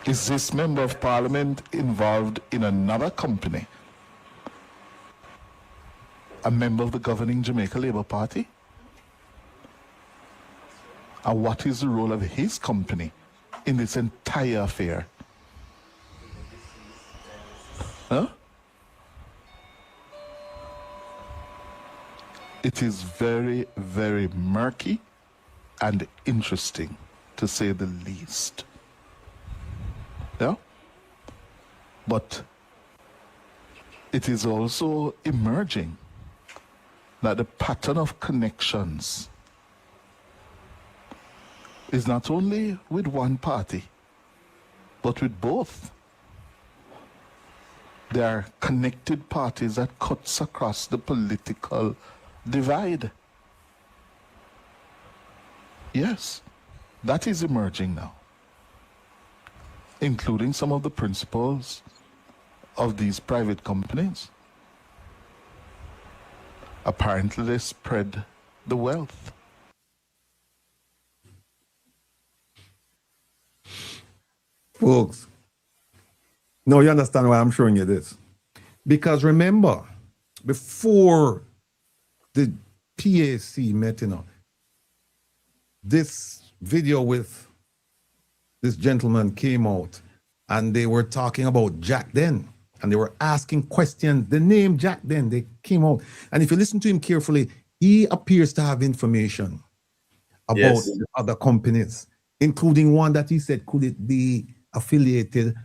Is this Member of Parliament involved in another company a member of the governing Jamaica Labour Party? And what is the role of his company in this entire affair? Huh? It is very, very murky and interesting, to say the least. Yeah? But it is also emerging that the pattern of connections is not only with one party, but with both. There are connected parties that cuts across the political divide. Yes, that is emerging now, including some of the principals of these private companies. Apparently they spread the wealth. Folks, now you understand why I'm showing you this. Because remember, before the PAC met, this video with this gentleman came out and they were talking about Jack Den and they were asking questions. The name Jack Den, they came out. And if you listen to him carefully, he appears to have information about other companies, including one that he said, could it be affiliated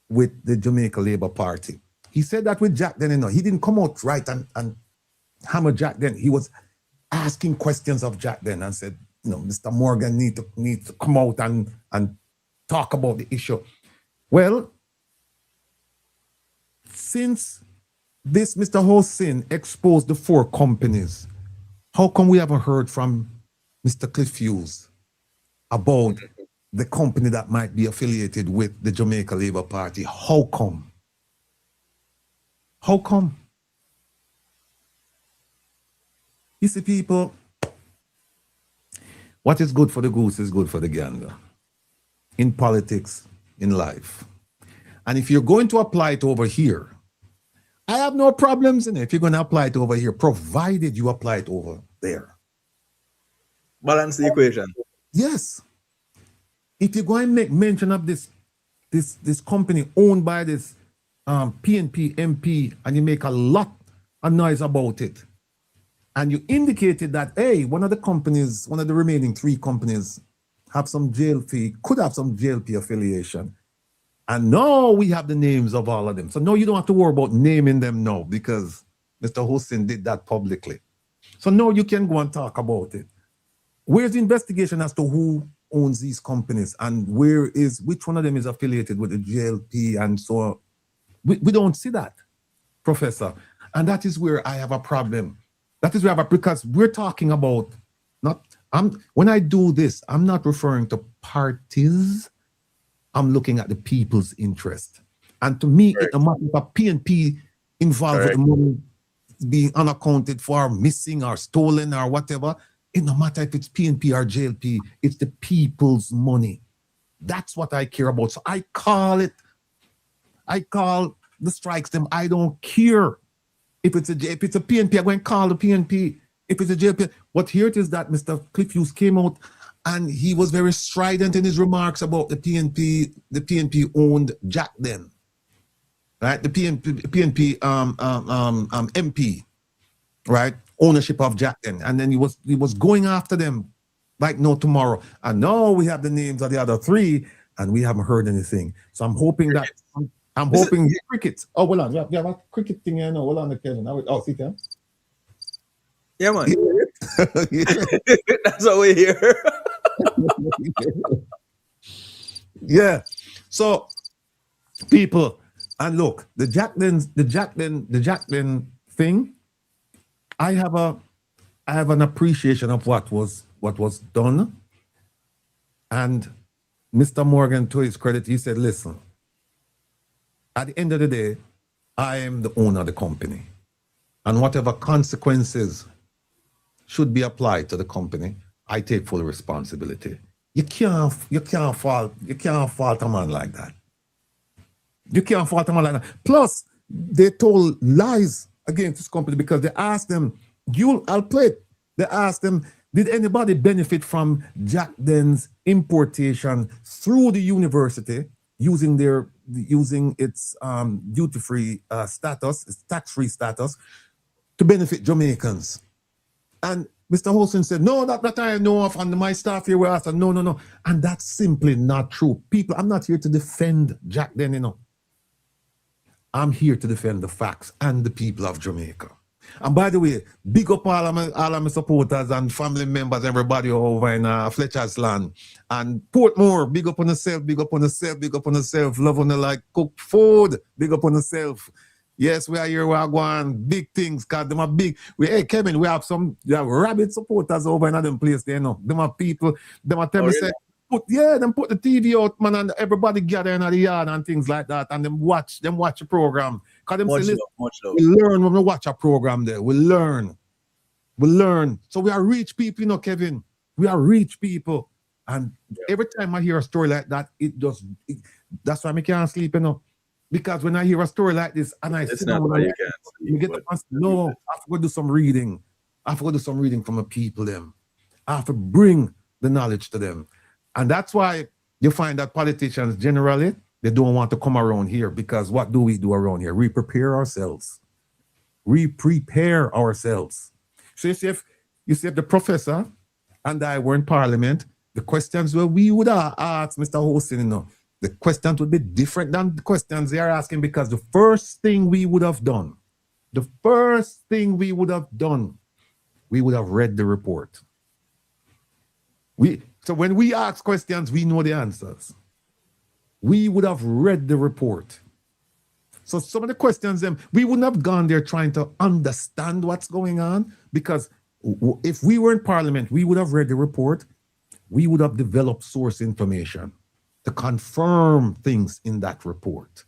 with the Jamaica Labour Party? He said that with Jack Den, he didn't come out right and hammer Jack Den. He was asking questions of Jack Den and said, Mr. Morgan need to come out and talk about the issue. Well, since this Mr. Hossein exposed the 4 companies, how come we haven't heard from Mr. Cliff Hughes about the company that might be affiliated with the Jamaica Labour Party? How come? How come? You see, people, what is good for the goose is good for the gander. In politics, in life. And if you're going to apply it over here, I have no problems in it. If you're going to apply it over here, provided you apply it over there. Balance the equation. Yes. If you're going to make mention of this company owned by this PNP MP and you make a lot of noise about it, and you indicated that, hey, one of the remaining 3 companies have some JLP, could have some JLP affiliation. And now we have the names of all of them. So no, you don't have to worry about naming them now because Mr. Hossein did that publicly. So now you can go and talk about it. Where's the investigation as to who owns these companies and which one of them is affiliated with the JLP and so on? We don't see that, Professor. And that is where I have a problem. That is where I have because we're talking about when I do this, I'm not referring to parties. I'm looking at the people's interest. And to me, it no matter if a PNP involved with the money being unaccounted for, missing or stolen or whatever, it no matter if it's PNP or JLP, it's the people's money. That's what I care about. So I call the strikes them. I don't care. If it's a PNP, I'm going to call the PNP. If it's a JLP, what here it is that Mr. Cliff Hughes came out and he was very strident in his remarks about the PNP. The PNP owned Jack Den, right? The PNP MP, right? Ownership of Jack Den, and then he was going after them like no tomorrow. And now we have the names of the other 3, and we haven't heard anything. So I'm hoping that I'm hoping cricket. Oh, hold on, we have a cricket thing here now. Hold on, Kevin. Oh, see them. Yeah, man. That's what we hear. Yeah. So, people, and look, the Jack Den thing. I have an appreciation of what was done. And Mr. Morgan, to his credit, he said, "Listen, at the end of the day, I am the owner of the company, and whatever consequences should be applied to the company, I take full responsibility." You can't fault a man like that. You can't fault a man like that. Plus, they told lies against this company because they asked them, I'll play it. They asked them, did anybody benefit from Jack Den's importation through the university using its duty-free status, its tax-free status, to benefit Jamaicans? And Mr. Holson said, no, that I know of, and my staff here were asked, no. And that's simply not true. People, I'm not here to defend Jack Den, you know. I'm here to defend the facts and the people of Jamaica. And by the way, big up all of my supporters and family members, everybody over in Fletcher's land. And Portmore, big up on yourself, big up on yourself, big up on yourself. Love on the like cook food, big up on yourself. Yes, we are here, we are going big things, because them are big. Hey, Kevin, we have rabid supporters over in them place there, you know. Them are people, them are tell me, say, put the TV out, man, and everybody gather in the yard and things like that, and them watch the program. Because them say, listen, we learn when we watch a program there. We learn. So we are rich people, you know, Kevin. We are rich people. And every time I hear a story like that, that's why I can't sleep, you know. Because when I hear a story like this, and I sit down, I have to do some reading. I have to do some reading from the people, them. I have to bring the knowledge to them. And that's why you find that politicians generally, they don't want to come around here, because what do we do around here? We prepare ourselves. So you see if the professor and I were in Parliament, the questions where we would have asked Mr. Holson, you know, the questions would be different than the questions they are asking, because the first thing we would have done, we would have read the report. So when we ask questions, we know the answers. We would have read the report. So some of the questions, we wouldn't have gone there trying to understand what's going on, because if we were in Parliament, we would have read the report. We would have developed source information to confirm things in that report,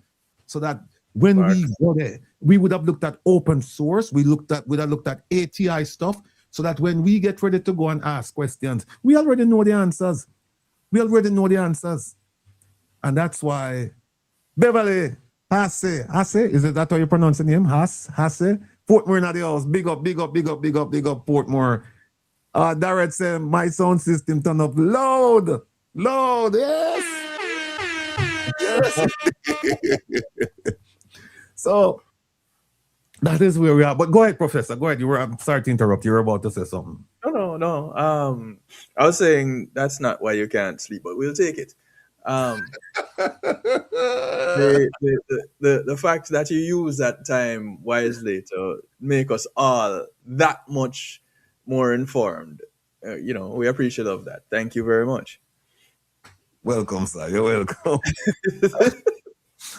so that when we go there, we would have looked at open source. We would have looked at ATI stuff, so that when we get ready to go and ask questions, we already know the answers. And that's why Beverly Hasse, is it that how you pronounce the name? Hasse? Portmore in the house. Big up, Portmore. Darrett said, my sound system turn up loud, yes. So that is where we are. But go ahead, Professor. Go ahead. I'm sorry to interrupt. You were about to say something. No. I was saying that's not why you can't sleep, but we'll take it. The fact that you use that time wisely to make us all that much more informed, we appreciate of that. Thank you very much. Welcome, sir. You're welcome.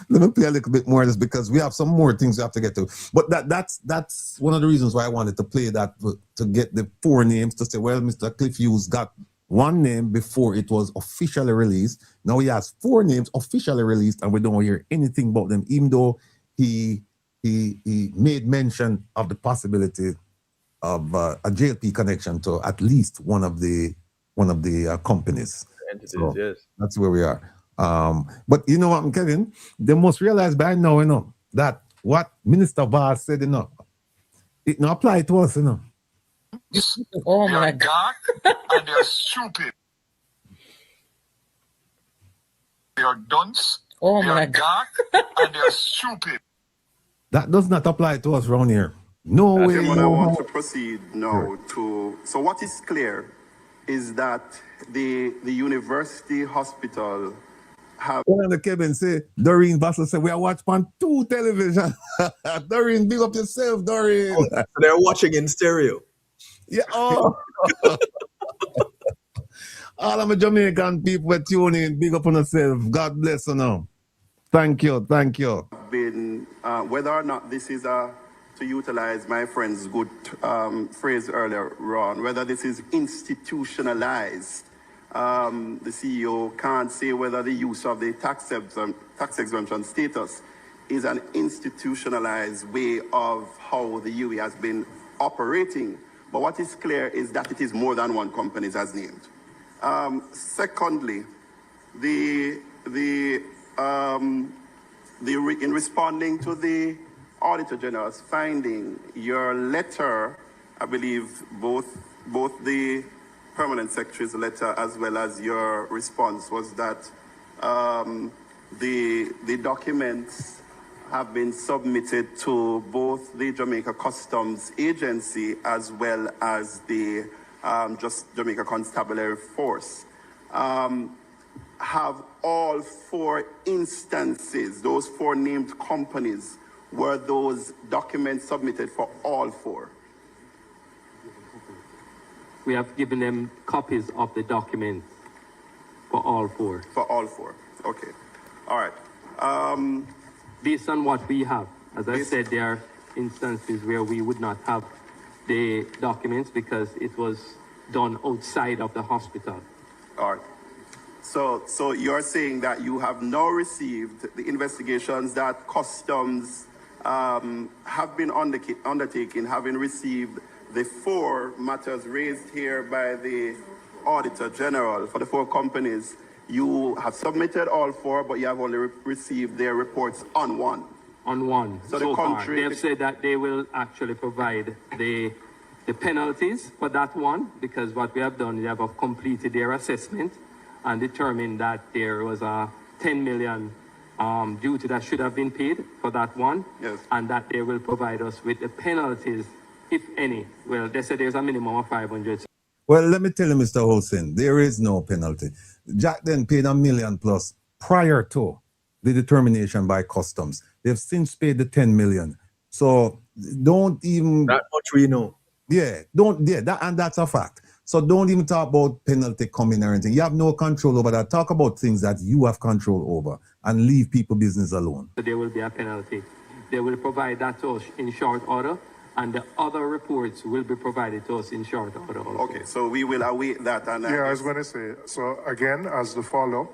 Let me play a little bit more of this, because we have some more things we have to get to. But that's one of the reasons why I wanted to play that, to get the 4 names, to say, well, Mr. Cliff Hughes got 1 name before it was officially released. Now he has 4 names officially released, and we don't hear anything about them, even though he made mention of the possibility of a JLP connection to at least one of the companies. Entities, so yes. That's where we are. But you know what, Kevin? They must realize by now, that what Minister Vaz said, it not apply to us, Oh my God. Dark and they're stupid. They are dunce. Oh they my are dark and they're stupid. That does not apply to us around here. No way. I want to proceed now so what is clear is that the university hospital have... One of the Kevin say, Doreen Bassel said, we are watching on 2 television. Doreen, big up yourself, Doreen. Oh, so they're watching in stereo. Yeah. Oh. All of my Jamaican people were tuning in. Big up on yourself. God bless you now. Thank you. Been, whether or not this is to utilize my friend's good phrase earlier, Ron, whether this is institutionalized, the CEO can't say whether the use of the tax exemption status is an institutionalized way of how the UAE has been operating. But what is clear is that it is more than one company as named. Secondly, in responding to the Auditor General's finding, your letter, I believe both the Permanent Secretary's letter as well as your response was that the documents have been submitted to both the Jamaica Customs Agency as well as the just Jamaica Constabulary Force. Have all 4 instances, those 4 named companies, were those documents submitted for all 4? We have given them copies of the documents for all 4. For all 4, okay. All right. Based on what we have, as I said, there are instances where we would not have the documents because it was done outside of the hospital. All right. So you're saying that you have now received the investigations that Customs have been undertaking, having received the 4 matters raised here by the Auditor General for the 4 companies. You have submitted all 4, but you have only received their reports on 1. On 1. So the country... They have said that they will actually provide the penalties for that one, because what we have done, they have completed their assessment and determined that there was a 10 million duty that should have been paid for that one. Yes. And that they will provide us with the penalties, if any. Well, they said there's a minimum of 500. Well, let me tell you, Mr. Hossein, there is no penalty. Jack then paid $1 million plus prior to the determination by Customs. They've since paid the 10 million. So don't even... That much we know. Yeah, and that's a fact. So don't even talk about penalty coming or anything. You have no control over that. Talk about things that you have control over and leave people business alone. So there will be a penalty. They will provide that to us in short order, and the other reports will be provided to us in short order also. Okay, so we will await that. And yeah, I was going to say, so again, as the follow-up,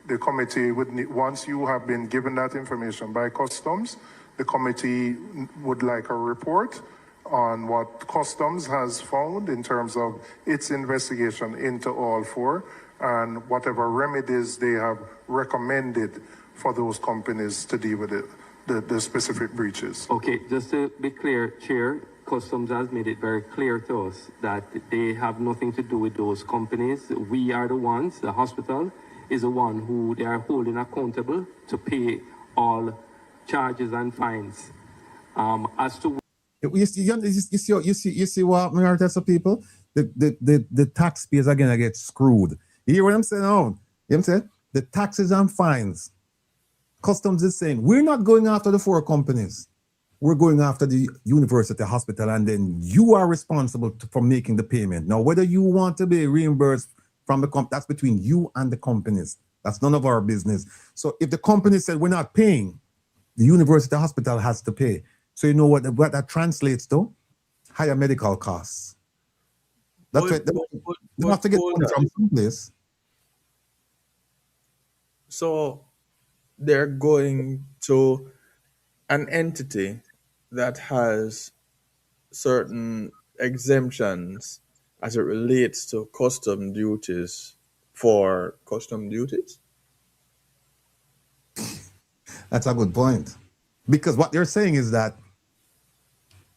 the committee would need, once you have been given that information by Customs, the committee would like a report on what Customs has found in terms of its investigation into all 4 and whatever remedies they have recommended for those companies to deal with it, the specific breaches. Okay, just to be clear, Chair, Customs has made it very clear to us that they have nothing to do with those companies. We are the ones, the hospital is the one who they are holding accountable to pay all charges and fines. As to you see what majority of people, the taxpayers are gonna get screwed. You hear what I'm saying? Oh, you know what I'm saying? The taxes and fines. Customs is saying we're not going after the 4 companies. We're going after the university hospital, and then you are responsible for making the payment. Now, whether you want to be reimbursed from the company, that's between you and the companies. That's none of our business. So if the company said we're not paying, the university hospital has to pay. So you know what that translates to? Higher medical costs. That's what they have to get money from someplace. So they're going to an entity that has certain exemptions as it relates to custom duties for custom duties? That's a good point. Because what they're saying is that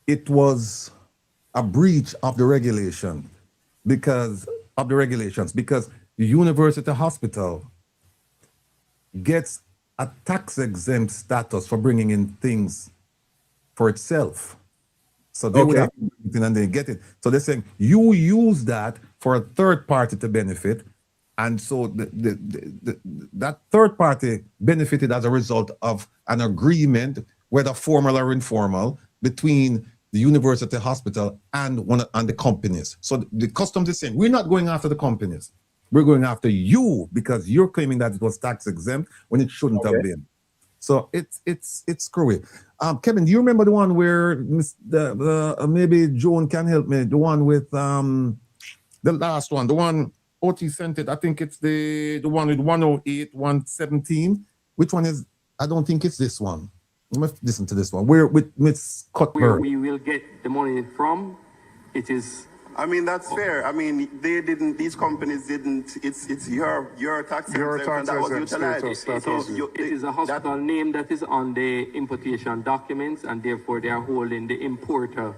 it was a breach of the regulation because of the regulations, because the university hospital gets a tax exempt status for bringing in things for itself. So they would have to bring it in and they get it. So they're saying you use that for a third party to benefit. And so that third party benefited as a result of an agreement, whether formal or informal, between the university hospital and the companies. So the Customs is saying, we're not going after the companies. We're going after you because you're claiming that it was tax exempt when it shouldn't have been. So it's screwy. Kevin, do you remember the one where maybe Joan can help me? The one with the last one, the one OT sent it. I think it's the one with 108, 117. Which one is? I don't think it's this one. Let me listen to this one. Where with Miss Cuthbert. Where we will get the money from, it is I mean, that's fair. I mean, they didn't, these companies didn't, it's your tax exemption that was utilized. It is a hospital name that is on the importation documents, and therefore they are holding the importer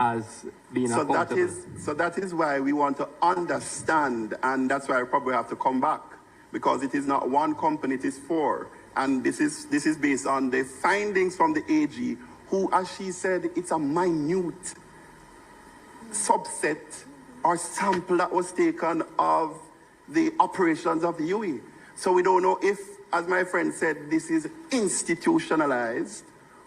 as being accountable. So that is why we want to understand, and that's why I probably have to come back, because it is not one company, it is four. And this is based on the findings from the AG, who, as she said, it's a minute subset or sample that was taken of the operations of the UAE. So we don't know if, as my friend said, this is institutionalized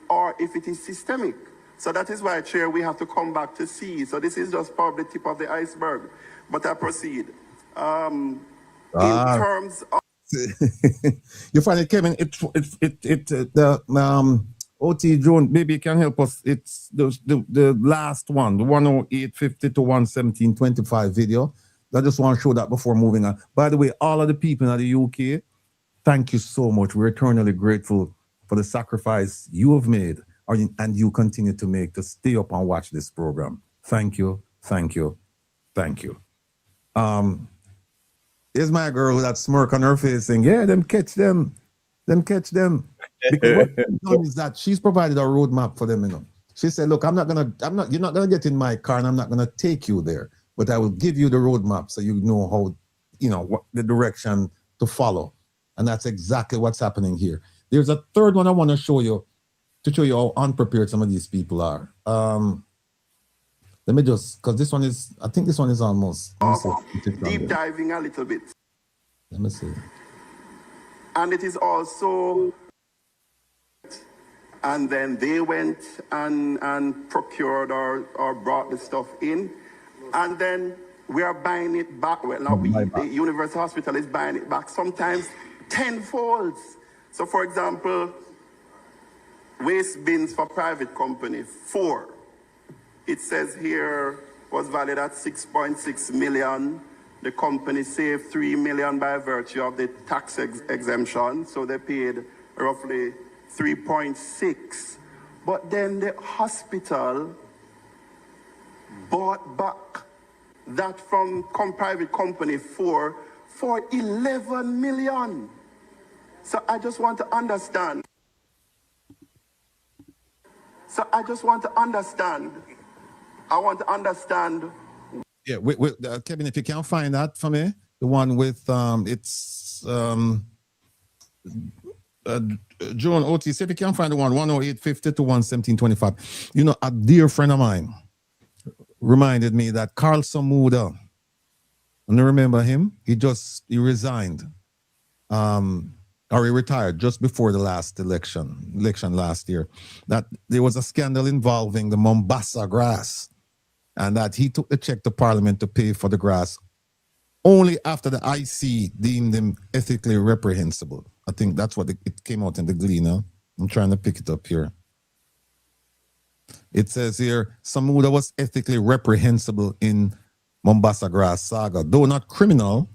or if it is systemic. So that is why, Chair, we have to come back to see. So this is just probably the tip of the iceberg. But I proceed. In terms of... You find it, Kevin, OT Joan, maybe you can help us. It's the last one, the 108.50 to 117.25 video. I just want to show that before moving on. By the way, all of the people in the UK, thank you so much. We're eternally grateful for the sacrifice you have made and you continue to make to stay up and watch this program. Thank you, thank you, thank you. Here's my girl with that smirk on her face saying, yeah, them catch them. Because what she's done is that she's provided a roadmap for them, you know. She said, look, you're not gonna get in my car and I'm not gonna take you there, but I will give you the roadmap so you know how, you know, what the direction to follow. And that's exactly what's happening here. There's a third one I want to show you how unprepared some of these people are. Let me just, because this one is, I think this one is almost deep diving a little bit. Let me see. And it is also, and then they went and procured or brought the stuff in, and then we are buying it back. Well, not we, the University Hospital is buying it back, sometimes tenfold. So for example, waste bins for private company, 4. It says here was valued at 6.6 million. The company saved 3 million by virtue of the tax exemption. So they paid roughly 3.6. But then the hospital bought back that from private company for 11 million. So I just want to understand. I want to understand. Yeah, Kevin, if you can find that for me, the one with Joan OT, see if you can find the one 108.50 to 117.25. You know, a dear friend of mine reminded me that Carl Samuda, and I remember him, he resigned, or he retired just before the last election last year, that there was a scandal involving the Mombasa grass, and that he took the check to Parliament to pay for the grass only after the IC deemed him ethically reprehensible. I think that's what it came out in the Gleaner. I'm trying to pick it up here. It says here, Samuda was ethically reprehensible in Mombasa grass saga. Though not criminal,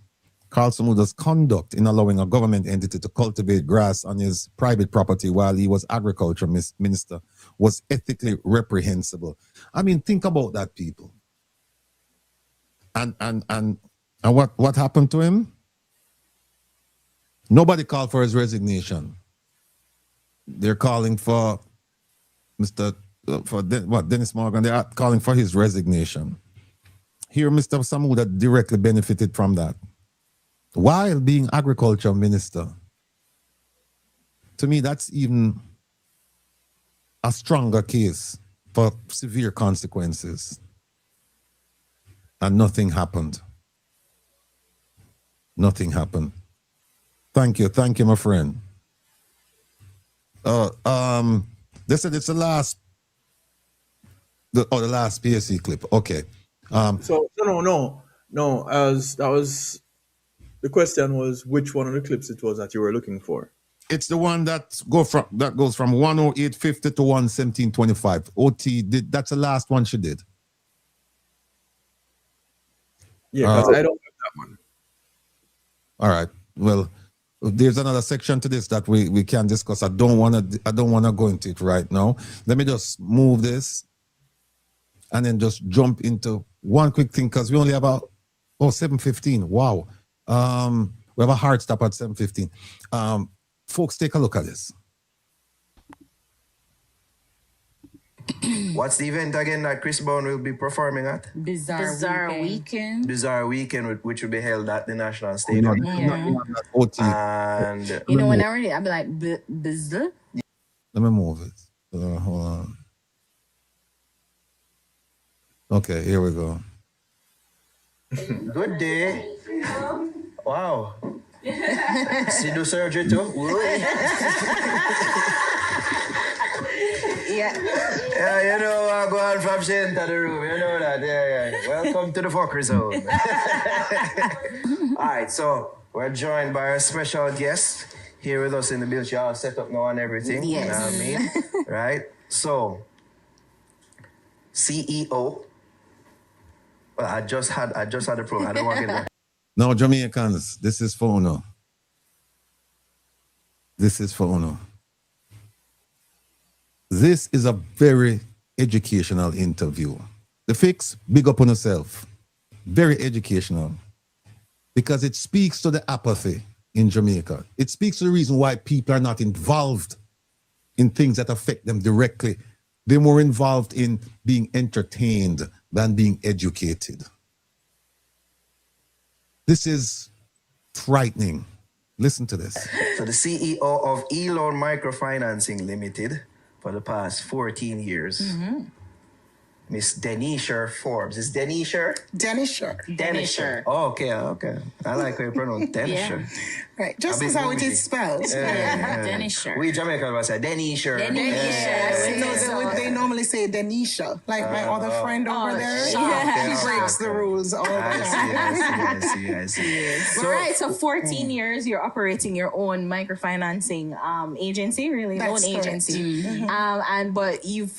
Carl Samuda's conduct in allowing a government entity to cultivate grass on his private property while he was agriculture minister was ethically reprehensible. I mean, think about that, people. And what happened to him? Nobody called for his resignation. They're calling for Dennis Morgan. They're calling for his resignation. Here, Mr. Samuda directly benefited from that while being agriculture minister. To me, that's even a stronger case for severe consequences. And nothing happened. Nothing happened. Thank you, my friend. They said it's the last PSC clip. Okay. No. As that was. The question was which one of the clips it was that you were looking for. It's the one that goes from 108.50 to 117.25. OT that's the last one she did. Yeah, because I don't have that one. All right. Well, there's another section to this that we can discuss. I don't wanna go into it right now. Let me just move this. and then just jump into one quick thing because we only have about 7:15. Wow. We have a hard stop at 7:15. Folks, take a look at this. What's the event again that Chris Brown will be performing at? Bizarre Weekend. Bizarre Weekend, which will be held at the National Stadium. And You know, when I read it, I'll be like, bizarre. Let me move it. Hold on. Okay, here we go. Good day. Wow. See do surgery too? Yeah, you know, I go on from center the room. You know that. Yeah. Welcome to the fuckery zone. All right, so we're joined by a special guest here with us in the building. She all set up now and everything. Yes. You know what I mean? Right? So, CEO. Well, I just had the program. I don't want to get back. Now, Jamaicans, this is for Uno. This is for Uno. This is a very educational interview. The Fix, big up on yourself. Very educational. Because it speaks to the apathy in Jamaica. It speaks to the reason why people are not involved in things that affect them directly. They're more involved in being entertained than being educated. This is frightening. Listen to this. So the CEO of E-Loan Microfinancing Limited for the past 14 years, Miss Denisha Forbes. Is Denisha? Denisha. Oh, okay. I like how you pronounce Denisha. Right, just as how it is spelled. Denisha. We Jamaican will say Denisha. They normally say Denisha, like my other friend over there. She breaks the rules all the time. I see. Right, so 14 years you're operating your own microfinancing agency, really, That's loan correct. agency. But you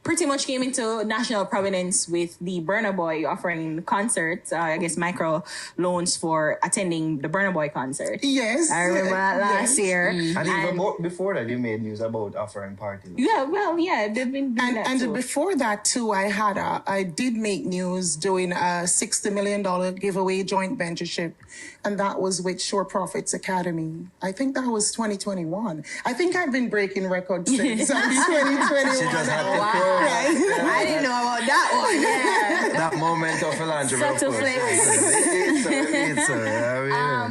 pretty much came into national prominence with the Burna Boy offering concerts, I guess micro loans for attending the Burna Boy concert. Yes. I remember that last year. And even before that, you made news about offering party loans. They've been doing that too. Before that too, I did make news doing a $60 million giveaway joint ventureship, and that was with Shore Profits Academy. I think that was 2021. I think I've been breaking records since 2021. She just had to I didn't know about that one. Yeah. That moment of philanthropy. Subtle flex. It's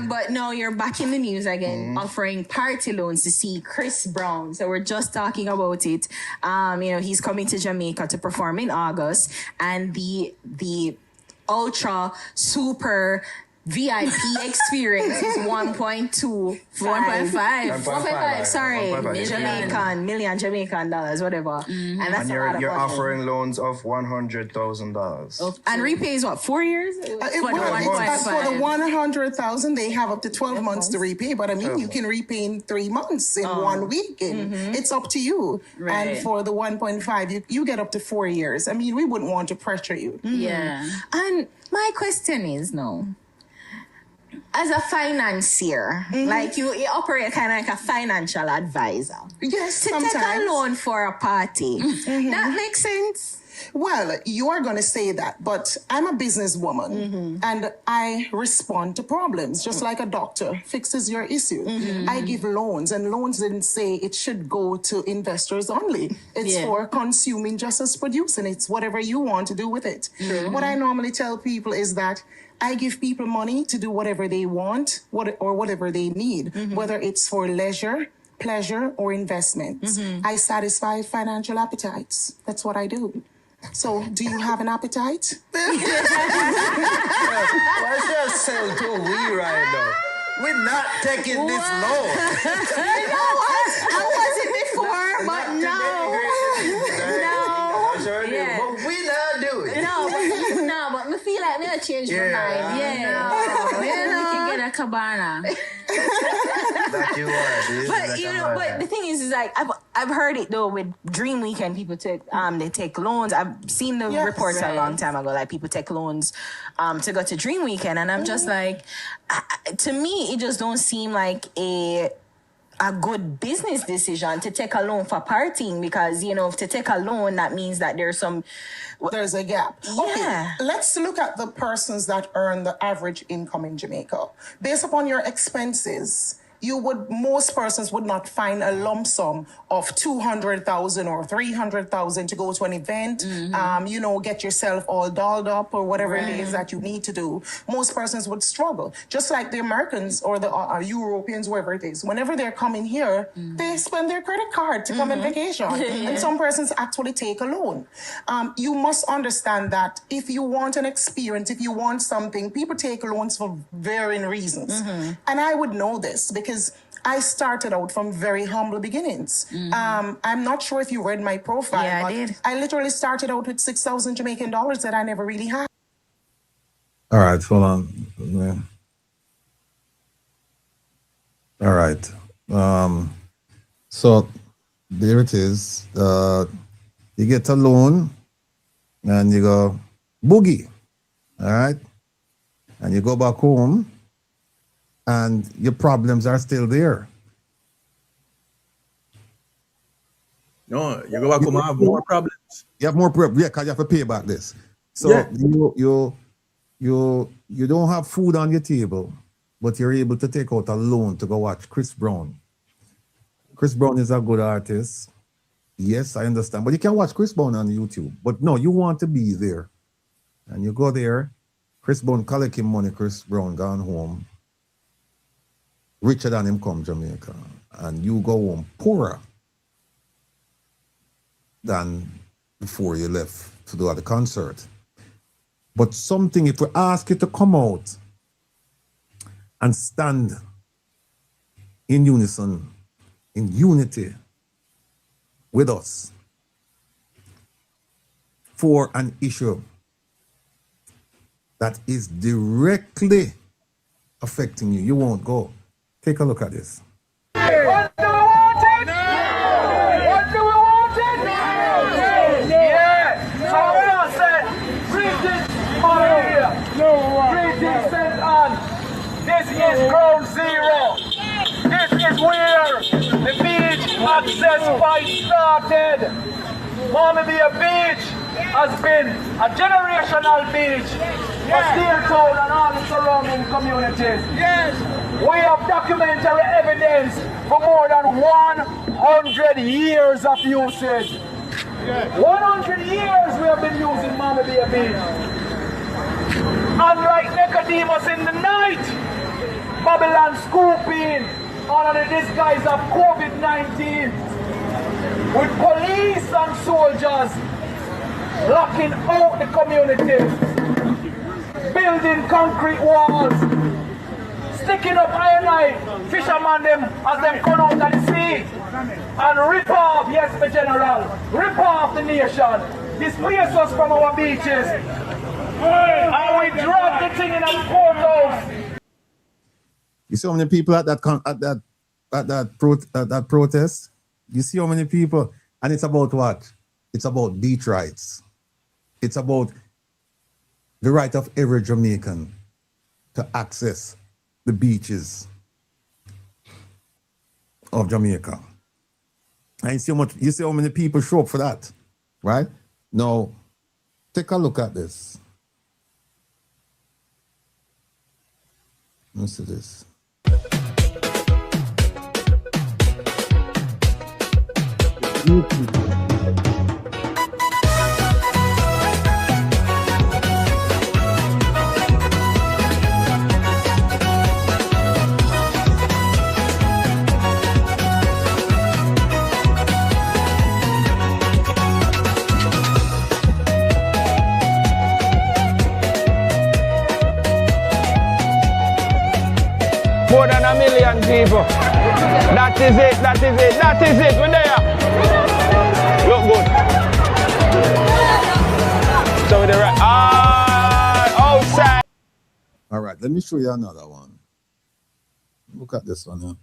but no, you're back in the news again, offering party loans to see Chris Brown. So we're just talking about it. He's coming to Jamaica to perform in August, and the ultra super VIP experience is 1.5, sorry, million Jamaican dollars, whatever. And that's and a lot of you're money. offering loans of $100,000. And repays what, 4 years? For the 100,000, they have up to 12 months to repay. But I mean, you can repay in 3 months, in 1 weekend. It's up to you. Right. And for the 1.5, you get up to 4 years. I mean, we wouldn't want to pressure you. Yeah. And my question is, as a financier, like you operate kind of like a financial advisor. Yes, to sometimes. take a loan for a party, that makes sense. Well, you are going to say that, but I'm a businesswoman and I respond to problems just like a doctor fixes your issue. I give loans, and loans didn't say it should go to investors only. It's for consuming just as producing. It's whatever you want to do with it. What I normally tell people is that I give people money to do whatever they want or whatever they need, whether it's for leisure, pleasure, or investment. I satisfy financial appetites. That's what I do. So, do you have an appetite? Let's just sell to we right now. We're not taking this loan. You know what? I wasn't before, but no. But we not doing it. But I feel like me I changed my mind. We can get a cabana. That you are, But the thing is like I've heard it though with Dream Weekend. People take they take loans. I've seen the reports a long time ago. Like people take loans to go to Dream Weekend, and I'm just like, to me, it just don't seem like a a good business decision to take a loan for partying, because, you know, if to take a loan, that means that there's a gap. Yeah. Okay, let's look at the persons that earn the average income in Jamaica. Based upon your expenses, most persons would not find a lump sum of 200,000 or 300,000 to go to an event, you know, get yourself all dolled up or whatever it is that you need to do. Most persons would struggle. Just like the Americans or the Europeans, whoever it is, whenever they're coming here, they spend their credit card to come on vacation. And some persons actually take a loan. You must understand that if you want an experience, if you want something, people take loans for varying reasons. And I would know this because I started out from very humble beginnings. I'm not sure if you read my profile, Yeah, but I did. I literally started out with 6,000 Jamaican dollars that I never really had. All right, hold on. Yeah. All right. So there it is. You get a loan and you go boogie. All right. And you go back home and your problems are still there. No, you go back home and have more problems. You have more problems, yeah, because you have to pay back this. So you don't have food on your table, but you're able to take out a loan to go watch Chris Brown. Chris Brown is a good artist. Yes, I understand. But you can watch Chris Brown on YouTube. But no, you want to be there. And you go there, Chris Brown collect him money, Chris Brown gone home. Richer than him come Jamaica. And you go home poorer than before you left to do the concert. But something, if we ask you to come out and stand in unison, in unity with us for an issue that is directly affecting you, you won't go. Take a look at this. What do we want it? No! What do we want it? No! Yeah! So we all said, greetings, Maria. Greetings sent on. This is ground zero. This is where the beach access fight started. Mommy Bay Beach has been a generational beach for Steeltown and all the surrounding communities. Yes. We have documentary evidence for more than 100 years of usage. 100 years we have been using Mommy Bay Beach. Unlike Nicodemus in the night, Babylon scooping under the disguise of COVID-19, with police and soldiers locking out the community, building concrete walls, sticking up iron fishermen them as them come out of the sea, and rip off, yes, the general, rip off the nation, displace us from our beaches, and we drop the thing in our courthouse. You see how many people at that protest? You see how many people? And it's about what? It's about beach rights. It's about the right of every Jamaican to access the beaches of Jamaica. And you see how many people show up for that, right? Now, take a look at this. Let's see this. More than 1 million people. That is it, that is it, that is it. We're there. Look good. So we're right. Outside. All right, let me show you another one. Look at this one here.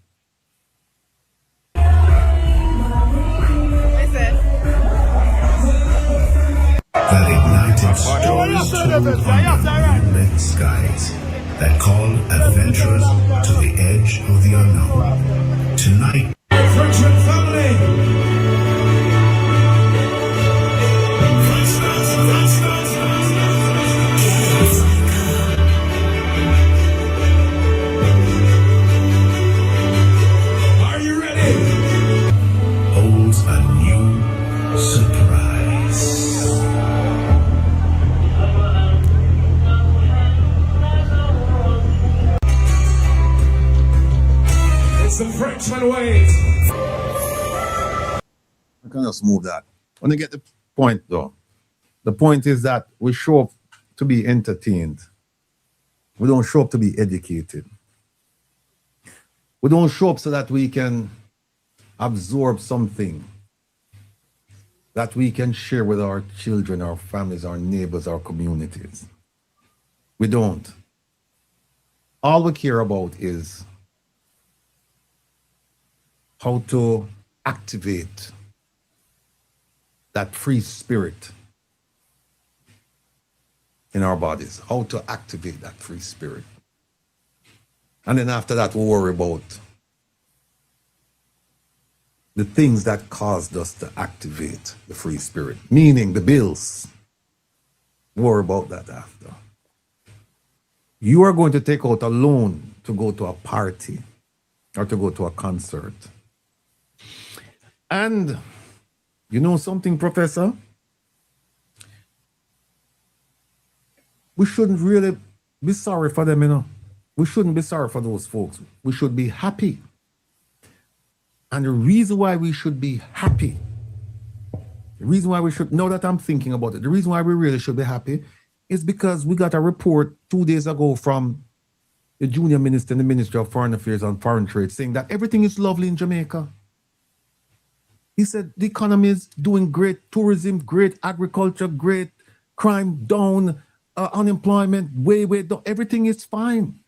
That ignites enchanted stories told under moonlit skies that call adventurers to the edge of the unknown. Tonight, friends and family. Are you ready? Holds a new surprise. It's the Frenchman way. I can just move that. When you get the point, though, the point is that we show up to be entertained. We don't show up to be educated. We don't show up so that we can absorb something that we can share with our children, our families, our neighbors, our communities. We don't. All we care about is how to activate that free spirit in our bodies, how to activate that free spirit. And then after that, we'll worry about the things that caused us to activate the free spirit, meaning the bills. Worry about that after. You are going to take out a loan to go to a party or to go to a concert. And you know something, Professor? We shouldn't really be sorry for them, you know. We shouldn't be sorry for those folks. We should be happy. And the reason why we should be happy, the reason why we should, now that I'm thinking about it, the reason why we really should be happy is because we got a report 2 days ago from the junior minister in the Ministry of Foreign Affairs and Foreign Trade saying that everything is lovely in Jamaica. He said the economy is doing great, tourism great, agriculture great, crime down, unemployment way down, everything is fine.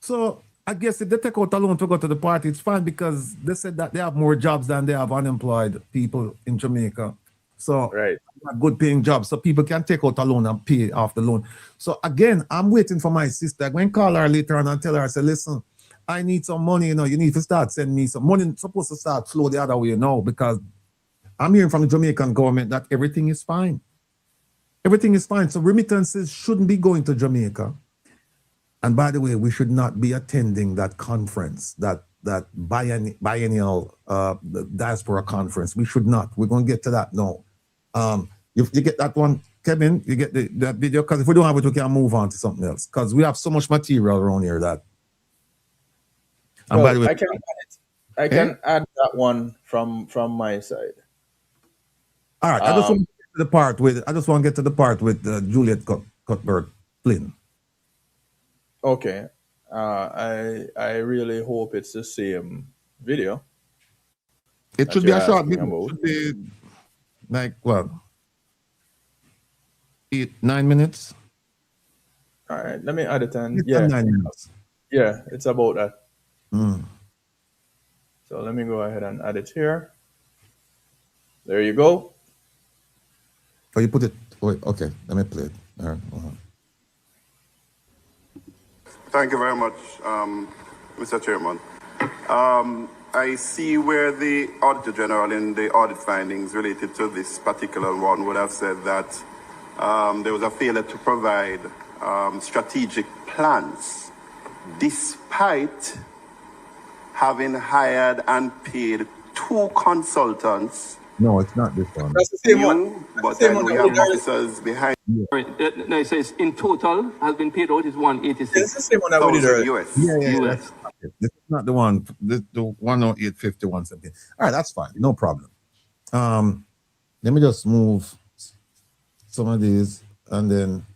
So I guess if they take out a loan to go to the party, it's fine because they said that they have more jobs than they have unemployed people in Jamaica. So good paying jobs, so people can take out a loan and pay off the loan. So again, I'm waiting for my sister. I'm going to call her later on and tell her, I say, listen, I need some money, you know, you need to start sending me some money. It's supposed to start flow the other way now because I'm hearing from the Jamaican government that everything is fine. Everything is fine. So remittances shouldn't be going to Jamaica. And by the way, we should not be attending that conference, that biennial diaspora conference. We should not. We're going to get to that now. You get that one, Kevin? You get that video? Because if we don't have it, we can move on to something else. Because we have so much material around here that. And by the way, I can add that one from my side. All right. I just want to get to the part with Juliet Cuthbert Flynn. Okay. I really hope it's the same video. It should be a short video. It should be like what? 8-9 minutes. All right, let me add it on. It's Yeah, 9 minutes. yeah, it's about that. So let me go ahead and add it here. There you go. Oh, you put it. Wait, okay, let me play it. All right. Thank you very much, Mr. Chairman. I see where the Auditor General in the audit findings related to this particular one would have said that there was a failure to provide strategic plans despite having hired and paid 2 consultants. No, it's not this one. That's the same one. But then we have officers behind. Right. No, it says in total has been paid out is 186. It's the same one that we did earlier. US. Yeah. That's not it. This is not the one. The 108.51 something. All right, that's fine. No problem. Let me just move some of these and then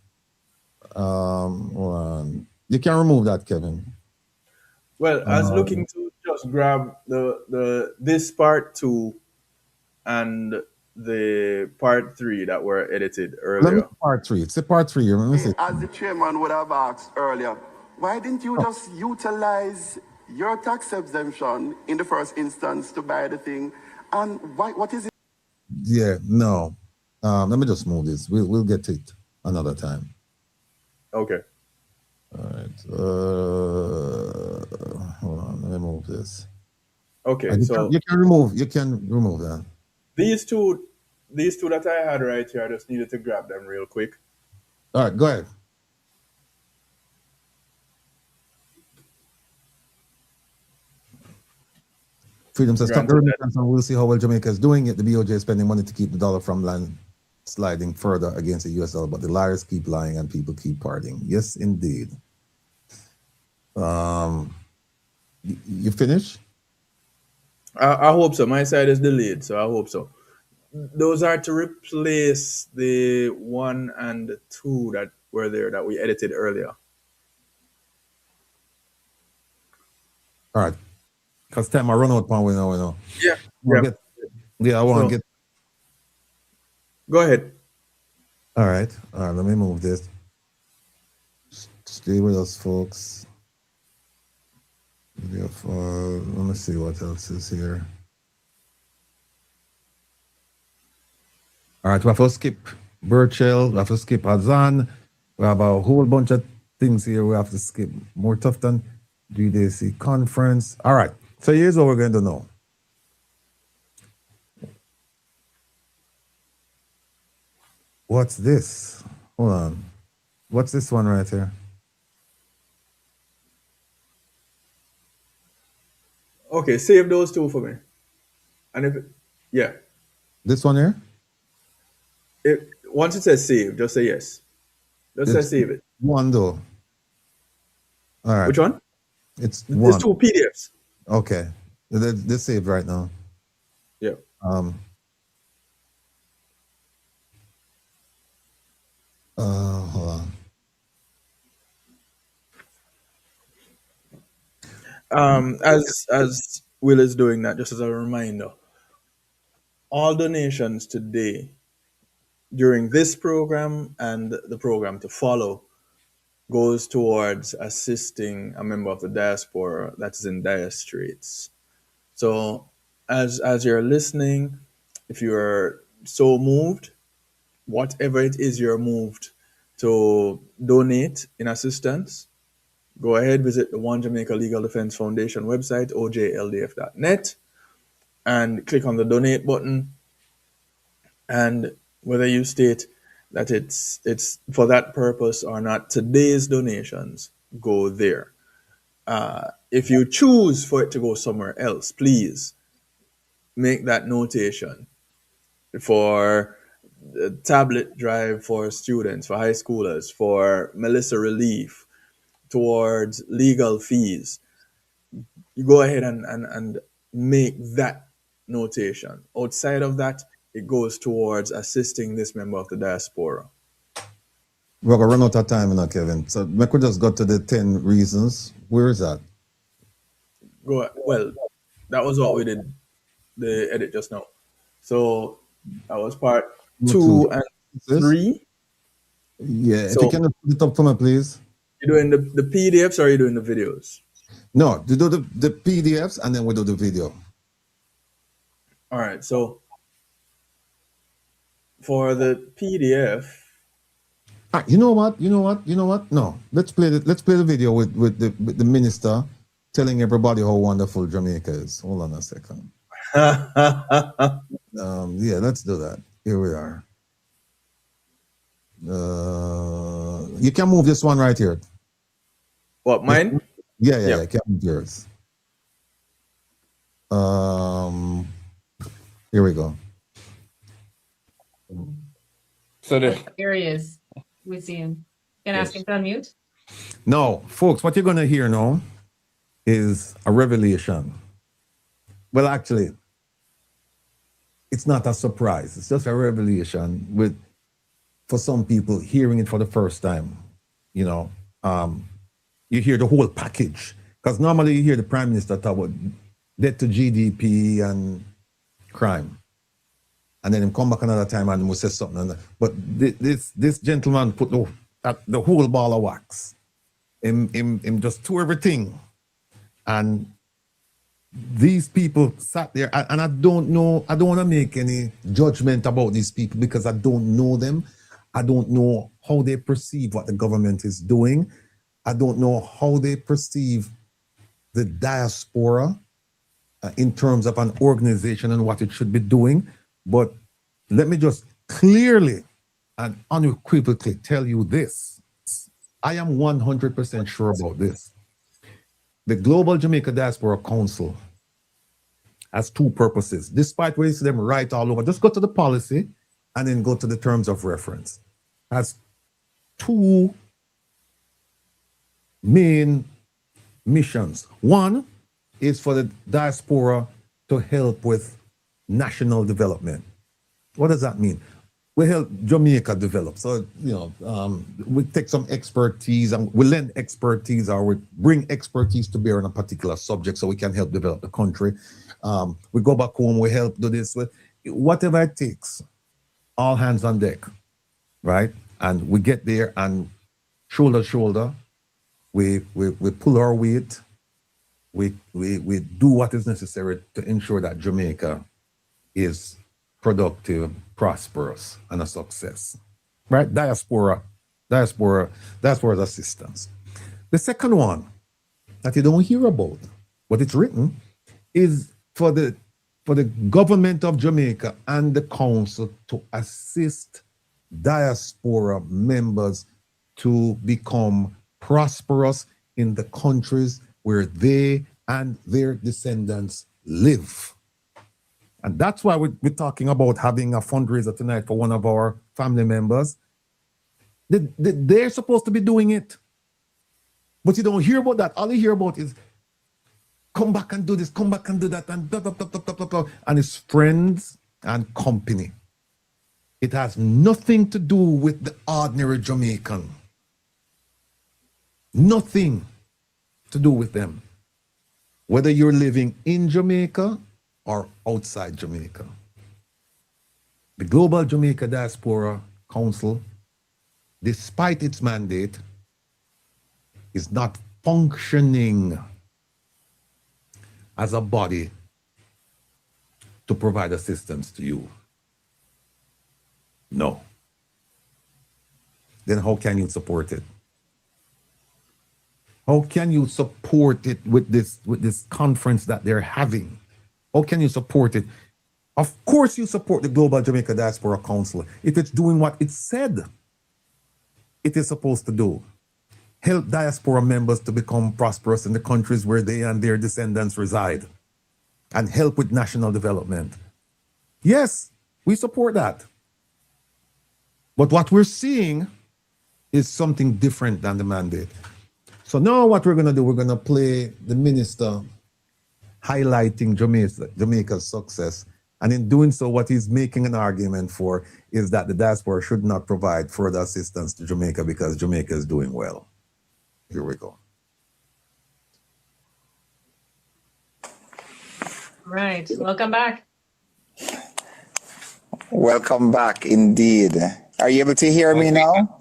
you can remove that, Kevin. Well, I was looking to just grab this part 2 and the part 3 that were edited earlier. Part 3. It's the part 3. Let me see. As the chairman would have asked earlier, why didn't you just utilize your tax exemption in the first instance to buy the thing? And what is it? Yeah, no. Let me just move this. We'll get to it another time. Okay. All right. Hold on. Let me move this. Okay. You So you can remove that. these two that I had right here, I just needed to grab them real quick. All right, go ahead. Freedom says, stop the remittance and we'll see how well Jamaica is doing it. The BOJ is spending money to keep the dollar from land sliding further against the US dollar, but the liars keep lying and people keep partying. Yes, indeed. You finished? I hope so. My side is delayed, so I hope so. Those are to replace the 1 and 2 that were there that we edited earlier. All right. Because time I run out now, we know. Yeah. I want to get. Go ahead. All right. Let me move this. Stay with us, folks. Let me see what else is here. All right, we have to skip Burchell, we have to skip Hazan. We have a whole bunch of things here we have to skip. More Tufton, GDC conference. All right, so here's what we're going to know. What's this? Hold on. What's this one right here? Okay, save those two for me. And This one here? Once it says save, just say yes. Just say save it. One though. All right. Which one? It's one. It's 2 PDFs. Okay. They're saved right now. Yeah. Hold on. As Will is doing that, just as a reminder, all donations today during this program and the program to follow goes towards assisting a member of the diaspora that is in dire straits. So as you're listening, if you're so moved, whatever it is you're moved to donate in assistance, go ahead, visit the One Jamaica Legal Defense Foundation website, OJLDF.net, and click on the donate button. And whether you state that it's for that purpose or not, today's donations go there. If you choose for it to go somewhere else, please make that notation for the tablet drive for students, for high schoolers, for Melissa relief, towards legal fees. You go ahead and make that notation. Outside of that, it goes towards assisting this member of the diaspora. We're going to run out of time now, Kevin. So we could just go to the 10 reasons. Where is that? Well, that was what we did, the edit just now. So that was part 2 and 3. Yeah, So, if you can put it up for me, please. You're doing the PDFs or are you doing the videos? No, you do the PDFs and then we do the video. All right, so for the PDF. You know what? No, let's play the video with the minister telling everybody how wonderful Jamaica is. Hold on a second. Yeah, let's do that. Here we are. You can move this one right here. What, mine? Yeah, I can move yours. Here we go. So here he is. We see him. Can I ask him to unmute? No, folks, what you're going to hear now is a revelation. Well, actually, it's not a surprise. It's just a revelation for some people hearing it for the first time. You know, you hear the whole package. Because normally you hear the Prime Minister talk about debt to GDP and crime. And then him come back another time and we'll say something. But this gentleman put the whole ball of wax. Him just threw everything. And these people sat there, and I don't know, I don't want to make any judgment about these people because I don't know them. I don't know how they perceive what the government is doing. I don't know how they perceive the diaspora in terms of an organization and what it should be doing. But let me just clearly and unequivocally tell you this. I am 100% sure about this. The Global Jamaica Diaspora Council has two purposes. Despite where you see them right all over, just go to the policy and then go to the terms of reference. Has two main missions. One is for the diaspora to help with national development. What does that mean? We help Jamaica develop. So, you know, we take some expertise and we lend expertise, or we bring expertise to bear on a particular subject so we can help develop the country. We go back home, we help do this, whatever it takes, all hands on deck, right? And we get there and shoulder to shoulder, we pull our weight, we do what is necessary to ensure that Jamaica is productive, prosperous, and a success, right? Diaspora assistance. The second one that you don't hear about, but it's written, is for the government of Jamaica and the council to assist diaspora members to become prosperous in the countries where they and their descendants live. And that's why we're talking about having a fundraiser tonight for one of our family members. They're supposed to be doing it. But you don't hear about that. All you hear about is come back and do this, come back and do that, and blah, blah, blah, blah, blah, blah, and it's friends and company. It has nothing to do with the ordinary Jamaican. Nothing to do with them. Whether you're living in Jamaica or outside Jamaica. The Global Jamaica Diaspora Council, despite its mandate, is not functioning as a body to provide assistance to you. No. Then how can you support it? How can you support it with this conference that they're having? How can you support it? Of course you support the Global Jamaica Diaspora Council if it's doing what it said it is supposed to do. Help diaspora members to become prosperous in the countries where they and their descendants reside, and help with national development. Yes, we support that. But what we're seeing is something different than the mandate. So now what we're going to do, we're going to play the minister highlighting Jamaica's success. And in doing so, what he's making an argument for is that the diaspora should not provide further assistance to Jamaica because Jamaica is doing well. Here we go. Right. Welcome back. Welcome back, indeed. Are you able to hear me now?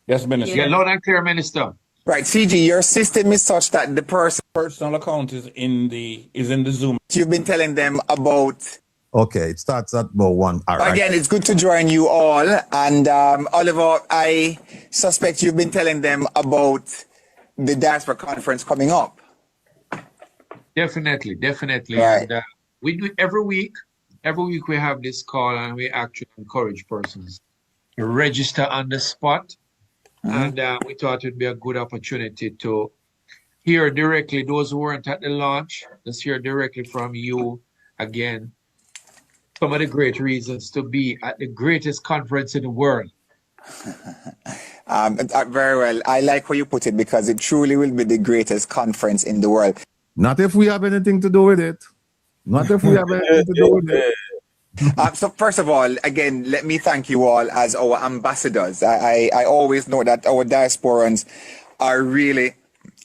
Yes, Minister. Yeah, loud and clear, Minister. Right, CG, your system is such that the personal account is in the Zoom. You've been telling them about. Okay, it starts at about 1 hour. Again, it's good to join you all. And Oliver, I suspect you've been telling them about the Diaspora Conference coming up. Definitely. Right. And we do it every week. Every week we have this call and we actually encourage persons to register on the spot. And we thought it would be a good opportunity to hear directly those who weren't at the launch. Let's hear directly from you again. Some of the great reasons to be at the greatest conference in the world. Very well. I like how you put it because it truly will be the greatest conference in the world. Not if we have anything to do with it. Not if we have anything to do with it. So first of all, again, let me thank you all as our ambassadors. I always know that our diasporans are really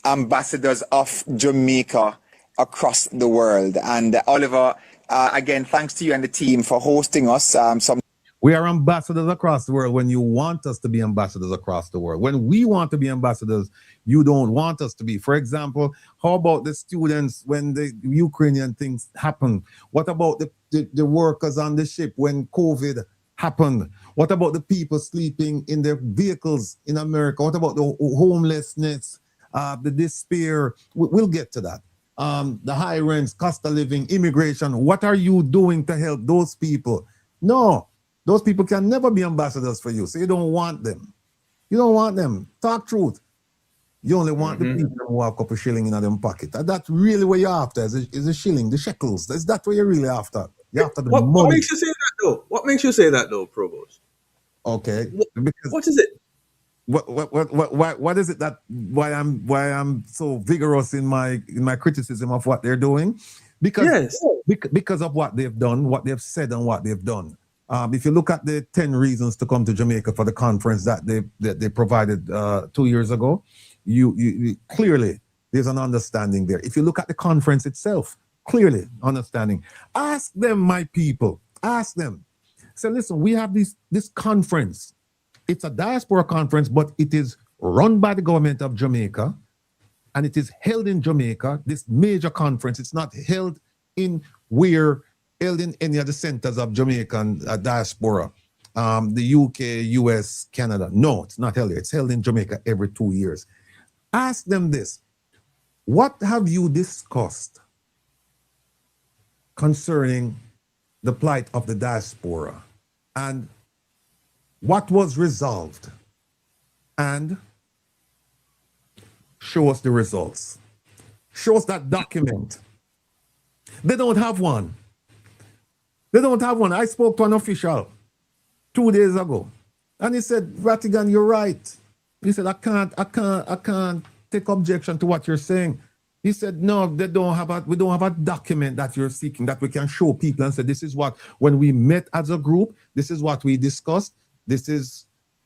ambassadors of Jamaica across the world. And Oliver, again, thanks to you and the team for hosting us. We are ambassadors across the world when you want us to be ambassadors across the world. When we want to be ambassadors, you don't want us to be. For example, how about the students when the Ukrainian things happen? What about the workers on the ship when COVID happened? What about the people sleeping in their vehicles in America? What about the homelessness, the despair? We'll get to that. The high rents, cost of living, immigration. What are you doing to help those people? No. Those people can never be ambassadors for you, so you don't want them. You don't want them. Talk truth. You only want the people who have a couple shilling in their pocket. That's really what you're after, is a shilling, the shekels. Is that what you're really after? You're after the money. What makes you say that, though? What makes you say that, though, Provost? Okay. Because what is it? What is it that why I'm so vigorous in my criticism of what they're doing? Because of what they've done, what they've said, and what they've done. If you look at the 10 reasons to come to Jamaica for the conference that they provided 2 years ago, you clearly there's an understanding there. If you look at the conference itself, clearly understanding. Ask them, my people. Ask them. Say, listen, we have this conference. It's a diaspora conference, but it is run by the government of Jamaica, and it is held in Jamaica. This major conference. It's not held in any of the centers of Jamaican diaspora, the UK, US, Canada. No, it's not held here. It's held in Jamaica every 2 years. Ask them this. What have you discussed concerning the plight of the diaspora? And what was resolved? And show us the results. Show us that document. They don't have one. They don't have one. I spoke to an official 2 days ago, and he said, Rattigan, you're right. He said, I can't take objection to what you're saying. He said, no, we don't have a document that you're seeking that we can show people and say, this is what, when we met as a group, this is what we discussed.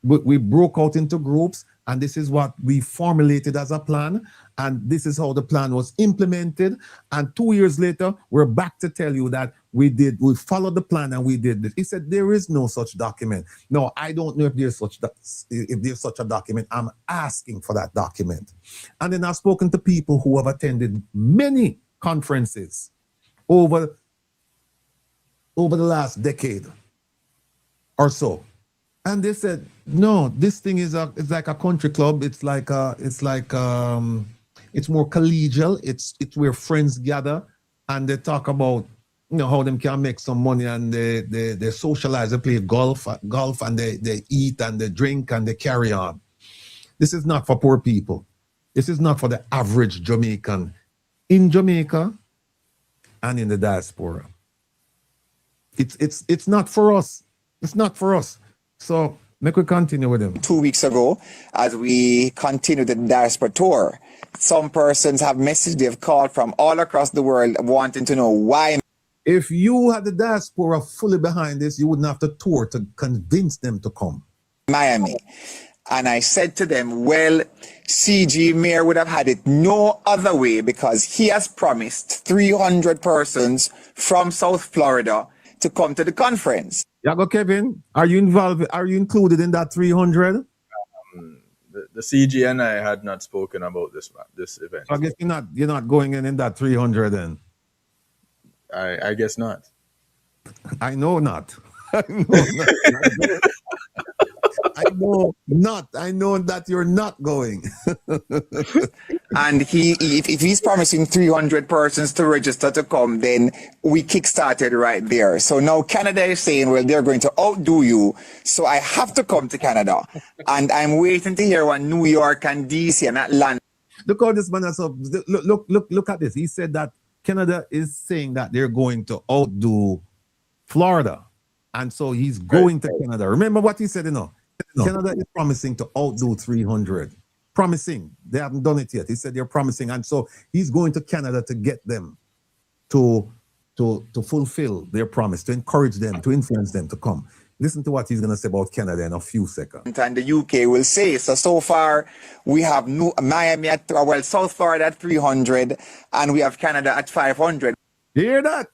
We broke out into groups, and this is what we formulated as a plan, and this is how the plan was implemented. And 2 years later, we're back to tell you that we followed the plan and we did this. He said, there is no such document. No, I don't know if there's such a document. I'm asking for that document. And then I've spoken to people who have attended many conferences over the last decade or so. And they said, no, this thing is like a country club. It's more collegial. It's where friends gather and they talk about, how them can make some money, and they socialize, they play golf, and they eat and they drink and they carry on. This is not for poor people. This is not for the average Jamaican in Jamaica and in the diaspora. It's not for us. It's not for us. So make we continue with him. 2 weeks ago, as we continue the diaspora tour, some persons have messaged, they've called from all across the world wanting to know why. If you had the diaspora fully behind this, you wouldn't have to tour to convince them to come. Miami. And I said to them, well, CG Mayor would have had it no other way, because he has promised 300 persons from South Florida to come to the conference. Yago Kevin, are you involved? Are you included in that 300? The CG and I had not spoken about this event. I guess you're not going in that 300 then. I guess not. I know not. I know not. I know that you're not going. And if he's promising 300 persons to register to come, then we kickstarted right there. So now Canada is saying, well, they're going to outdo you, so I have to come to Canada. And I'm waiting to hear what New York and DC and Atlanta. Look how this man is up. Look at this. He said that Canada is saying that they're going to outdo Florida. And so he's going to Canada. Remember what he said, Canada is promising to outdo 300. Promising. They haven't done it yet. He said they're promising. And so he's going to Canada to get them to fulfill their promise, to encourage them, to influence them to come. Listen to what he's going to say about Canada in a few seconds. And the UK will say, so far we have Miami at, South Florida at 300, and we have Canada at 500. You hear that?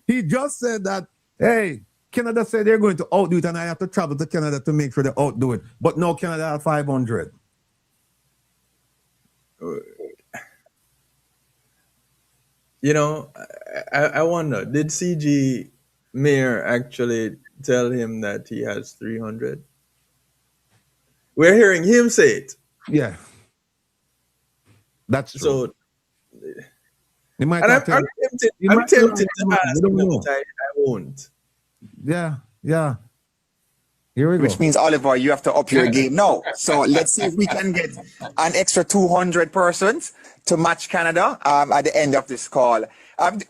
He just said that, hey, Canada said they're going to outdo it, and I have to travel to Canada to make sure they outdo it. But now Canada have 500. You know, I wonder, did CG Mayor actually tell him that he has 300? We're hearing him say it. Yeah. That's true. So, He might and not tell- he I'm might tell tempted him, to we ask don't him, know. but I won't. Yeah. Here we go. Which means, Oliver, you have to up your game now. So let's see if we can get an extra 200 persons to match Canada at the end of this call.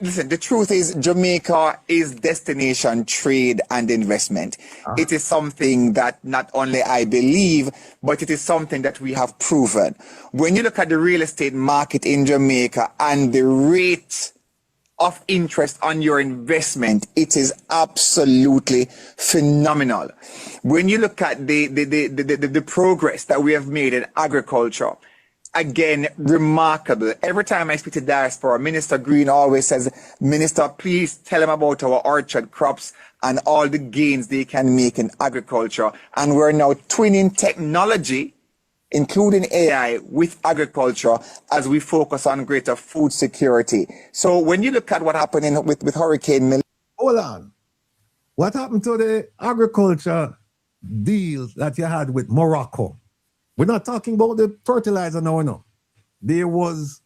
Listen, the truth is Jamaica is destination trade and investment. It is something that not only I believe, but it is something that we have proven. When you look at the real estate market in Jamaica and the rate of interest on your investment, it is absolutely phenomenal. When you look at the progress that we have made in agriculture, again, remarkable. Every time I speak to Diaspora, Minister Green always says, Minister, please tell them about our orchard crops and all the gains they can make in agriculture. And we're now twinning technology, including AI, with agriculture as we focus on greater food security. So when you look at what happened with Hurricane Melissa. Hold on. What happened to the agriculture deal that you had with Morocco? We're not talking about the fertilizer now, no. There was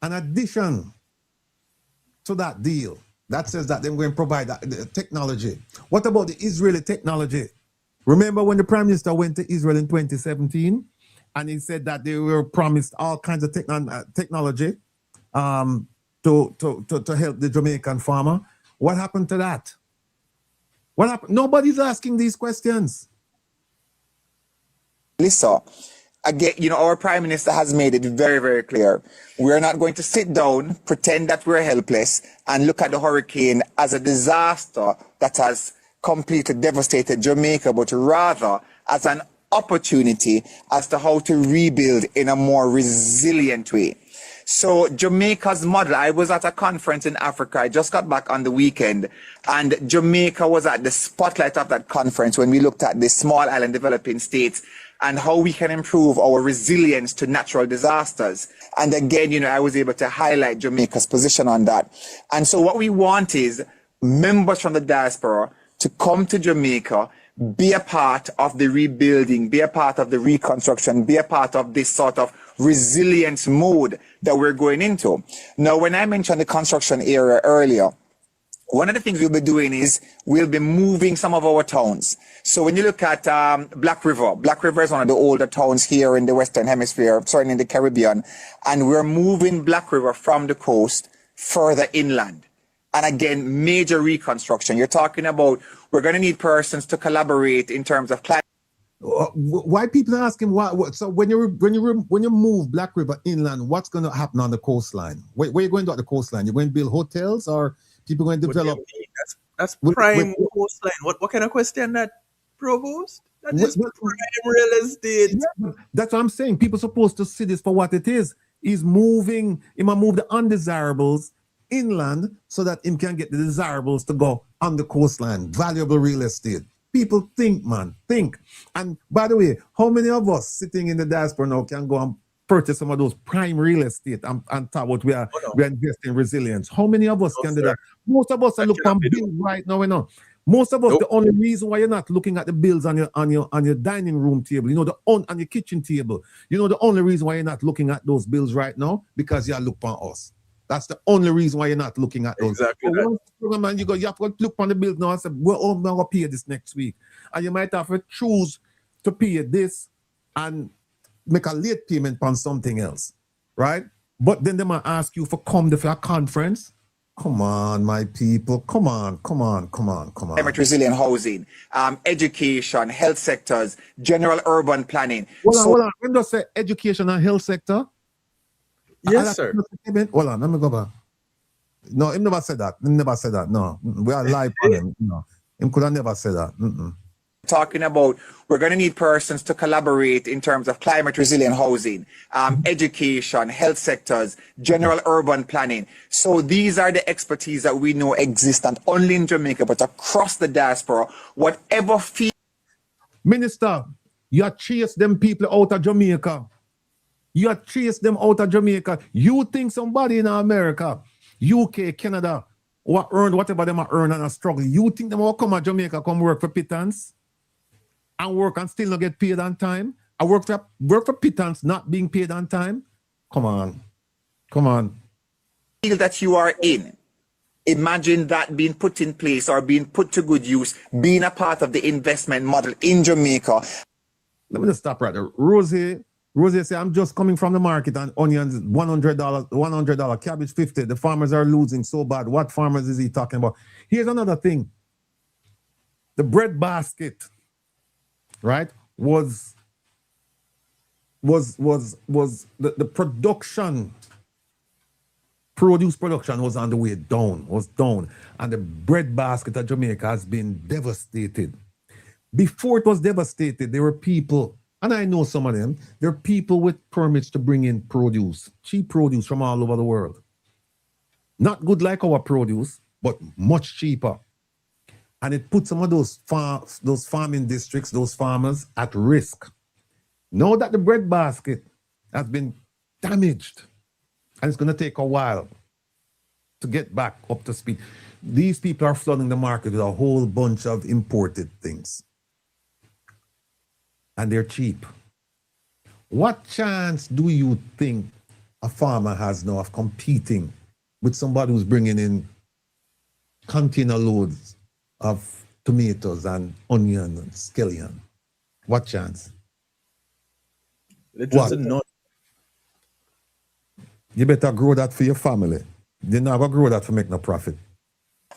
an addition to that deal that says that they're going to provide the technology. What about the Israeli technology? Remember when the Prime Minister went to Israel in 2017 and he said that they were promised all kinds of technology to help the Jamaican farmer? What happened to that? What happened? Nobody's asking these questions. Lisa, again, you know, our Prime Minister has made it very, very clear. We're not going to sit down, pretend that we're helpless, and look at the hurricane as a disaster that has completely devastated Jamaica, but rather as an opportunity as to how to rebuild in a more resilient way. So Jamaica's model, I was at a conference in Africa. I just got back on the weekend, and Jamaica was at the spotlight of that conference when we looked at the small island developing states and how we can improve our resilience to natural disasters. And again, you know, I was able to highlight Jamaica's position on that. And so what we want is members from the diaspora to come to Jamaica, be a part of the rebuilding, be a part of the reconstruction, be a part of this sort of resilience mode that we're going into. Now, when I mentioned the construction area earlier, one of the things we'll be doing is we'll be moving some of our towns. So when you look at Black River is one of the older towns here in the Western Hemisphere, certainly in the Caribbean, and we're moving Black River from the coast further inland. And again, major reconstruction. You're talking about we're going to need persons to collaborate in terms of climate. Why people are asking what? So when you move Black River inland, what's going to happen on the coastline? Where are you going to at the coastline? You're going to build hotels, or people going to develop? That's prime coastline. What kind of question that, Provost? That is prime real estate. Yeah, that's what I'm saying. People supposed to see this for what it is. He's moving. He might move the undesirables inland so that him can get the desirables to go on the coastline. Valuable real estate. People think, man, think. And by the way, how many of us sitting in the diaspora now can go and purchase some of those prime real estate and talk about we are investing in resilience? How many of us can do that? Most of us are looking at bills right now, you know. Most of us, the only reason why you're not looking at the bills on your dining room table, you know, on your kitchen table, you know, the only reason why you're not looking at those bills right now, because you look on us. That's the only reason why you're not looking at those. Exactly. So man, you have to look on the bills now and say, well, I'm going to pay this next week. And you might have to choose to pay this and make a late payment on something else, right? But then they might ask you for a conference. Come on, my people. Come on. Climate resilient housing, education, health sectors, general urban planning. Hold on. When does say education and health sector? Yes, sir. Hold on, let me go back. No, him never said that. No, we are live on him. No, him could have never said that. talking about we're going to need persons to collaborate in terms of climate resilient housing, education, health sectors, general urban planning. So these are the expertise that we know exist not only in Jamaica, but across the diaspora, whatever field. Minister, you chase them people out of Jamaica. You chase them out of Jamaica. You think somebody in America, UK, Canada, who earned whatever them are earn and are struggling, you think them all come to Jamaica, come work for pittance? And work and still not get paid on time? I work for pittance not being paid on time? Come on. Come on. Field that you are in, imagine that being put in place or being put to good use, being a part of the investment model in Jamaica. Let me just stop right there. Rosie say, I'm just coming from the market and onions, $100, cabbage $50. The farmers are losing so bad. What farmers is he talking about? Here's another thing. The bread basket, right, was the production, produce production was on the way down, and the bread basket of Jamaica has been devastated. Before it was devastated, there were people, and I know some of them, there are people with permits to bring in produce, cheap produce from all over the world. Not good like our produce, but much cheaper. And it puts some of those farming districts, those farmers at risk. Now that the bread basket has been damaged, and it's going to take a while to get back up to speed, these people are flooding the market with a whole bunch of imported things. And they're cheap. What chance do you think a farmer has now of competing with somebody who's bringing in container loads of tomatoes and onion and scallion? What chance? Little to none. You better grow that for your family. You're not going to grow that for make no profit.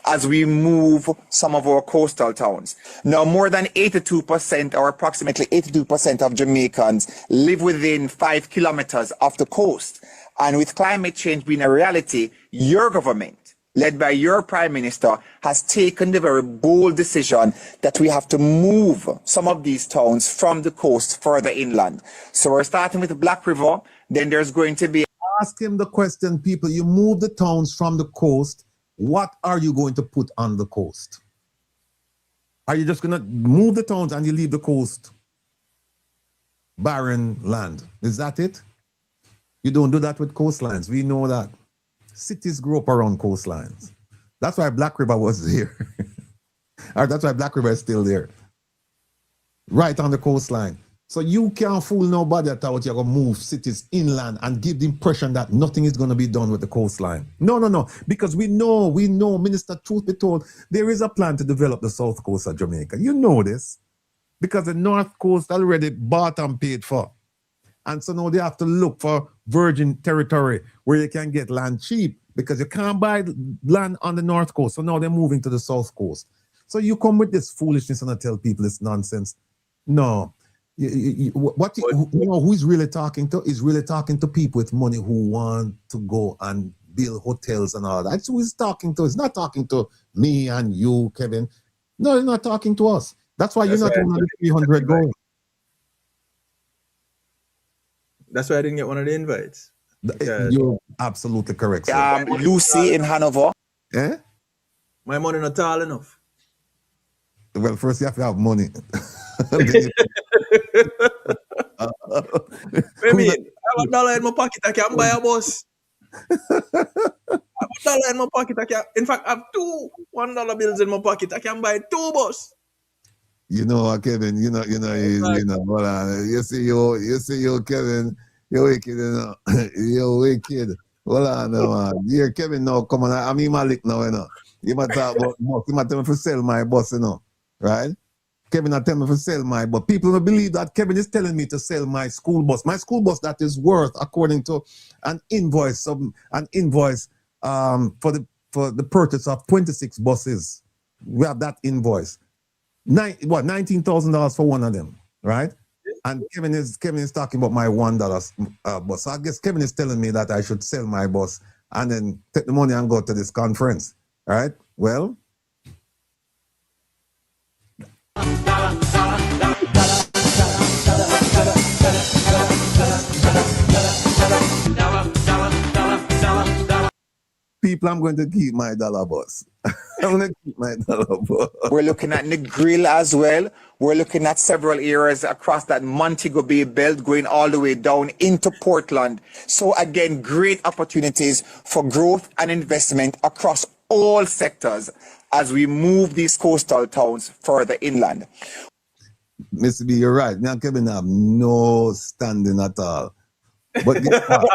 As we move some of our coastal towns. Now, more than 82% or approximately 82% of Jamaicans live within 5 kilometers of the coast. And with climate change being a reality, your government, led by your Prime Minister, has taken the very bold decision that we have to move some of these towns from the coast further inland. So we're starting with the Black River, then there's going to be... Ask him the question, people. You move the towns from the coast. What are you going to put on the coast? Are you just going to move the towns and you leave the coast barren land? Is that it? You don't do that with coastlines. We know that. Cities grow up around coastlines. That's why Black River was there. Or that's why Black River is still there. Right on the coastline. So you can't fool nobody that you're going to move cities inland and give the impression that nothing is going to be done with the coastline. No. Because we know, Minister, truth be told, there is a plan to develop the south coast of Jamaica. You know this. Because the north coast already bought and paid for. And so now they have to look for virgin territory where they can get land cheap because you can't buy land on the north coast. So now they're moving to the south coast. So you come with this foolishness and I tell people it's nonsense. No. Who he's really talking to is really talking to people with money who want to go and build hotels and all that. That's who he's talking to. He's not talking to me and you, Kevin. No, he's not talking to us. That's why you're not one of the 300 going. That's why I didn't get one of the invites. You're absolutely correct. Lucie in Hanover. Eh? My money not tall enough. Well, first you have to have money. I mean, I have $1 in my pocket, I can buy a bus. I have $1 in my pocket, I can. In fact, I have two $1 bills in my pocket, I can buy 2 bus. You know, Kevin. You see, you, Kevin. You're wicked, you know. You're wicked. Hold on, man. Here, Kevin, now come on. I'm in Malik now, you know. You might talk about bus. You might tell me to sell my bus, you know, right? Kevin not tell me to sell my bus. People don't believe that Kevin is telling me to sell my school bus. My school bus that is worth, according to an invoice for the purchase of 26 buses. We have that invoice. $19,000 for one of them, right? And Kevin is talking about my $1 bus. So I guess Kevin is telling me that I should sell my bus and then take the money and go to this conference, right? Well. people, I'm going to keep my dollar bus. I'm going to keep my dollar bus. We're looking at Negril as well. We're looking at several areas across that Montego Bay belt going all the way down into Portland. So again, great opportunities for growth and investment across all sectors as we move these coastal towns further inland. Mr. B, you're right. Now, Kevin have no standing at all. But guess what?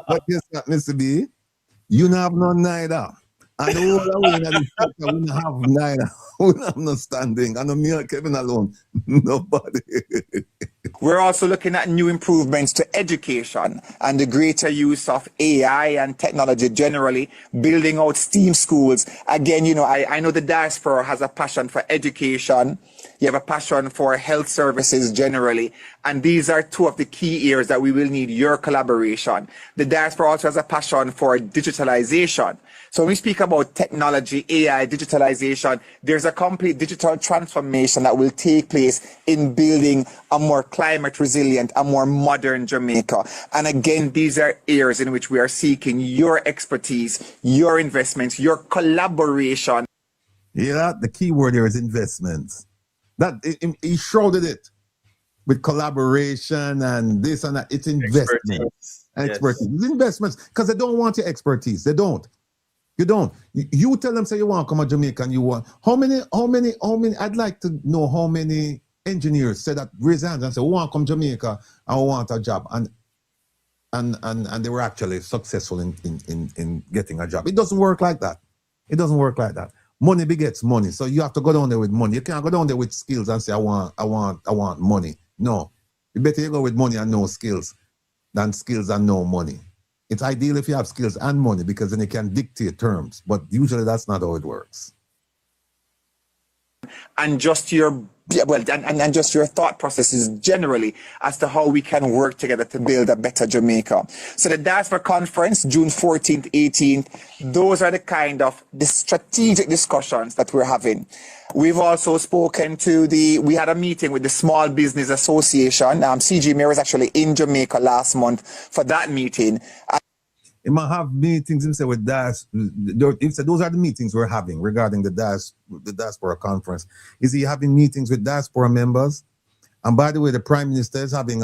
but guess what, Mr. B? You don't have none neither. And all the way in the sector, we don't have neither. We don't have no standing. And me and Kevin alone, nobody. We're also looking at new improvements to education and the greater use of AI and technology generally, building out STEAM schools. Again, you know, I know the diaspora has a passion for education. You have a passion for health services generally. And these are two of the key areas that we will need your collaboration. The diaspora also has a passion for digitalization. So when we speak about technology, AI, digitalization, there's a complete digital transformation that will take place in building a more climate resilient, a more modern Jamaica. And again, these are areas in which we are seeking your expertise, your investments, your collaboration. Yeah, the key word here is investments. That he shrouded it with collaboration and this and that. It's investments. Expertise. It's investments because they don't want your expertise. They don't. You don't. You tell them, say you want to come to Jamaica and you want. How many, I'd like to know how many engineers said that, raise hands and say, we want to come to Jamaica and we want a job. And they were actually successful in getting a job. It doesn't work like that. It doesn't work like that. Money begets money. So you have to go down there with money. You can't go down there with skills and say, I want money. No. You better go with money and no skills than skills and no money. It's ideal if you have skills and money because then you can dictate terms. But usually that's not how it works. And just your and just your thought processes generally as to how we can work together to build a better Jamaica. So the Diaspora Conference, June 14th, 18th, those are the strategic discussions that we're having. We've also spoken to we had a meeting with the Small Business Association. CG Mayor was actually in Jamaica last month for that meeting. He might have meetings himself with those are the meetings we're having regarding the Diaspora Conference. Is he having meetings with diaspora members? And by the way, the Prime Minister is having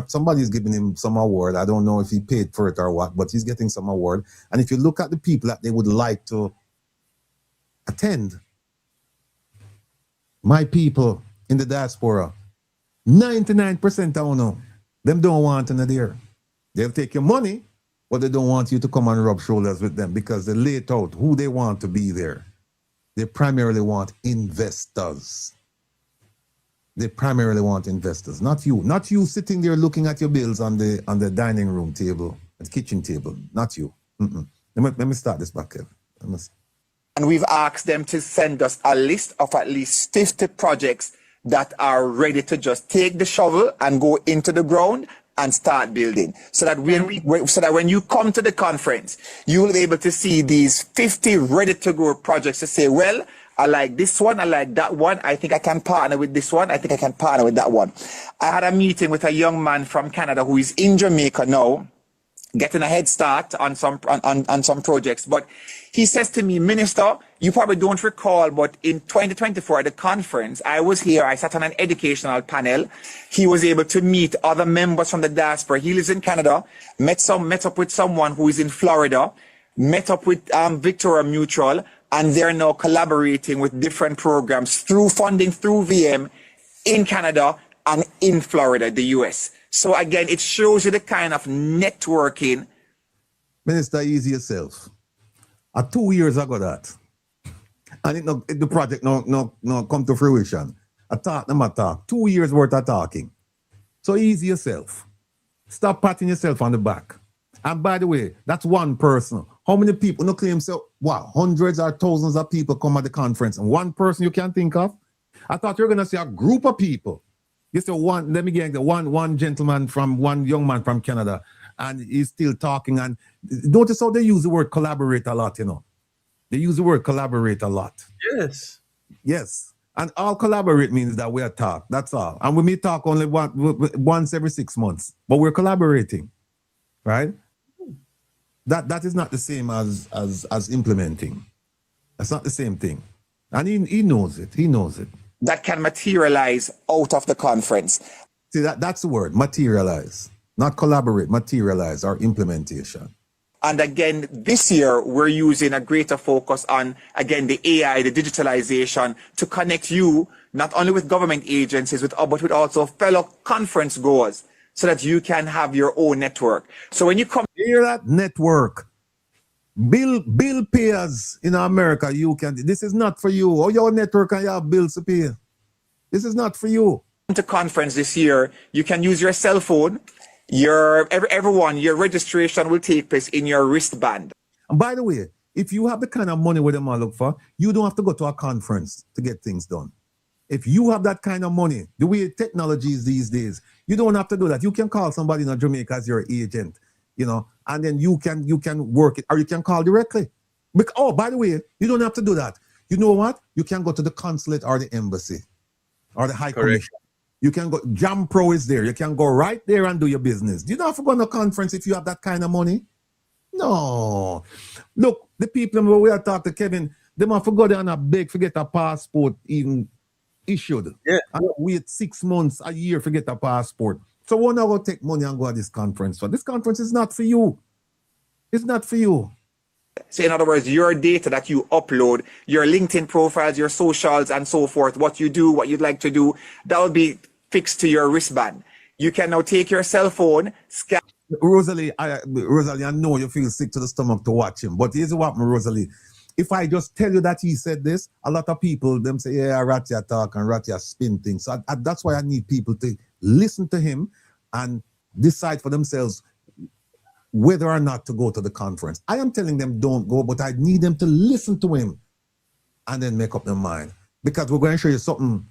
somebody's giving him some award. I don't know if he paid for it or what, but he's getting some award. And if you look at the people that they would like to attend, my people in the diaspora, 99% I don't know. Them don't want to there. They'll take your money, but they don't want you to come and rub shoulders with them because they laid out who they want to be there. They primarily want investors. They primarily want investors, not you. Not you sitting there looking at your bills on the dining room table, the kitchen table. Not you. Let me start this back, Kev. And we've asked them to send us a list of at least 50 projects that are ready to just take the shovel and go into the ground and start building, so that when you come to the conference, you will be able to see these 50 ready-to-go projects to say, well, I like this one, I like that one, I think I can partner with this one, I think I can partner with that one. I had a meeting with a young man from Canada who is in Jamaica now, getting a head start on some projects, but he says to me, Minister, you probably don't recall, but in 2024 at the conference, I was here, I sat on an educational panel. He was able to meet other members from the diaspora. He lives in Canada, met up with someone who is in Florida, met up with Victoria Mutual, and they're now collaborating with different programs through funding through VM in Canada and in Florida, the US. So again, it shows you the kind of networking. Minister, ease yourself. 2 years ago that. And the project no come to fruition. I talk. 2 years worth of talking. So ease yourself. Stop patting yourself on the back. And by the way, that's one person. How many people no claim so hundreds or thousands of people come at the conference and one person you can think of? I thought you were gonna say a group of people. You say one gentleman from one young man from Canada, and he's still talking. And notice how they use the word collaborate a lot, They use the word collaborate a lot. Yes. And all collaborate means that we are talk. That's all. And we may talk only once every 6 months, but we're collaborating, right? That is not the same as implementing. That's not the same thing. And he knows it. He knows it. That can materialize out of the conference. See, that's the word, materialize. Not collaborate, materialize, or implementation. And again, this year, we're using a greater focus on, again, the AI, the digitalization, to connect you not only with government agencies, but with also fellow conference goers, so that you can have your own network. So when you come... Hear that? Network. Bill payers in America, you can... This is not for you. Or your network and you have bills to pay. This is not for you. To conference this year, you can use your cell phone. Your registration will take place in your wristband. And by the way, if you have the kind of money where them all look for, you don't have to go to a conference to get things done. If you have that kind of money, the way technology is these days, you don't have to do that. You can call somebody in Jamaica as your agent, you know, and then you can work it, or you can call directly. Oh, by the way, you don't have to do that. You know what? You can go to the consulate or the embassy or the high commission. You can go, Jam Pro is there. You can go right there and do your business. You don't have to go to a conference if you have that kind of money. No. Look, the people where we are talking to Kevin, they must go there and a beg to get a passport even issued. Yeah. And wait 6 months, a year to get a passport. So why not go take money and go to this conference? So this conference is not for you. It's not for you. So in other words, your data that you upload, your LinkedIn profiles, your socials and so forth, what you do, what you'd like to do, that will be fixed to your wristband. You can now take your cell phone, scan. Rosalie, I know you feel sick to the stomach to watch him, but here's what, Rosalie. If I just tell you that he said this, a lot of people, them say, yeah, Rattia talk and Rattia spin things. So that's why I need people to listen to him and decide for themselves whether or not to go to the conference. I am telling them don't go, but I need them to listen to him and then make up their mind. Because we're going to show you something,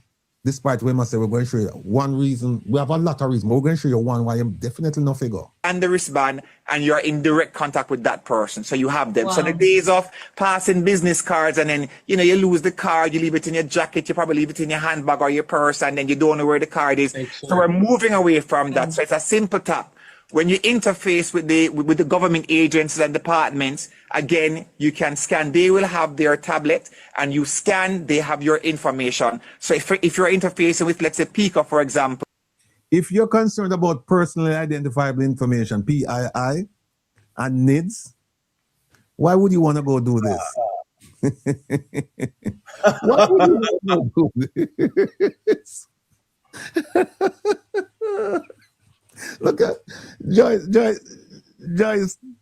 despite we must say we're going to show you one reason. We have a lot of reasons, but we're going to show you one why I'm definitely not figure. And the wristband, and you're in direct contact with that person. So you have them. Wow. So the days of passing business cards and then, you know, you lose the card, you leave it in your jacket, you probably leave it in your handbag or your purse, and then you don't know where the card is. So we're moving away from that. So it's a simple tap. When you interface with the government agencies and departments, again, you can scan. They will have their tablet, and you scan, they have your information. So if you're interfacing with, let's say, PICA, for example. If you're concerned about personally identifiable information, PII, and NIDS, why would you want to go do this? Why would you want to do this? Look at Joyce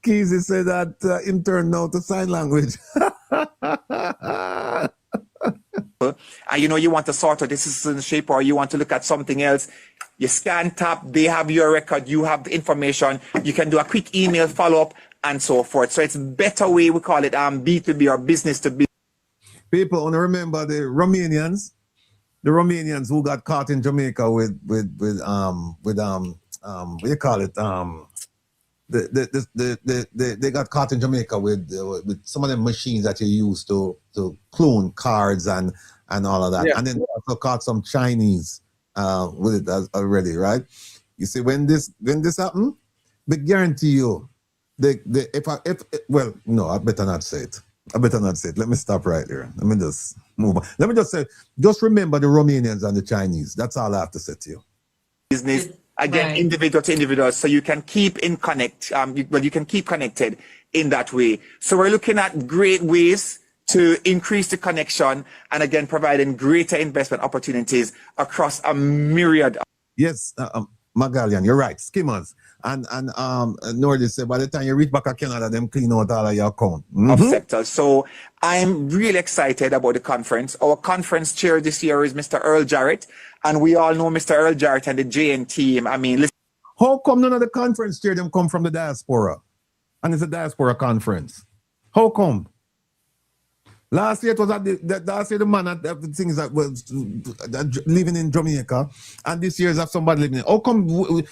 Keezy said that intern now to sign language. And you know, you want to sort out the citizenship or you want to look at something else, you scan, tap, they have your record, you have the information, you can do a quick email follow-up and so forth. So it's a better way, we call it B2B or business to business. People want to remember the Romanians who got caught in Jamaica with what do you call it? They got caught in Jamaica with some of the machines that you use to clone cards and all of that. Yeah. And then they also caught some Chinese with it already, right? You see, when this happened, they guarantee you, well, no, I better not say it. Let me stop right here. Let me just move on. Let me just say, just remember the Romanians and the Chinese. That's all I have to say to you. Business. Again, individual to individual, so you can keep in connect. You can keep connected in that way. So we're looking at great ways to increase the connection, and again, providing greater investment opportunities across a myriad. Yes, Magallian, you're right. Skimmers and Nordy said by the time you reach back to Canada, them clean out all of your account. Of sectors. So I'm really excited about the conference. Our conference chair this year is Mr. Earl Jarrett. And we all know Mr. Earl Jarrett and the JN team. I mean, listen. How come none of the conference chair them come from the diaspora? And it's a diaspora conference. How come? Last year it was last year the man at the things that was living in Jamaica, and this year is have somebody living in. How come we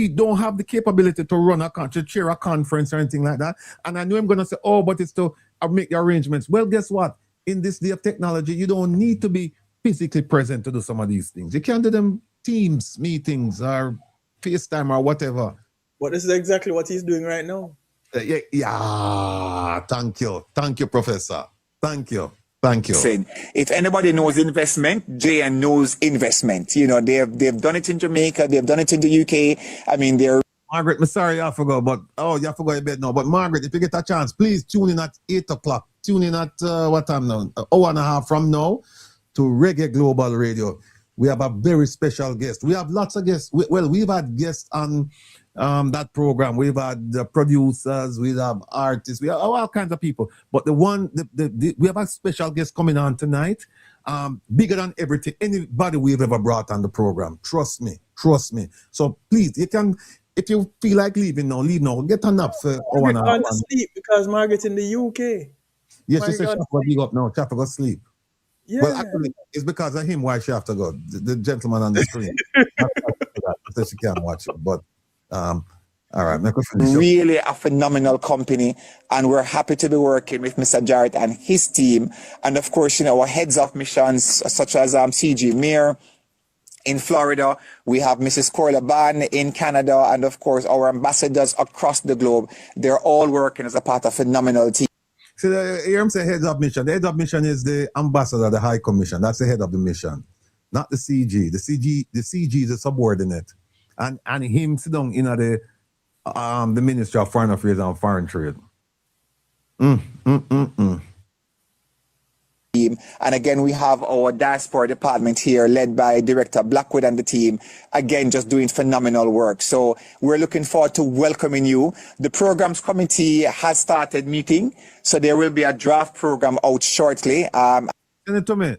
don't have the capability to run to chair a conference or anything like that? And I know I'm gonna say, oh, but it's to make the arrangements. Well, guess what? In this day of technology, you don't need to be physically present to do some of these things. You can do them Teams meetings or FaceTime or whatever. But this is exactly what he's doing right now. Yeah, thank you, Professor. Thank you. If anybody knows investment, JN knows investment. You know, they've done it in Jamaica, they've done it in the UK. I mean, they're Margaret, I'm sorry I forgot, but you forgot your bed now. But Margaret, if you get a chance, please tune in at 8 o'clock. Tune in at what time now? An hour and a half from now to Reggae Global Radio. We have a very special guest. We have lots of guests. We've had guests on that program. We've had producers, we have artists, we have all kinds of people. But we have a special guest coming on tonight, bigger than everything, anybody we've ever brought on the program. Trust me. So please, you can, if you feel like leaving now, leave now. Get a nap for hour and a half. Sleep because Margaret in the UK. Yes, she said she have to go up now. She have to go sleep. Yeah. Well, actually, it's because of him why she have to go. The gentleman on the screen. So she can't watch it. But all right, really a phenomenal company, and we're happy to be working with Mr. Jarrett and his team. And of course, you know, our heads of missions such as CG Mayor in Florida, we have Mrs. Corla Ban in Canada, and of course our ambassadors across the globe. They're all working as a part of a phenomenal team. So here I'm saying heads of mission. The head of mission is the ambassador, the high commission. That's the head of the mission, not the CG. The CG is a subordinate, and him sit down in the Ministry of Foreign Affairs and Foreign Trade. And again, we have our diaspora department here led by Director Blackwood and the team, again, just doing phenomenal work. So we're looking forward to welcoming you. The programs committee has started meeting, so there will be a draft program out shortly. Send it to me,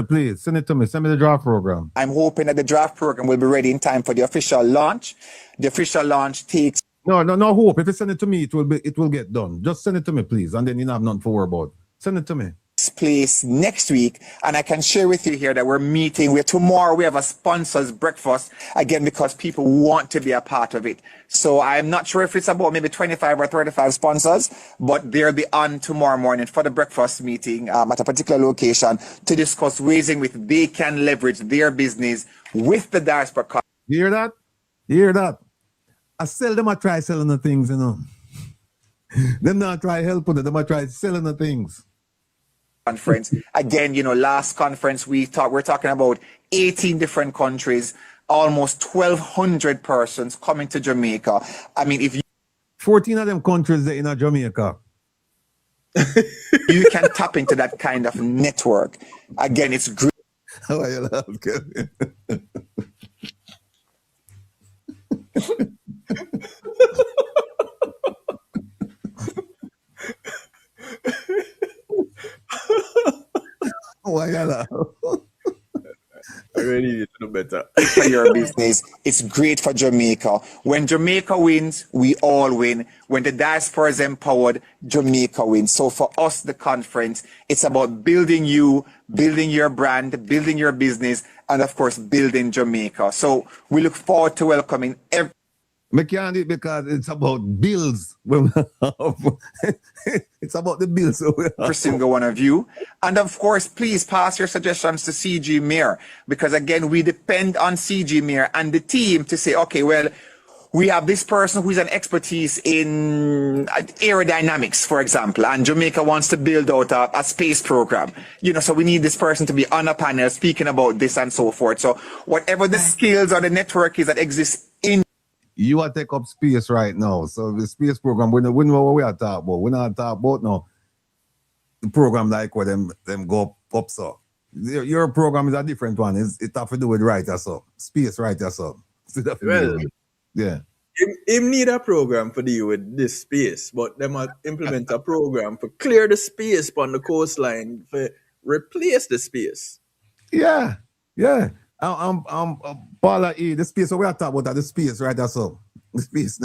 please. Send it to me. Send me the draft program. I'm hoping that the draft program will be ready in time for the official launch. The official launch takes... No hope. If you send it to me, it will get done. Just send it to me, please, and then you have nothing to worry about. Send it to me. Place next week, and I can share with you here that we're meeting tomorrow. We have a sponsors breakfast again because people want to be a part of it. So I'm not sure if it's about maybe 25 or 35 sponsors, but they'll be on tomorrow morning for the breakfast meeting at a particular location to discuss ways in which they can leverage their business with the diaspora. You hear that? You hear that? I seldom try selling the things, you know. Them not try helping it. Them try selling the things. Conference. Again, you know, last conference we're talking about 18 different countries, almost 1,200 persons coming to Jamaica. I mean, if you 14 of them countries are in Jamaica. You can tap into that kind of network. Again, it's great. How are you laughing? Why you laugh? I really need to know better. For your business, it's great for Jamaica. When Jamaica wins, we all win. When the diaspora is empowered, Jamaica wins. So for us, the conference, it's about building you, building your brand, building your business, and of course, building Jamaica. So we look forward to welcoming every... I can't do it because it's about bills. It's about the bills. Every single one of you. And of course, please pass your suggestions to CG Mayor, because again, we depend on CG Mayor and the team to say, okay, well, we have this person who's an expertise in aerodynamics, for example, and Jamaica wants to build out a space program. You know, so we need this person to be on a panel speaking about this and so forth. So whatever the skills or the network is that exists in... You are take up space right now. So the space program, we know what we are talking about. We're not talking about now the program like where them go up so. Your program is a different one. It have to do with right or so. Space right or so. Well, yeah. Him need a program for deal with this space, but they must implement a program for clear the space on the coastline for replace the space. Yeah. Paula E, the space we are talking about, the space right there, so the space.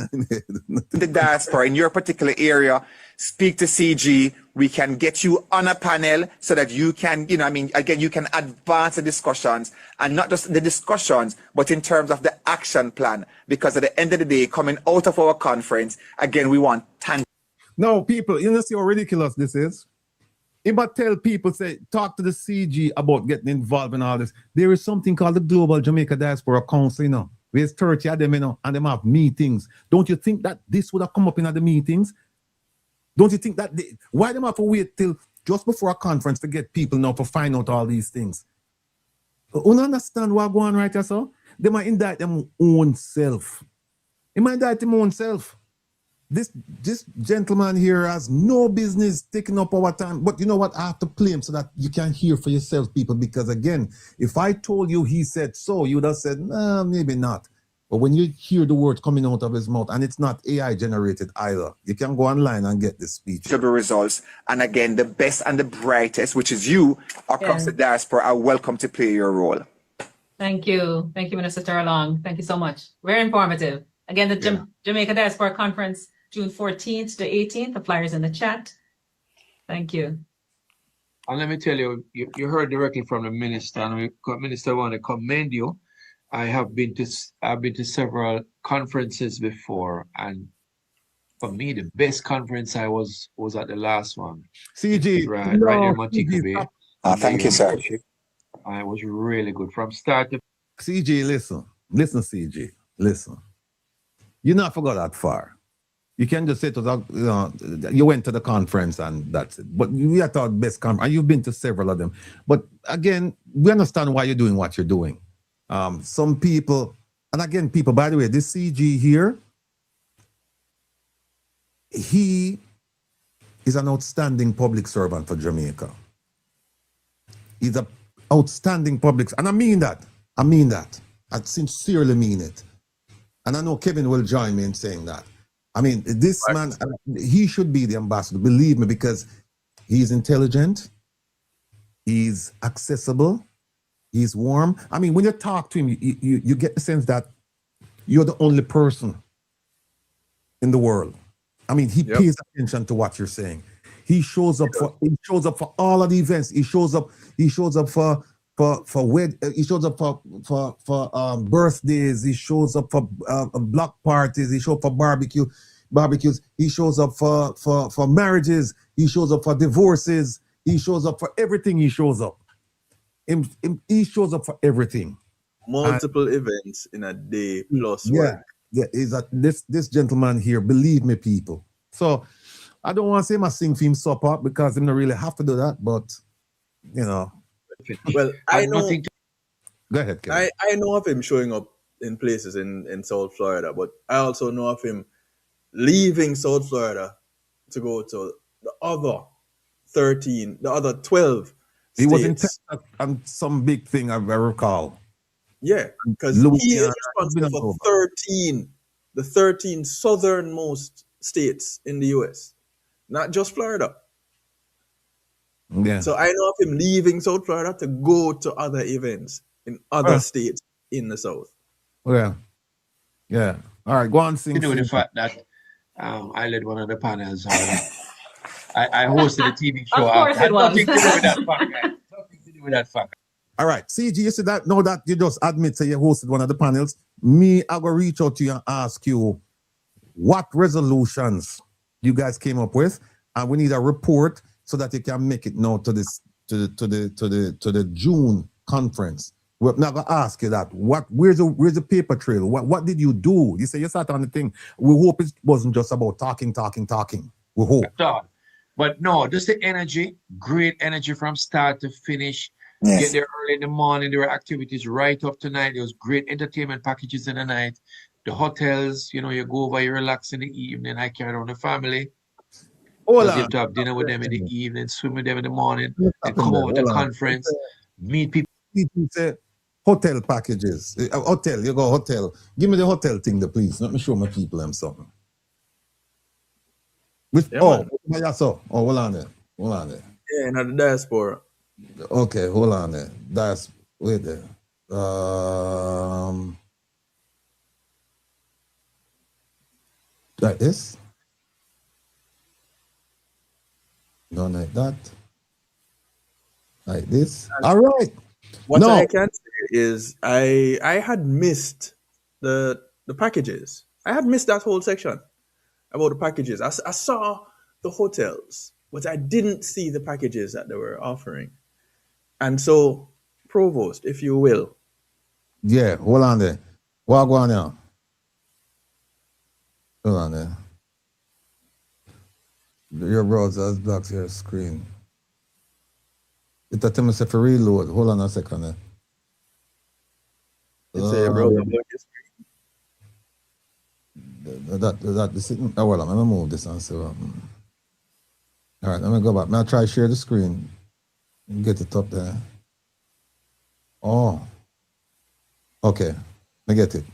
The diaspora in your particular area, speak to CG. We can get you on a panel so that you can, you know, I mean, again, you can advance the discussions, and not just the discussions, but in terms of the action plan. Because at the end of the day, coming out of our conference, again, we want tangible. No, people, you know, see how ridiculous this is. If I tell people, say, talk to the CG about getting involved in all this, there is something called the Global Jamaica Diaspora Council, you know. There's 30 of them, you know, and them have meetings. Don't you think that this would have come up in the meetings? Don't you think that why them have to wait till just before a conference to get people now to find out all these things? You understand what going on right here, so? They might indict them own self. They might indict them own self. This gentleman here has no business taking up our time. But you know what? I have to play him so that you can hear for yourself, people. Because again, if I told you he said so, you would have said, nah, maybe not. But when you hear the words coming out of his mouth, and it's not AI generated either, you can go online and get this speech. The results, and again, the best and the brightest, which is you across the diaspora, are welcome to play your role. Thank you, Minister Terrelongue. Thank you so much. Very informative. Again, the Jamaica Diaspora Conference, June 14th to 18th. The flyers in the chat. Thank you. And let me tell you, you heard directly from the minister, and the minister want to commend you. I've been to several conferences before, and for me, the best conference I was at the last one. CG, right in Montego Bay. Thank you, sir. It was really good from start to. CG, listen, CG, listen. You not forgot that far. You can just say to the, you know, you went to the conference and that's it. But you are the best conference, and you've been to several of them. But again, we understand why you're doing what you're doing. Some people, and again, people, by the way, this CG here, he is an outstanding public servant for Jamaica. He's an outstanding public, and I mean that. I sincerely mean it. And I know Kevin will join me in saying that. I mean, this man, he should be the ambassador, believe me, because he's intelligent, he's accessible, he's warm. I mean, when you talk to him, you get the sense that you're the only person in the world. I mean, he pays attention to what you're saying. He shows up for all of the events. He shows up for birthdays. He shows up for block parties. He shows up for barbecues. He shows up for marriages. He shows up for divorces. He shows up for everything. He shows up for everything. Multiple events in a day plus work. Yeah, is that this gentleman here, believe me, people. So I don't want to say my sing for him supper because him not really have to do that, but you know. Well, I know. Go ahead, Kevin. I know of him showing up in places in South Florida, but I also know of him leaving South Florida to go to the other 12 states. He was in Texas on some big thing, I recall. Yeah, because he is responsible for the 13 southernmost states in the US, not just Florida. Yeah. So I know of him leaving South Florida to go to other events in other states in the South. Yeah. Yeah. All right, go on, sing. You know, the fact that I led one of the panels. I hosted a TV show. Of course it was. Nothing to do with that fact. All right, CG, you see that? Now that you just admit that you hosted one of the panels, I go reach out to you and ask you what resolutions you guys came up with, and we need a report so that you can make it now to the June conference. We're not gonna ask you that. Where's the paper trail? What did you do? You say you sat on the thing. We hope it wasn't just about talking. We hope. But no, just the energy, great energy from start to finish. Yes. Get there early in the morning. There were activities right up tonight. There was great entertainment packages in the night. The hotels, you go over, you relax in the evening. I carried on the family. Get to have dinner with them in the evening, swim with them in the morning, and come over to the conference, meet people. People say hotel packages. Hotel, you go hotel. Give me the hotel thing, please. Let me show my people them something. Hold on there. Yeah, in the diaspora. Okay, hold on there. Wait there. Like this. Not like that. Like this. All right. What I can say is I had missed the packages. I had missed that whole section about the packages. I saw the hotels, but I didn't see the packages that they were offering. And so, Provost, if you will. Yeah, hold on there. What go on now? Hold on there. Your browser has blocked your screen. It attempts to reload. Hold on a second there. It's a browser block your screen. Oh, well, I'm gonna move this and see what happens. All right, let me go back. Now try share the screen. Get it up there. Oh. Okay. I get it.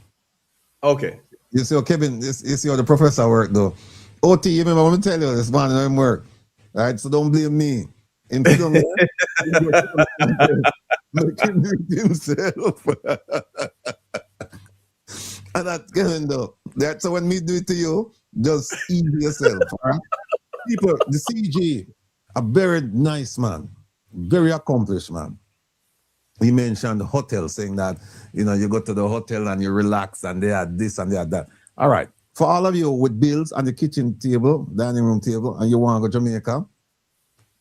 Okay. You see how Kevin, you see how the professor work though. OT, you remember when I tell you this man don't work. All right, so don't blame me. In freedom, make him do it himself. And that's Kevin though. That's so when me do it to you, just ease yourself. All right? People, the CG, a very nice man, very accomplished man. He mentioned the hotel, saying that, you know, you go to the hotel and you relax and they had this and they had that. All right. For all of you with bills on the kitchen table, dining room table, and you want to go to Jamaica,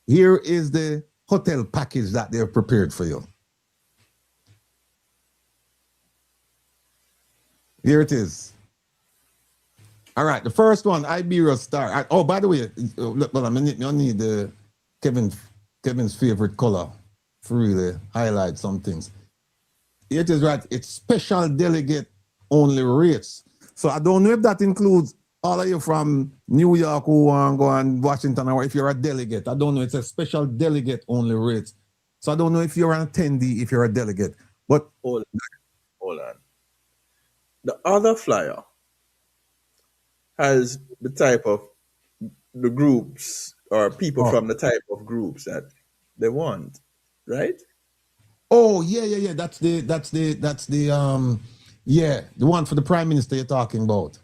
here is the hotel package that they've prepared for you. Here it is. All right. The first one, Iberia Star. Oh, by the way, well, I need the Kevin's favorite color to really highlight some things. It is right. It's special delegate only rates. So I don't know if that includes all of you from New York who want to go and Washington, or if you're a delegate. I don't know. It's a special delegate only rates. So I don't know if you're an attendee, if you're a delegate. But hold on. The other flyer has the type of the groups or people from the type of groups that they want, right? Oh yeah. That's the one for the Prime Minister you're talking about.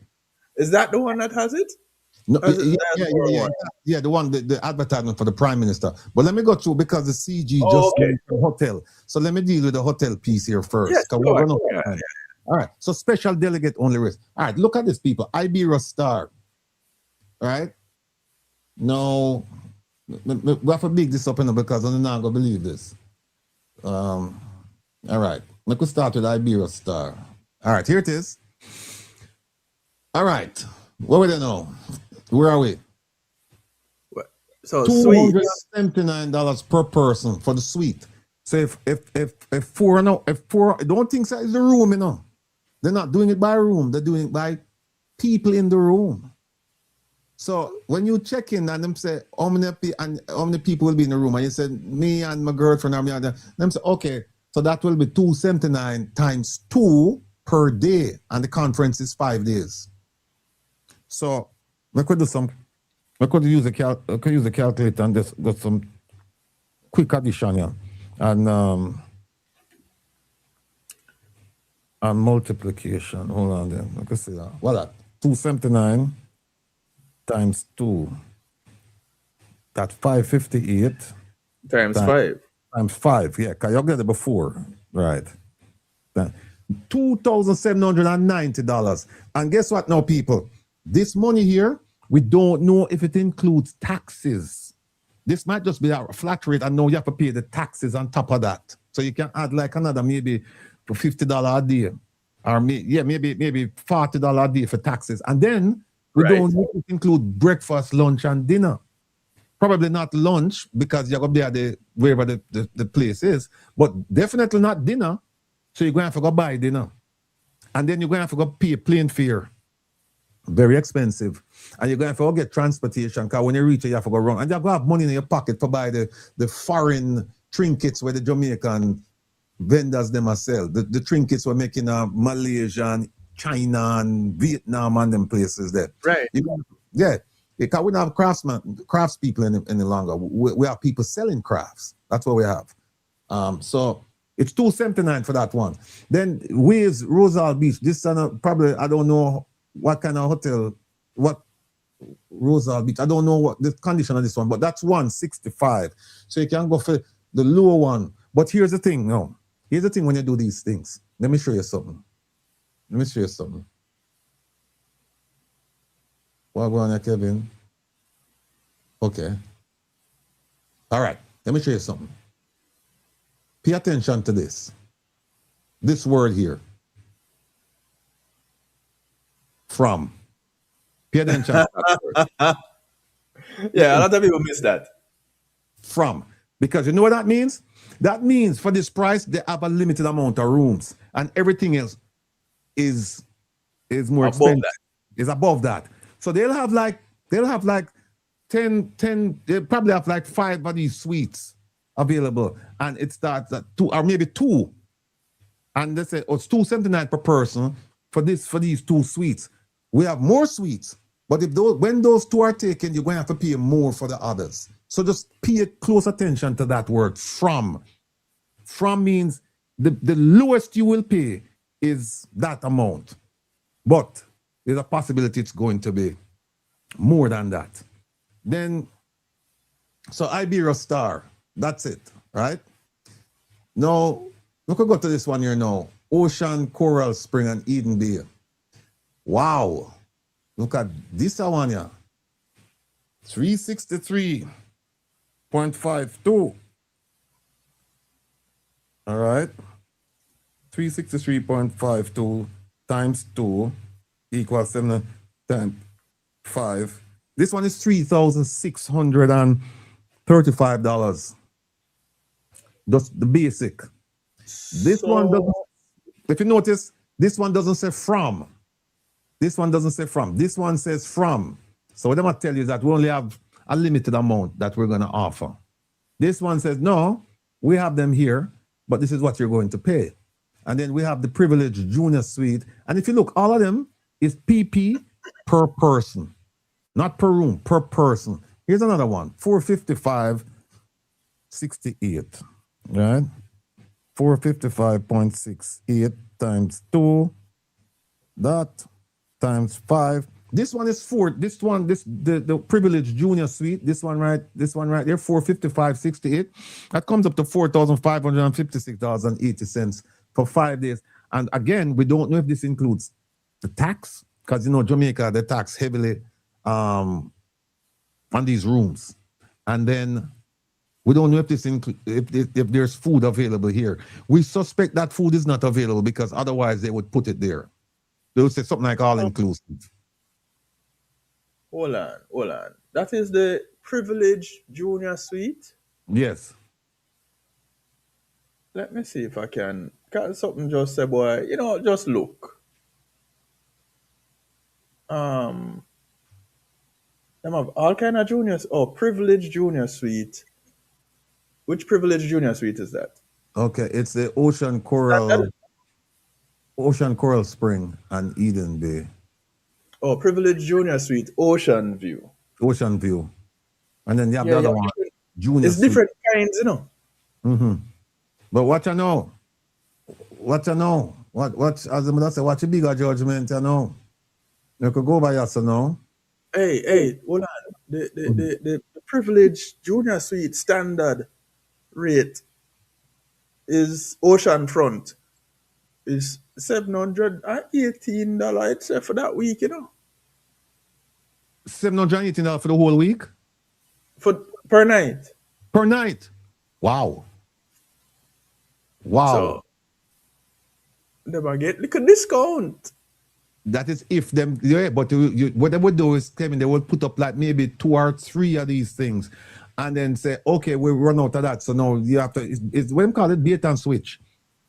Is that the one that has it? No, yeah, the one, the advertisement for the Prime Minister. But let me go through because the CG just went to the hotel. So let me deal with the hotel piece here first. Yes, All right, so special delegate only risk. All right, look at this, people. Iberia Star. All right. No, we have to big this up because I'm not going to believe this. All right, let me start with Iberia Star. All right, here it is. All right, what we know? Where are we? So $279 per person for the suite. So if four, don't think so it's the room, you know. They're not doing it by room, they're doing it by people in the room. So when you check in and them say how many people will be in the room, and you said me and my girlfriend and me and them say, okay, so that will be $279 times 2 per day, and the conference is 5 days. So I could use the calculator and just got some quick addition here. And multiplication. Hold on then. I can see that. Voila. 279 times 2. That's 558. Times 5. Times 5, yeah, because you got it before. Right. $2,790. And guess what now, people? This money here, we don't know if it includes taxes. This might just be a flat rate, and now you have to pay the taxes on top of that. So you can add like another maybe for $50 a day, or maybe $40 a day for taxes. And then we don't know if it include breakfast, lunch, and dinner. Probably not lunch because you're gonna be at wherever the place is, but definitely not dinner. So you're going to have to go buy dinner, and then you're going to have to go pay plane fare. Very expensive. And you're going to have to get transportation because when you reach it, you have to go run. And you're going to have money in your pocket to buy the foreign trinkets where the Jamaican vendors them sell. The trinkets we're making in Malaysia and China and Vietnam and them places there. Right. Because we don't have craftspeople any longer. We have people selling crafts. That's what we have. So it's $279 for that one. Then Waves Rosal Beach. This probably, I don't know what kind of hotel, what Rosal Beach. I don't know what the condition of this one, but that's $165. So you can go for the lower one. But here's the thing, here's the thing when you do these things. Let me show you something. What going on, Kevin? Okay. All right. Let me show you something. Pay attention to this. This word here. From. Pay attention to that word. Yeah, a lot of people miss that. From. Because you know what that means? That means for this price, they have a limited amount of rooms. And everything else is more Above expensive. that. Is above that. So they'll have like 10, they'll probably have like 5 of these suites available. And it starts at 2 or maybe 2. And they say, oh, it's $279 per person for these 2 suites. We have more suites, but when those 2 are taken, you're going to have to pay more for the others. So just pay close attention to that word, from. From means the lowest you will pay is that amount. But there's a possibility it's going to be more than that. Then, so Iberia Star, that's it, right? Now, we could go to this one here now. Ocean, Coral Spring, and Eden Bay. Wow. Look at this one here. 363.52. All right. 363.52 times 2 equals 7 times 5. This one is $3,635. Just the basic. This one doesn't, if you notice, this one doesn't say from. This one doesn't say from. This one says from. So what I'm going to tell you is that we only have a limited amount that we're going to offer. This one says, no, we have them here, but this is what you're going to pay. And then we have the privileged junior suite. And if you look, all of them is PP per person, not per room, per person. Here's another one, $455.68, right? 455.68 times 2, that times 5. This one is 4. This one, the privileged junior suite. This one right there, $455.68. That comes up to $4,556.80 for 5 days. And again, we don't know if this includes the tax, because you know Jamaica they tax heavily on these rooms, and then we don't know if this if there's food available here. We suspect that food is not available because otherwise they would put it there. They would say something like all inclusive. Hold on. That is the privileged junior suite? Yes. Let me see if I can. Can something just say, boy, just look. Them have all kind of juniors. Oh, privileged junior suite. Which privileged junior suite is that? Okay, it's the Ocean Coral Spring and Eden Bay. Oh, privileged junior suite, Ocean View. Ocean View. And then you have the other one, junior It's suite. different kinds, Mm-hmm. But what you know? What as the mother say, what a bigger judgment, You could go by us, Hey, hold on. The privileged junior suite standard rate is oceanfront is $718 itself for that week, $718 for the whole week? Per night. Per night. Wow. So they might get like a discount. That is if them, but what they would do is, Kevin, they would put up like maybe 2 or 3 of these things and then say, okay, we run out of that. So now you have to, it's what they call it, bait and switch.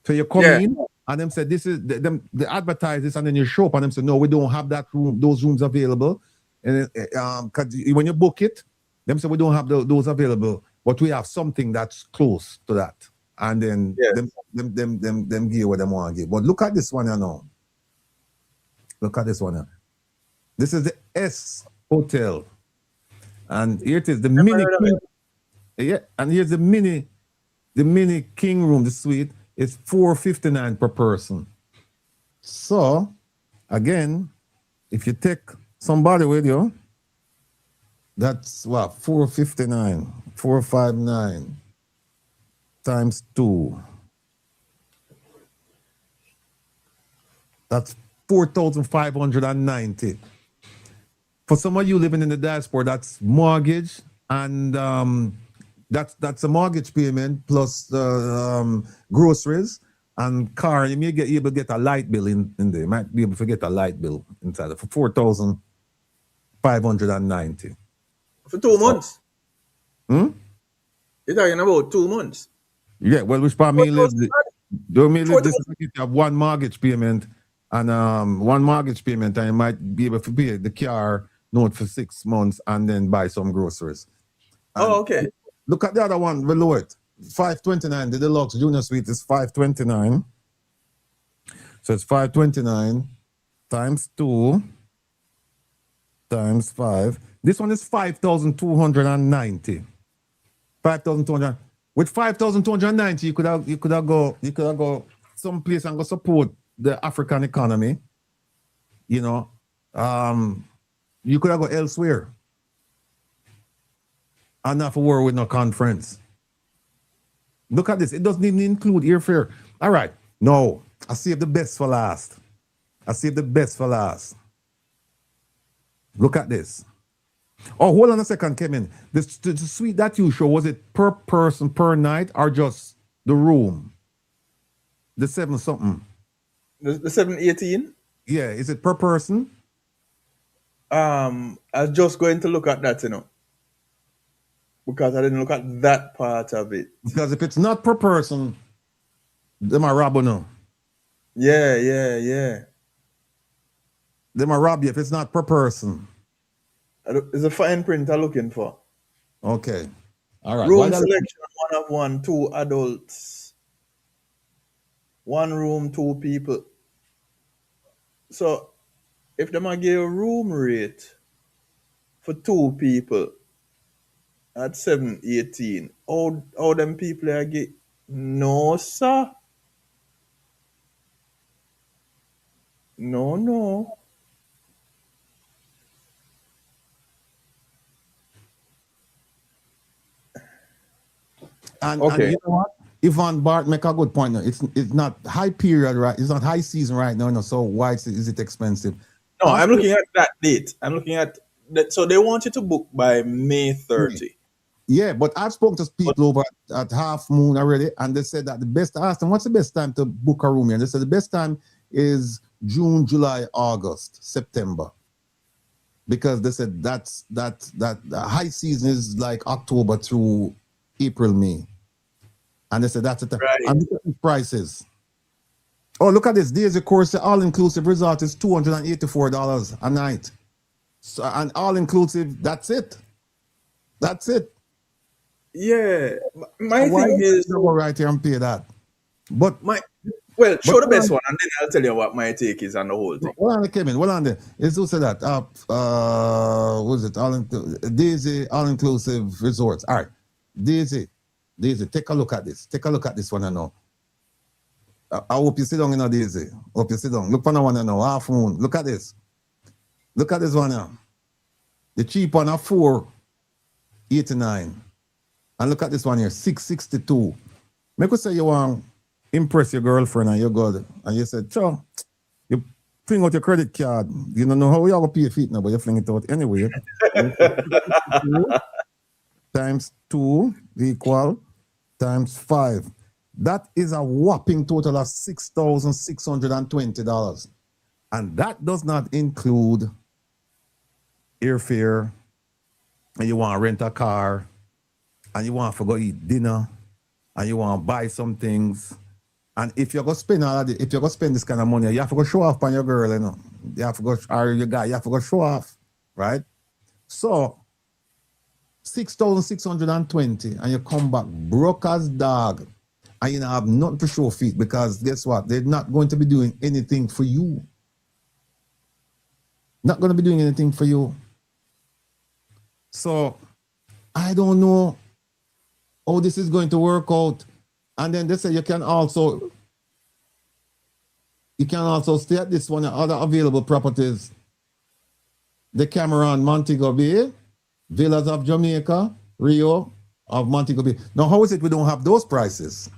So you come in and them say, this is, they advertise this and then you show up and them say, no, we don't have those rooms available. And because when you book it, them say, we don't have those available, but we have something that's close to that. And then them give what they want to give. But look at this one now. Look at this one here. This is the S Hotel. And here it is, the mini king. Yeah, and here's the mini king room, the suite. It's $459 per person. So, again, if you take somebody with you, that's what? $459 times 2. That's $4,590. For some of you living in the diaspora, that's mortgage, and that's a mortgage payment plus groceries And car, you may get able to get a light bill in there. You might be able to get a light bill inside of for 4,590. For 2 months. Hmm? You're talking about 2 months. Yeah, well, which part me live? Do me live this? You have one mortgage payment and one mortgage payment, and you might be able to pay the car note for 6 months and then buy some groceries. And okay. Look at the other one below it. 529. The deluxe junior suite is 529. So it's 529 times 2 times 5. This one is 5,290. 5,200. With 5,290, you could have go someplace and go support the African economy. You know, you could have go elsewhere and not for war with no conference. Look at this. It doesn't even include airfare. All right. No, I saved the best for last. Look at this. Oh, hold on a second, Kevin. The suite that you show, was it per person per night or just the room? The 7 something. The 718? Yeah, is it per person? I was just going to look at that, you know. Because I didn't look at that part of it. Because if it's not per person, them are rob no. Yeah. Them are rob you if it's not per person. It's a fine print I'm looking for. Okay. All right. Room selection, 1 of 1, 2 adults. 1 room, 2 people. So, if them a give a room rate for 2 people at 718, how them people are get? No, sir. No. And you know what? Yvonne Bart make a good point now. It's not high period, right? It's not high season right now. No, so why is it expensive? No, I'm looking at that date. I'm looking at that. So they want you to book by May 30. Yeah, but I've spoken to people over at Half Moon already, and they said that I asked them, what's the best time to book a room here? And they said the best time is June, July, August, September. Because they said that the high season is like October through April, May. And they said that's the time. Right. And look at the prices. Oh, look at this. There's a course, the all-inclusive resort is $284 a night. So, and all-inclusive, that's it. Yeah. My thing is... Go right here and pay that. But show the best one, and then I'll tell you what my take is on the whole thing. Hold on, Kevin. Hold on there. It's who said that? What is it? Daisy all-inclusive resorts. All right. Daisy, take a look at this. Take a look at this one I know. I hope you sit down in a Daisy. Hope you sit down. Look for the one I know. Half Moon. Look at this. Look at this one now. The cheap one are $489. And look at this one here, $662. Make us say you want to impress your girlfriend and you're good. And you said, sure, you fling out your credit card. You don't know how you are going to pay for it now, but you fling it out anyway. Times 2 equal times 5. That is a whopping total of $6,620. And that does not include airfare, and you want to rent a car, and you want to go eat dinner, and you want to buy some things. And if you're going to spend this kind of money, you have to go show off on your girl, you know. You have to go, or your guy, you have to go show off, right? So, 6,620, and you come back broke as dog, and you don't have nothing to show feet, because guess what? They're not going to be doing anything for you. Not going to be doing anything for you. So, I don't know how this is going to work out. And then they say you can also stay at this one and other available properties. The Cameron, Montego Bay, Villas of Jamaica, Rio of Montego Bay. Now, how is it we don't have those prices?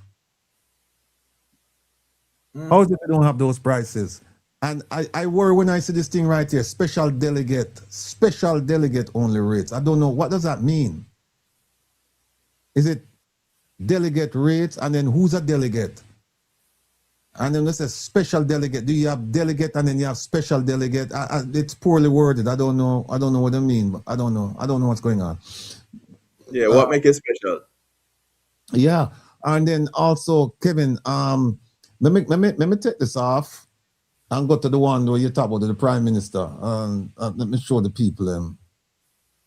How is it we don't have those prices? And I worry when I see this thing right here, special delegate only rates. I don't know, what does that mean? Is it delegate rates, and then who's a delegate? And then there's a special delegate. Do you have delegate and then you have special delegate? It's poorly worded. I don't know what I mean, but I don't know what's going on. Yeah, what make it special? Yeah. And then also, Kevin, let me take this off and go to the one where you talk about the Prime Minister. Let me show the people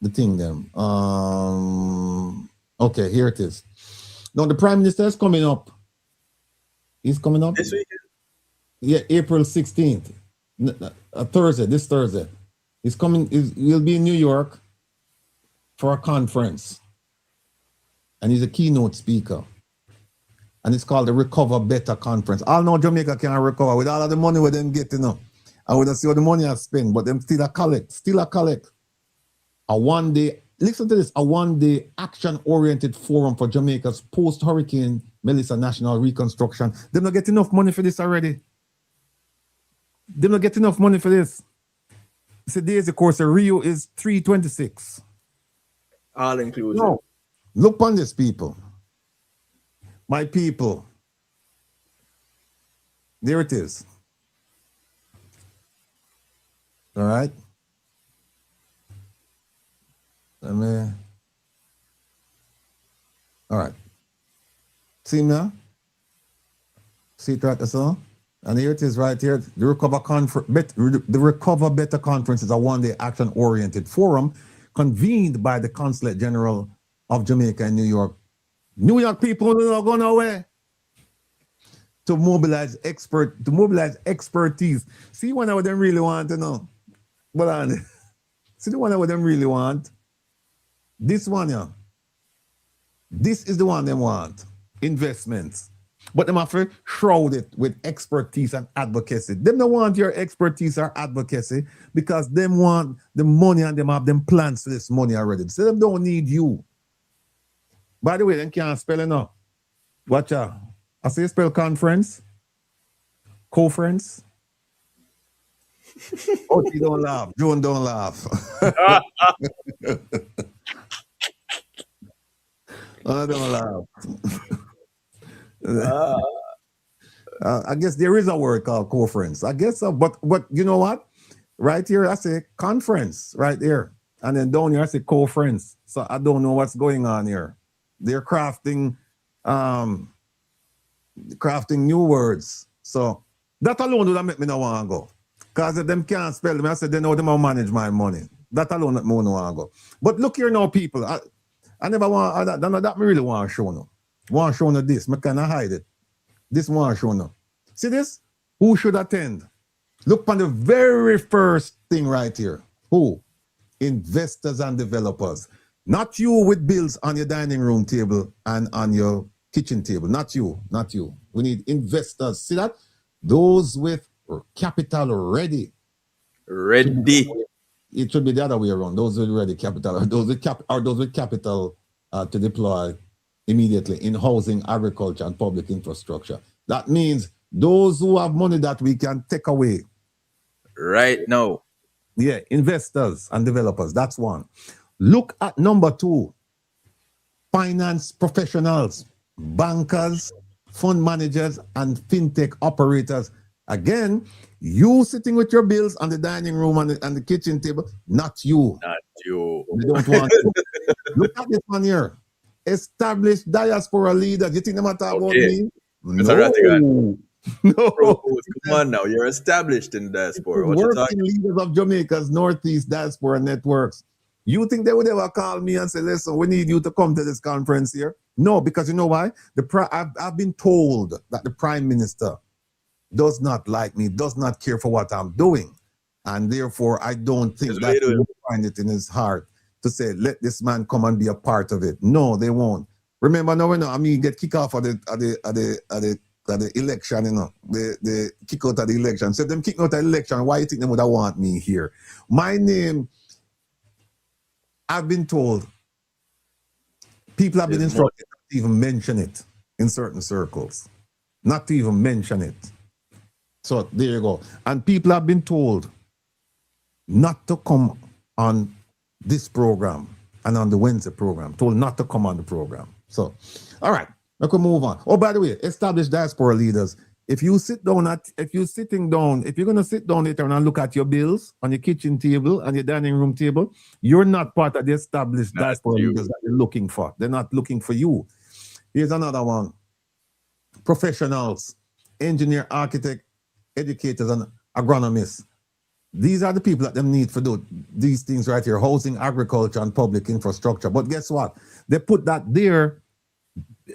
the thing them. Okay, here it is. Now the Prime Minister is coming up. He's coming up this weekend. Yeah, April 16th, Thursday. This Thursday, he's coming. He'll be in New York for a conference, and he's a keynote speaker. And it's called the Recover Better Conference. All know Jamaica can recover with all of the money we them get, I would see what the money I spend, but them still a collect. A one-day, listen to this, a one-day action-oriented forum for Jamaica's post-Hurricane Melissa National Reconstruction. They not get enough money for this already. They not get enough money for this. See, days, of course, the Rio is 326. All inclusive. No. Look on this, people. My people. There it is. All right. All right. See now? See it right there, so? And here it is right here. The Recover Better Conference is a one-day action-oriented forum convened by the Consulate General of Jamaica in New York. New York people are not going away. To mobilize expertise. See one of them really want to know. But see the one of them really want. This one, yeah. This is the one they want. Investments. But them have to shroud it with expertise and advocacy. Them don't want your expertise or advocacy because them want the money and them have them plans for this money already. So them don't need you. By the way, they can't spell enough. Watch out. I say spell conference. Conference. Oh, you don't laugh. Joan don't laugh. I don't laugh. I guess there is a word called conference. I guess so, but you know what? Right here, I say conference right there. And then down here, I say conference. So I don't know what's going on here. They're crafting new words. So that alone would make me not want to go. Because if them can't spell them, I said they know them how manage my money. That alone make me not want to go. But look here now, people. I never want that me really want to show no. Want to show no this. I cannot hide it. This want to show no. See this? Who should attend? Look on the very first thing right here. Who? Investors and developers. Not you with bills on your dining room table and on your kitchen table. Not you. Not you. We need investors. See that? Those with capital ready. Ready. It should be the other way around. Those with ready capital, or those with capital to deploy immediately in housing, agriculture, and public infrastructure. That means those who have money that we can take away. Right now. Yeah, investors and developers. That's one. Look at number 2. Finance professionals, bankers, fund managers, and fintech operators. Again, you sitting with your bills on the dining room and the kitchen table, not you. Not you. We don't want to. Look at this one here. Established diaspora leaders. You think they matter about me? Mr. Rattigan. No. Bro, come on now. You're established in diaspora. What you talking? Working leaders of Jamaica's Northeast diaspora networks. You think they would ever call me and say, listen, we need you to come to this conference here? No, because you know why? I've been told that the Prime Minister does not like me, does not care for what I'm doing. And therefore, I don't think that he will find it in his heart to say, let this man come and be a part of it. No, they won't. Remember, now, get kicked off of the election, the kick out of the election. So if them kick out of the election, why you think they would want me here? My name, I've been told, people have been instructed not to even mention it in certain circles. Not to even mention it. So there you go. And people have been told not to come on this program and on the Wednesday program. Told not to come on the program. So, all right, we can move on. Oh, by the way, established diaspora leaders if you're sitting down, if you're gonna sit down later and look at your bills on your kitchen table and your dining room table, you're not part of the established diaspora leaders that you're looking for. They're not looking for you. Here's another one. Professionals, engineer, architect, educators, and agronomists. These are the people that them need for do these things right here: housing, agriculture, and public infrastructure. But guess what? They put that there.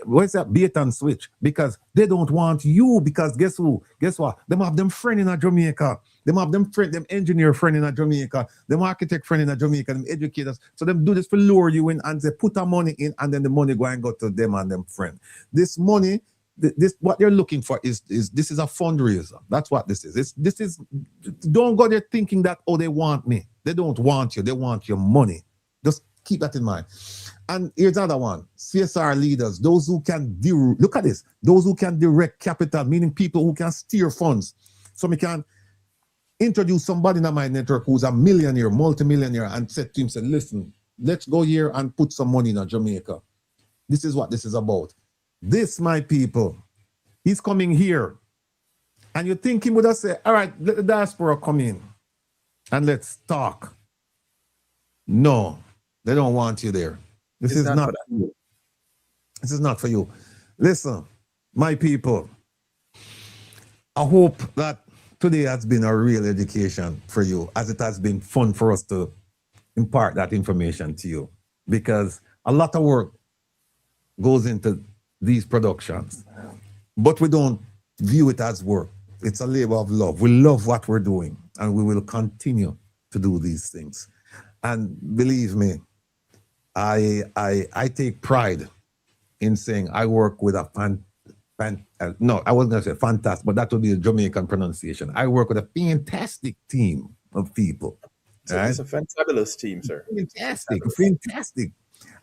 What's that? Bait and switch, because they don't want you. Because guess who? Guess what? Them have them friend in Jamaica. Them have them engineer friend in Jamaica. Them architect friend in Jamaica. Them educators. So them do this for lure you in, and they put the money in, and then the money go and go to them and them friend. This money, this what they're looking for is this is a fundraiser. That's what this is. This is. Don't go there thinking that, oh, they want me. They don't want you. They want your money. Just keep that in mind. And here's another one. CSR leaders, those who can look at this, those who can direct capital, meaning people who can steer funds. So we can introduce somebody in my network who's a millionaire, multimillionaire, and said to him, say, listen, let's go here and put some money in Jamaica. This is what this is about. This, my people, he's coming here. And you think he would have said, all right, let the diaspora come in and let's talk. No, they don't want you there. This is not for you. This is not for you. Listen, my people, I hope that today has been a real education for you, as it has been fun for us to impart that information to you, because a lot of work goes into these productions, but we don't view it as work. It's a labor of love. We love what we're doing, and we will continue to do these things. And believe me, I take pride in saying I work with a no, I wasn't going to say fantastic, but that would be a Jamaican pronunciation. I work with a fantastic team of people. So right? It's a fantabulous team, sir. Fantastic.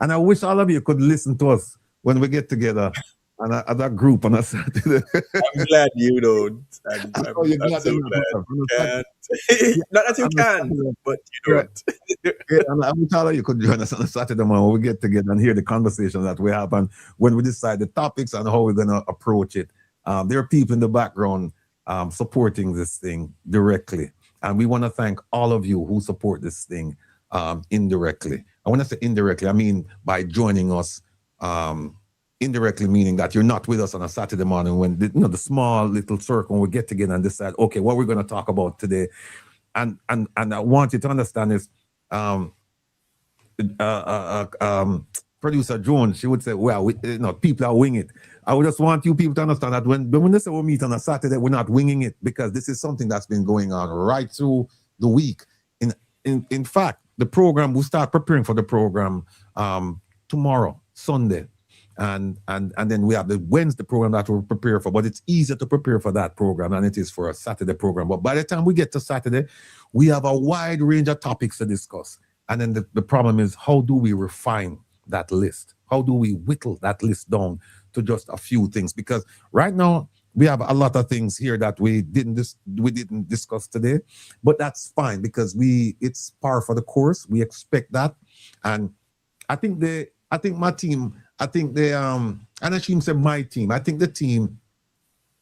And I wish all of you could listen to us when we get together as a group on a Saturday. I'm glad you don't. I'm so glad. Not that you can, but you don't. And I wish all of you could join us on a Saturday morning when we get together and hear the conversation that we have, and when we decide the topics and how we're going to approach it. There are people in the background supporting this thing directly. And we want to thank all of you who support this thing indirectly. I want to say indirectly, I mean by joining us. Indirectly meaning that you're not with us on a Saturday morning when the small little circle, we get together and decide, okay, what we're going to talk about today. And I want you to understand is producer Jones, she would say, well, people are winging it. I would just want you people to understand that when they say we meet on a Saturday, we're not winging it, because this is something that's been going on right through the week. In fact, the program, we'll start preparing for the program tomorrow, Sunday. And then we have the Wednesday program that we'll prepare for, but it's easier to prepare for that program than it is for a Saturday program. But by the time we get to Saturday, we have a wide range of topics to discuss. And then the problem is, how do we refine that list? How do we whittle that list down to just a few things? Because right now we have a lot of things here that we didn't discuss today, but that's fine, because it's par for the course. We expect that. And I think my team, and I shouldn't say my team, I think the team,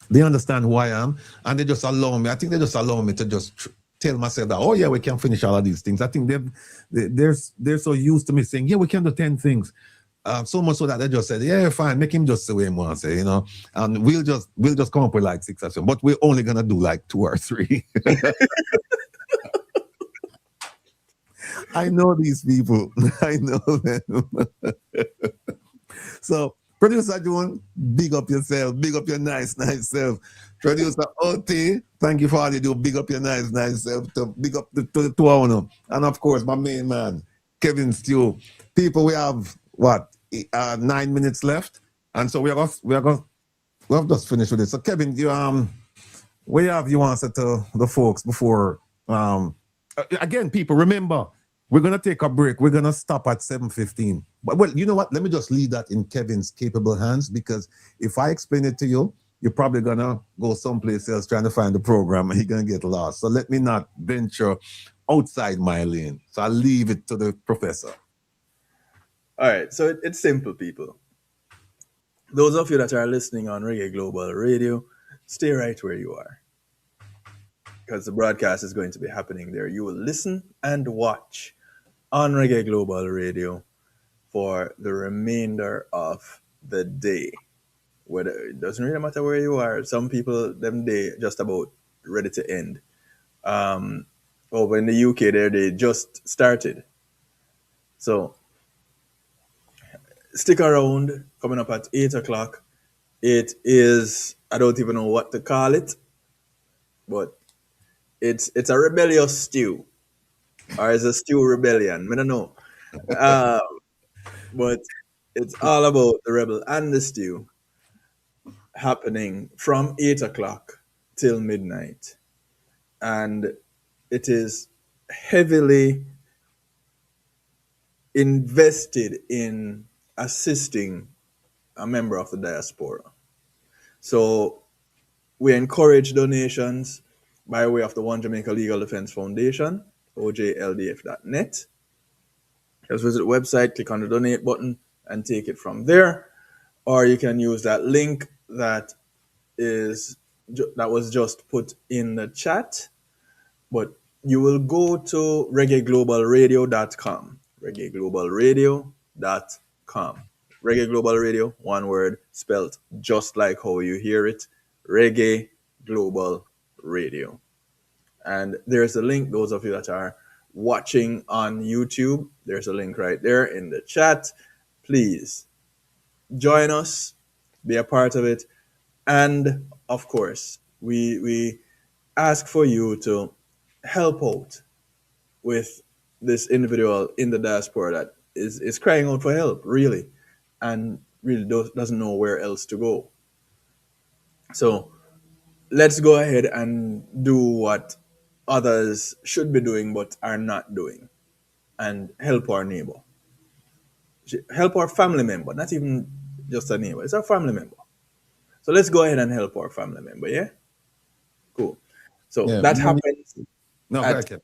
they understand who I am, and they just allow me. I think they just allow me to just tell myself that, oh yeah, we can finish all of these things. I think they're so used to me saying, yeah, we can do 10 things. So much so that they just said, yeah, fine, make him just say what he wants to say, and we'll just come up with like 6 or 7, but we're only gonna do like 2 or 3. I know these people. I know them. So, Producer June, big up yourself. Big up your nice self. Producer OT, thank you for all you do. Big up your nice self. Big up to the two of them. And of course, my main man, Kevin Stew. People, we have, 9 minutes left? And so we have just finished with this. So, Kevin, what you want to say to the folks before, again, people, remember, we're going to take a break. We're going to stop at 7:15. But, well, you know what? Let me just leave that in Kevin's capable hands, because if I explain it to you, you're probably going to go someplace else trying to find the program, and you're going to get lost. So let me not venture outside my lane. So I'll leave it to the professor. All right. So it's simple, people. Those of you that are listening on Reggae Global Radio, stay right where you are, because the broadcast is going to be happening there. You will listen and watch on Reggae Global Radio for the remainder of the day. Whether it doesn't really matter where you are. Some people, them day just about ready to end. Over in the UK, there they just started. So stick around. Coming up at 8 o'clock. It is, I don't even know what to call it, but it's a rebellious stew, or is a stew rebellion? I don't know. But it's all about the rebel and the stew, happening from 8 o'clock till midnight. And it is heavily invested in assisting a member of the diaspora. So we encourage donations by way of the One Jamaica Legal Defense Foundation, OJLDF.net. Just visit the website, click on the donate button, and take it from there. Or you can use that link that was just put in the chat. But you will go to reggeglobalradio.com. reggeglobalradio.com. Reggae Global Radio, one word, spelled just like how you hear it. Reggae Global Radio. And there's a link, those of you that are watching on YouTube, there's a link right there in the chat. Please join us, be a part of it. And of course, we ask for you to help out with this individual in the diaspora that is crying out for help, really, and really doesn't know where else to go. So let's go ahead and do what others should be doing but are not doing, and help our neighbor. Help our family member, not even just a neighbor, it's our family member. So let's go ahead and help our family member, yeah? Cool. So that happens at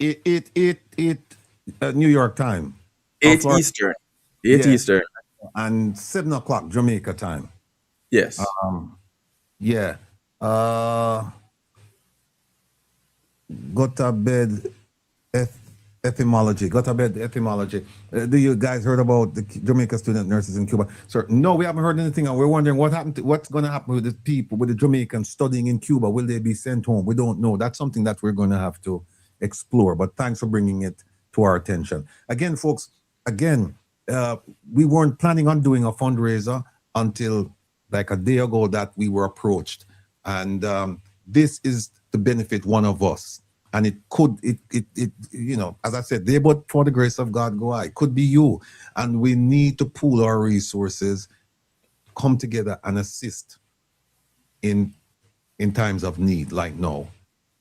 8. 8 New York time. 8 Eastern. 8 Eastern. And 7 o'clock Jamaica time. Yes. Go to bed etymology. Go to bed etymology. Do you guys heard about the Jamaica student nurses in Cuba? Sir, no, we haven't heard anything, and we're wondering what's going to happen with the people, with the Jamaicans studying in Cuba. Will they be sent home? We don't know. That's something that we're going to have to explore. But thanks for bringing it to our attention. Again, folks. We weren't planning on doing a fundraiser until like a day ago that we were approached, and this is to benefit one of us. And it could, as I said, they but for the grace of God go I. It could be you. And we need to pool our resources, come together and assist in times of need like now.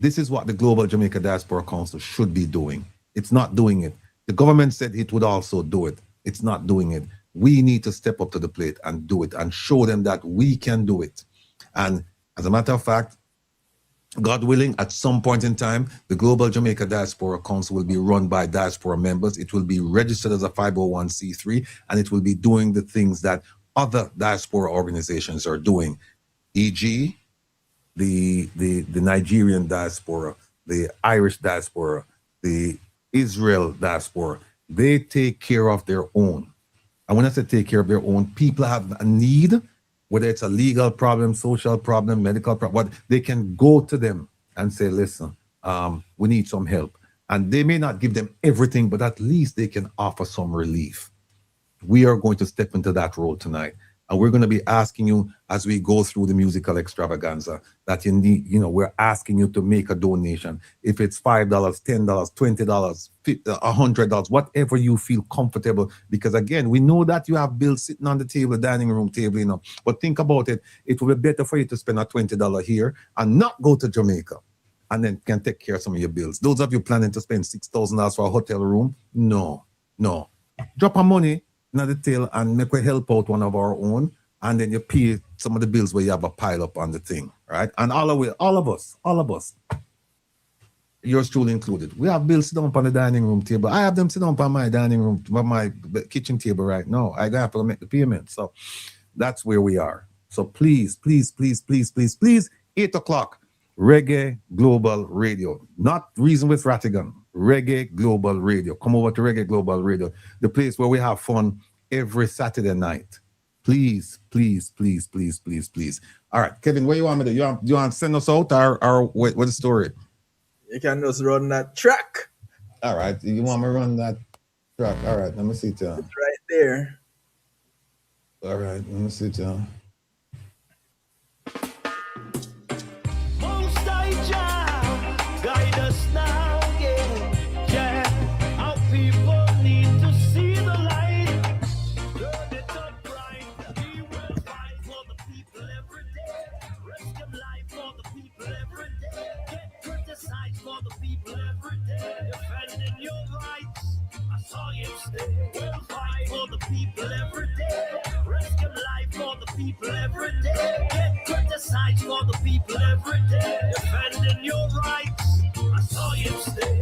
This is what the Global Jamaica Diaspora Council should be doing. It's not doing it. The government said it would also do it. It's not doing it. We need to step up to the plate and do it and show them that we can do it. And as a matter of fact, God willing, at some point in time, the Global Jamaica Diaspora Council will be run by diaspora members. It will be registered as a 501c3, and it will be doing the things that other diaspora organizations are doing, e.g., the Nigerian diaspora, the Irish diaspora, the Israel diaspora. They take care of their own. And when I say take care of their own, people have a need, whether it's a legal problem, social problem, medical problem, what they can go to them and say, listen, we need some help. And they may not give them everything, but at least they can offer some relief. We are going to step into that role tonight. And we're going to be asking you as we go through the musical extravaganza that you need, we're asking you to make a donation. If it's $5, $10, $20, $100, whatever you feel comfortable. Because again, we know that you have bills sitting on the table, dining room table, but think about it. It will be better for you to spend a $20 here and not go to Jamaica and then can take care of some of your bills. Those of you planning to spend $6,000 for a hotel room, no. Drop our money in the tail and make we help out one of our own, and then you pay some of the bills where you have a pile up on the thing, right? And all of us, yours truly included. We have bills sit down on the dining room table. I have them sit down on my dining room, on my kitchen table right now. I have to make the payment. So that's where we are. So please, 8 o'clock, Reggae Global Radio. Not Reason with Rattigan, Reggae Global Radio. Come over to Reggae Global Radio, the place where we have fun every Saturday night. Please. All right, Kevin, what you want me to do? You want to send us out or what's the story? You can just run that track. All right, you want me to run that track? All right, let me see it. It's right there. All right, let me see it. Guide us now, yeah. Our people need to see the light. Burn it up bright. We will fight for the people every day. Risk of life for the people every day. Get criticized for the people every day. Defending your rights, I saw you stay. We'll fight for the people every day. Risk of life for the people every day. Get criticized for the people every day. Defending your rights, I saw you stay.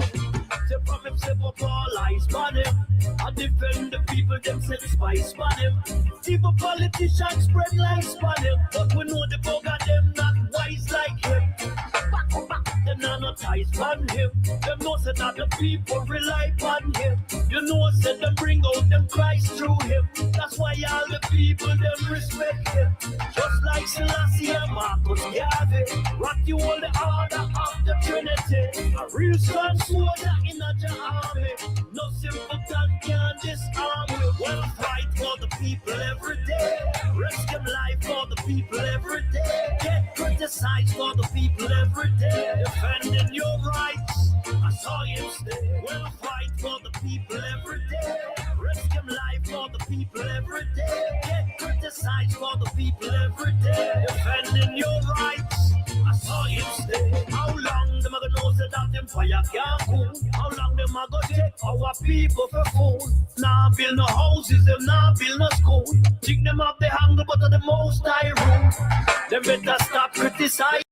Step from him, step up all eyes on him. I defend the people, them set spice on him. Evil politicians spread lies on him. But we know the bugger, them not wise like him. Back, them not ties on him. Them know said that the people rely on him. You know said them bring out them Christ through him. That's why all the people, them respect him. Just like Selassie and Marcus Garvey. Rock you all the order of the Trinity. A real strong soldier in a army. No simpleton can disarm you. We'll fight for the people every day. Risk them life for the people every day. Get criticized for the people every day. Defending your rights, I saw you stay. We'll fight for the people every day. Risk them life for the people every day. Get criticized for the people every day. Defending your rights, I saw you stay. How long them a gonna know that them fire can't cool? How long them a gonna take our people for food? Nah build no houses, them nah build no school. Think them have the hunger but of the most high room. Them better stop criticizing.